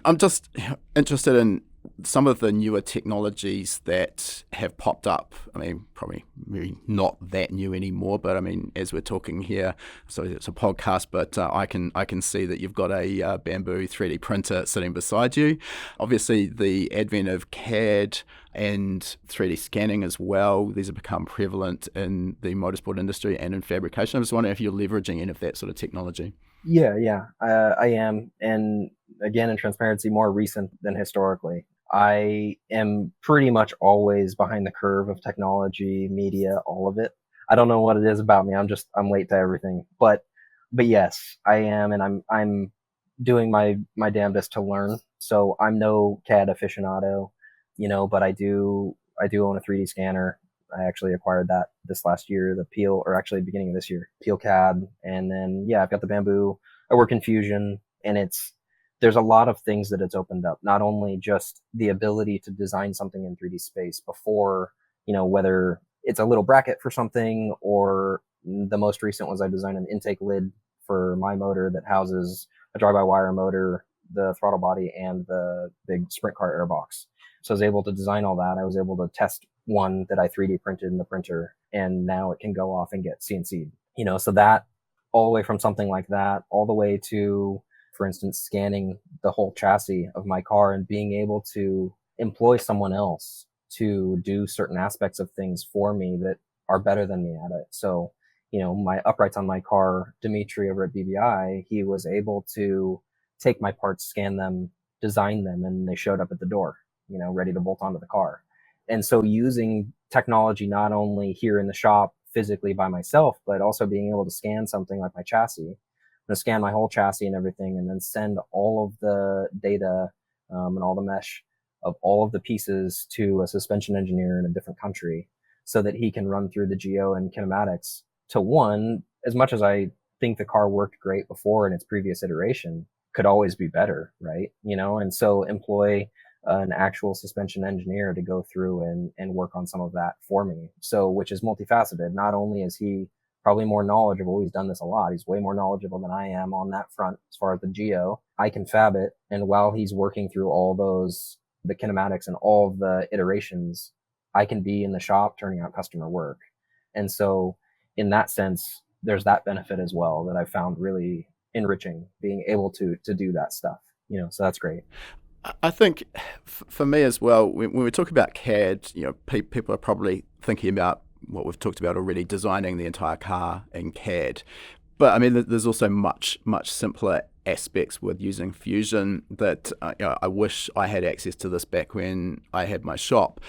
I'm just interested in some of the newer technologies that have popped up. I mean, probably really not that new anymore, but I mean, as we're talking here, so it's a podcast, but I can see that you've got a bamboo 3D printer sitting beside you. Obviously, the advent of CAD and 3D scanning as well, these have become prevalent in the motorsport industry and in fabrication. I was wondering if you're leveraging any of that sort of technology. Yeah, I am. And again, in transparency, more recent than historically. I am pretty much always behind the curve of technology, media, all of it. I don't know what it is about me. I'm late to everything. But yes, I am, and I'm doing my damnedest to learn. So I'm no CAD aficionado, but I do own a 3D scanner. I actually acquired that this last year, the Peel, or actually beginning of this year, Peel CAD. And then, I've got the Bamboo. I work in Fusion, and there's a lot of things that it's opened up, not only just the ability to design something in 3D space before, whether it's a little bracket for something, or the most recent was I designed an intake lid for my motor that houses a drive-by-wire motor, the throttle body, and the big sprint car airbox. So I was able to design all that. I was able to test one that I 3D printed in the printer, and now it can go off and get CNC'd. So that, all the way from something like that, all the way to, for instance, scanning the whole chassis of my car and being able to employ someone else to do certain aspects of things for me that are better than me at it. So, my uprights on my car, Dimitri over at BBI, he was able to take my parts, scan them, design them, and they showed up at the door, ready to bolt onto the car. And so using technology not only here in the shop physically by myself, but also being able to scan something like my chassis, to scan my whole chassis and everything, and then send all of the data and all the mesh of all of the pieces to a suspension engineer in a different country so that he can run through the geo and kinematics to one, as much as I think the car worked great before in its previous iteration, could always be better, right? And so employ an actual suspension engineer to go through and work on some of that for me. So, which is multifaceted. Not only is he probably more knowledgeable, he's done this a lot, he's way more knowledgeable than I am on that front as far as the geo. I can fab it, and while he's working through all those, the kinematics and all of the iterations, I can be in the shop turning out customer work. And so in that sense, there's that benefit as well that I found really enriching, being able to do that stuff, so that's great. I think for me as well, when we talk about CAD, people are probably thinking about what we've talked about already, designing the entire car in CAD. But I mean, there's also much simpler aspects with using Fusion that I wish I had access to this back when I had my shop.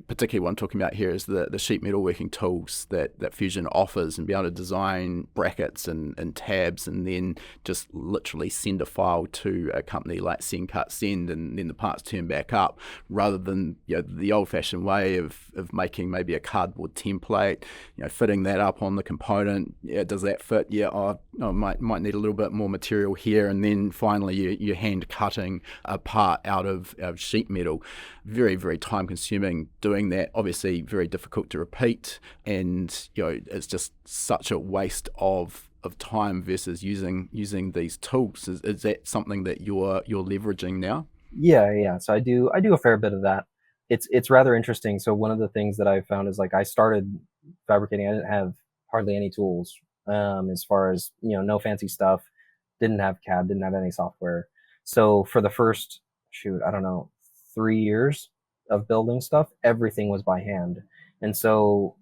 Particularly what I'm talking about here is the sheet metal working tools that Fusion offers, and be able to design brackets and tabs, and then just literally send a file to a company like Send Cut Send, and then the parts turn back up, rather than the old-fashioned way of making maybe a cardboard template, fitting that up on the component. Does that fit? Might need a little bit more material here, and then finally you're hand cutting a part out of sheet metal. Very, very time consuming doing that, obviously very difficult to repeat, and it's just such a waste of time versus using these tools. Is that something that you're leveraging now? Yeah, so I do a fair bit of that. It's rather interesting. So one of the things that I found is, like, I started fabricating, I didn't have hardly any tools, as far as no fancy stuff, didn't have CAD, didn't have any software. So for the first, I don't know, 3 years of building stuff, everything was by hand. And so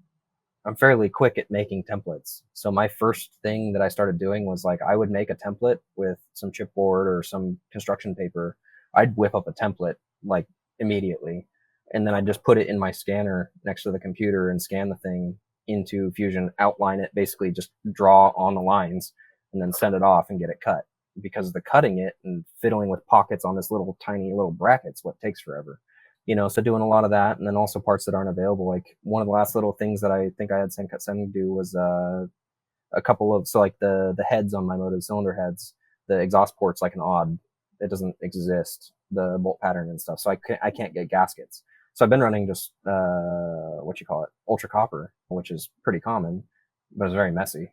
I'm fairly quick at making templates. So my first thing that I started doing was, like, I would make a template with some chipboard or some construction paper. I'd whip up a template like immediately, and then I'd just put it in my scanner next to the computer and scan the thing into Fusion, outline it, basically just draw on the lines, and then send it off and get it cut. Because the cutting it and fiddling with pockets on this little tiny little bracket's what takes forever. So doing a lot of that, and then also parts that aren't available. Like, one of the last little things that I think I had Send Cut Send do was a couple of, so like the heads on my motor, cylinder heads, the exhaust ports, like an odd, it doesn't exist, the bolt pattern and stuff. So I can't get gaskets. So I've been running just ultra copper, which is pretty common, but it's very messy.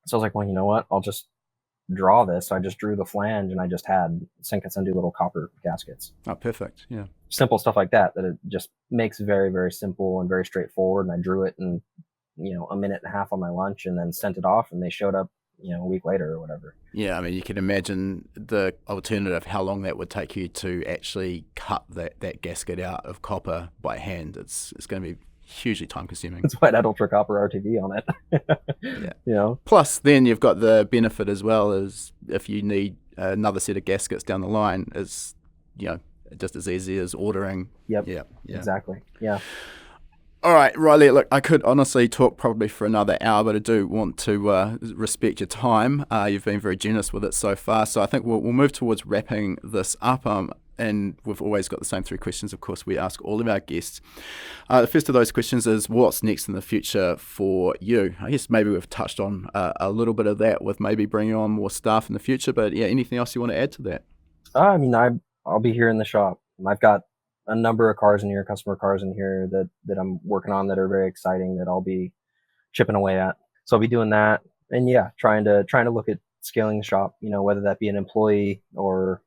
So I was like, well, you know what? I'll just draw this. So I just drew the flange, and I just had Send Cut Send do little copper gaskets. Oh, perfect. Yeah. Simple stuff like that it just makes very, very simple and very straightforward. And I drew it in, a minute and a half on my lunch, and then sent it off, and they showed up, a week later or whatever. Yeah, I mean, you can imagine the alternative, how long that would take you to actually cut that gasket out of copper by hand. It's going to be hugely time consuming. That's why it had ultra copper RTV on it. Yeah. Plus, then you've got the benefit as well, as if you need another set of gaskets down the line, is just as easy as ordering. Yep. Yeah. Exactly. Yeah. All right, Riley, look, I could honestly talk probably for another hour, but I do want to respect your time. You've been very generous with it so far, so I think we'll move towards wrapping this up. And we've always got the same three questions, of course, we ask all of our guests. The first of those questions is, what's next in the future for you? I guess maybe we've touched on a little bit of that with maybe bringing on more staff in the future, but yeah, anything else you want to add to that? I mean, I'll be here in the shop. I've got a number of cars in here, customer cars in here that I'm working on that are very exciting, that I'll be chipping away at. So I'll be doing that, and yeah, trying to look at scaling the shop. Whether that be an employee or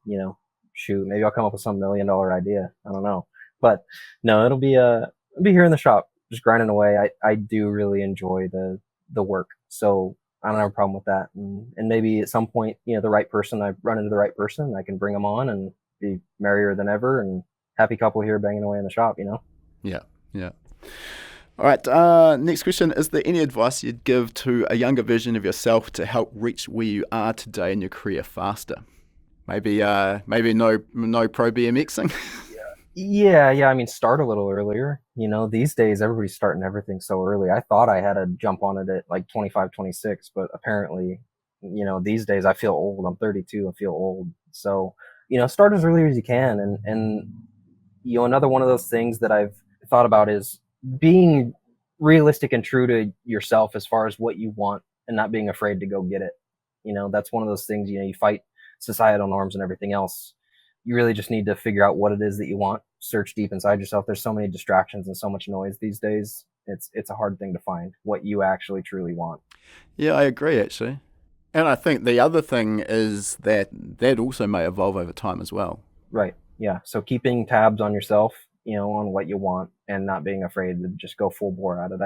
maybe I'll come up with some $1 million idea. I don't know, but no, it'll be here in the shop, just grinding away. I do really enjoy the work, so I don't have a problem with that. And maybe at some point, the right person, I run into the right person, I can bring them on and be merrier than ever, and happy couple here banging away in the shop. Yeah. All right, next question. Is there any advice you'd give to a younger version of yourself to help reach where you are today in your career faster? Maybe no pro BMXing? Yeah. I mean, start a little earlier. These days everybody's starting everything so early. I thought I had to jump on it at like 25, 26, but apparently, these days I feel old. I'm 32. I feel old. So, start as early as you can. And another one of those things that I've thought about is being realistic and true to yourself as far as what you want and not being afraid to go get it. That's one of those things, you fight societal norms and everything else. You really just need to figure out what it is that you want, search deep inside yourself. There's so many distractions and so much noise these days. It's a hard thing to find what you actually truly want. Yeah, I agree actually. And I think the other thing is that also may evolve over time as well. Right. Yeah. So keeping tabs on yourself, on what you want and not being afraid to just go full bore at it.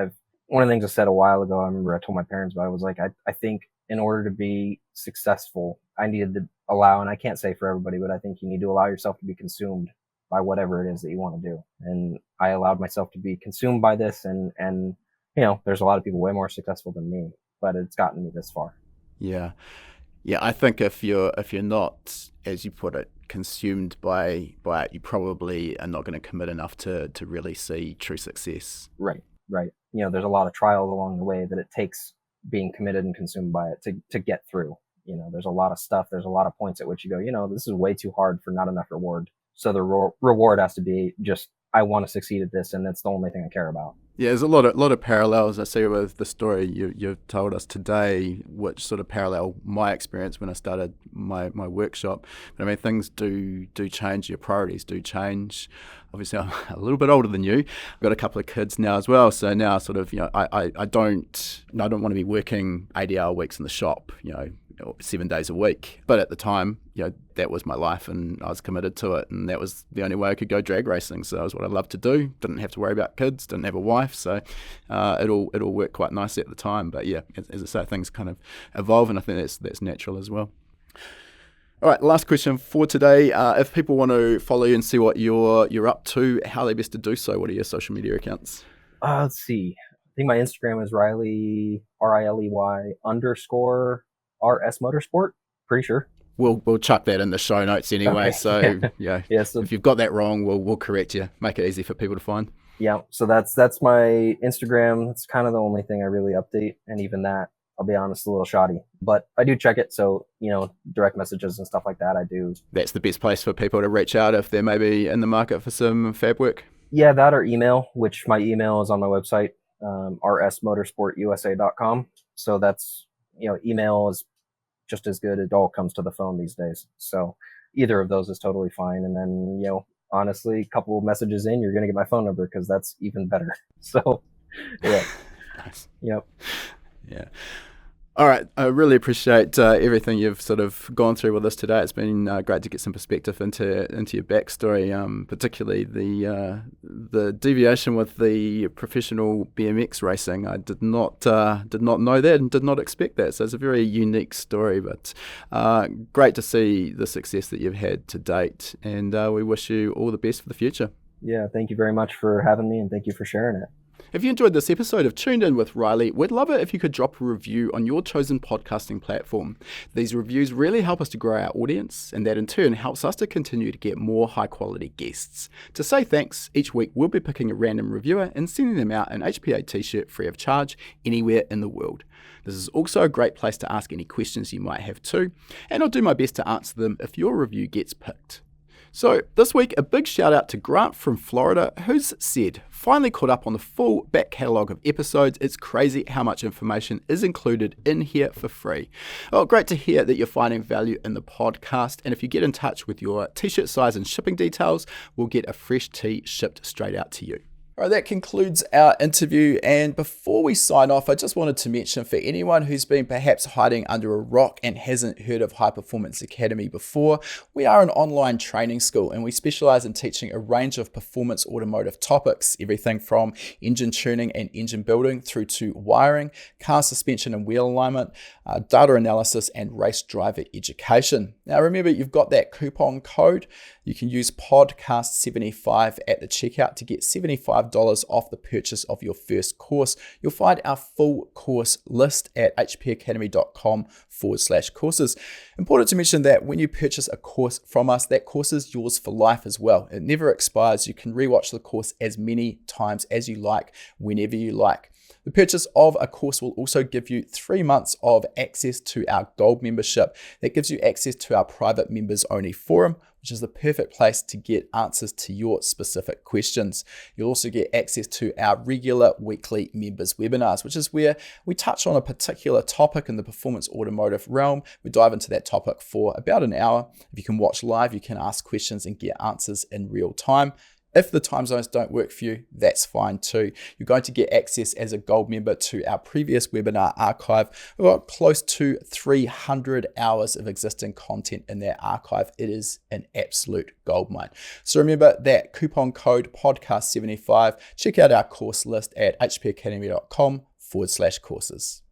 One of the things I said a while ago, I remember I told my parents about it, was like, I think in order to be successful, I needed to allow, and I can't say for everybody, but I think you need to allow yourself to be consumed by whatever it is that you want to do. And I allowed myself to be consumed by this, and there's a lot of people way more successful than me, but it's gotten me this far. Yeah. Yeah, I think if you're not, as you put it, consumed by it, you probably are not going to commit enough to really see true success. Right. There's a lot of trials along the way that it takes being committed and consumed by it to get through. There's a lot of stuff. There's a lot of points at which you go, this is way too hard for not enough reward. So the reward has to be just, I want to succeed at this, and that's the only thing I care about. Yeah, there's a lot of parallels I see with the story you've told us today, which sort of parallel my experience when I started my workshop. But I mean, things do change. Your priorities do change. Obviously, I'm a little bit older than you. I've got a couple of kids now as well. So now, sort of, I don't want to be working 80-hour weeks in the shop, 7 days a week. But at the time, that was my life, and I was committed to it, and that was the only way I could go drag racing. So that was what I loved to do. Didn't have to worry about kids. Didn't have a wife, so it all worked quite nicely at the time. But yeah, as I say, things kind of evolve, and I think that's natural as well. All right, last question for today. If people want to follow you and see what you're up to, how are they best to do so? What are your social media accounts? Let's see. I think my Instagram is Riley, RILEY _ RS Motorsport. Pretty sure. We'll chuck that in the show notes anyway. Okay. So yeah. So if you've got that wrong, we'll correct you. Make it easy for people to find. Yeah. So that's my Instagram. That's kind of the only thing I really update, and even that, I'll be honest, a little shoddy. But I do check it. So direct messages and stuff like that, I do. That's the best place for people to reach out if they're maybe in the market for some fab work. Yeah, that or email, which my email is on my website, rsmotorsportusa.com. So that's email is just as good. It all comes to the phone these days. So either of those is totally fine. And then, honestly, a couple of messages in, you're going to get my phone number, because that's even better. So, yeah. Nice. Yep. Yeah. All right. I really appreciate everything you've sort of gone through with us today. It's been great to get some perspective into your backstory, particularly the deviation with the professional BMX racing. I did not know that and did not expect that. So it's a very unique story, but great to see the success that you've had to date. And we wish you all the best for the future. Yeah. Thank you very much for having me, and thank you for sharing it. If you enjoyed this episode of Tuned In with Riley, we'd love it if you could drop a review on your chosen podcasting platform. These reviews really help us to grow our audience, and that in turn helps us to continue to get more high-quality guests. To say thanks, each week we'll be picking a random reviewer and sending them out an HPA t-shirt free of charge anywhere in the world. This is also a great place to ask any questions you might have too, and I'll do my best to answer them if your review gets picked. So this week, a big shout out to Grant from Florida, who's said, finally caught up on the full back catalogue of episodes. It's crazy how much information is included in here for free. Oh, great to hear that you're finding value in the podcast. And if you get in touch with your t-shirt size and shipping details, we'll get a fresh tee shipped straight out to you. All right, that concludes our interview. And before we sign off, I just wanted to mention, for anyone who's been perhaps hiding under a rock and hasn't heard of High Performance Academy before, we are an online training school, and we specialize in teaching a range of performance automotive topics, everything from engine tuning and engine building through to wiring, car suspension and wheel alignment, data analysis, and race driver education. Now remember, you've got that coupon code. You can use podcast75 at the checkout to get $75 $75 off the purchase of your first course. You'll find our full course list at hpacademy.com/courses. Important to mention that when you purchase a course from us, that course is yours for life as well. It never expires. You can rewatch the course as many times as you like, whenever you like. The purchase of a course will also give you 3 months of access to our gold membership. That gives you access to our private members only forum, which is the perfect place to get answers to your specific questions. You'll also get access to our regular weekly members webinars, which is where we touch on a particular topic in the performance automotive realm. We dive into that topic for about an hour. If you can watch live, you can ask questions and get answers in real time. If the time zones don't work for you, that's fine too. You're going to get access as a gold member to our previous webinar archive. We've got close to 300 hours of existing content in that archive. It is an absolute goldmine. So remember that coupon code podcast75. Check out our course list at hpacademy.com/courses.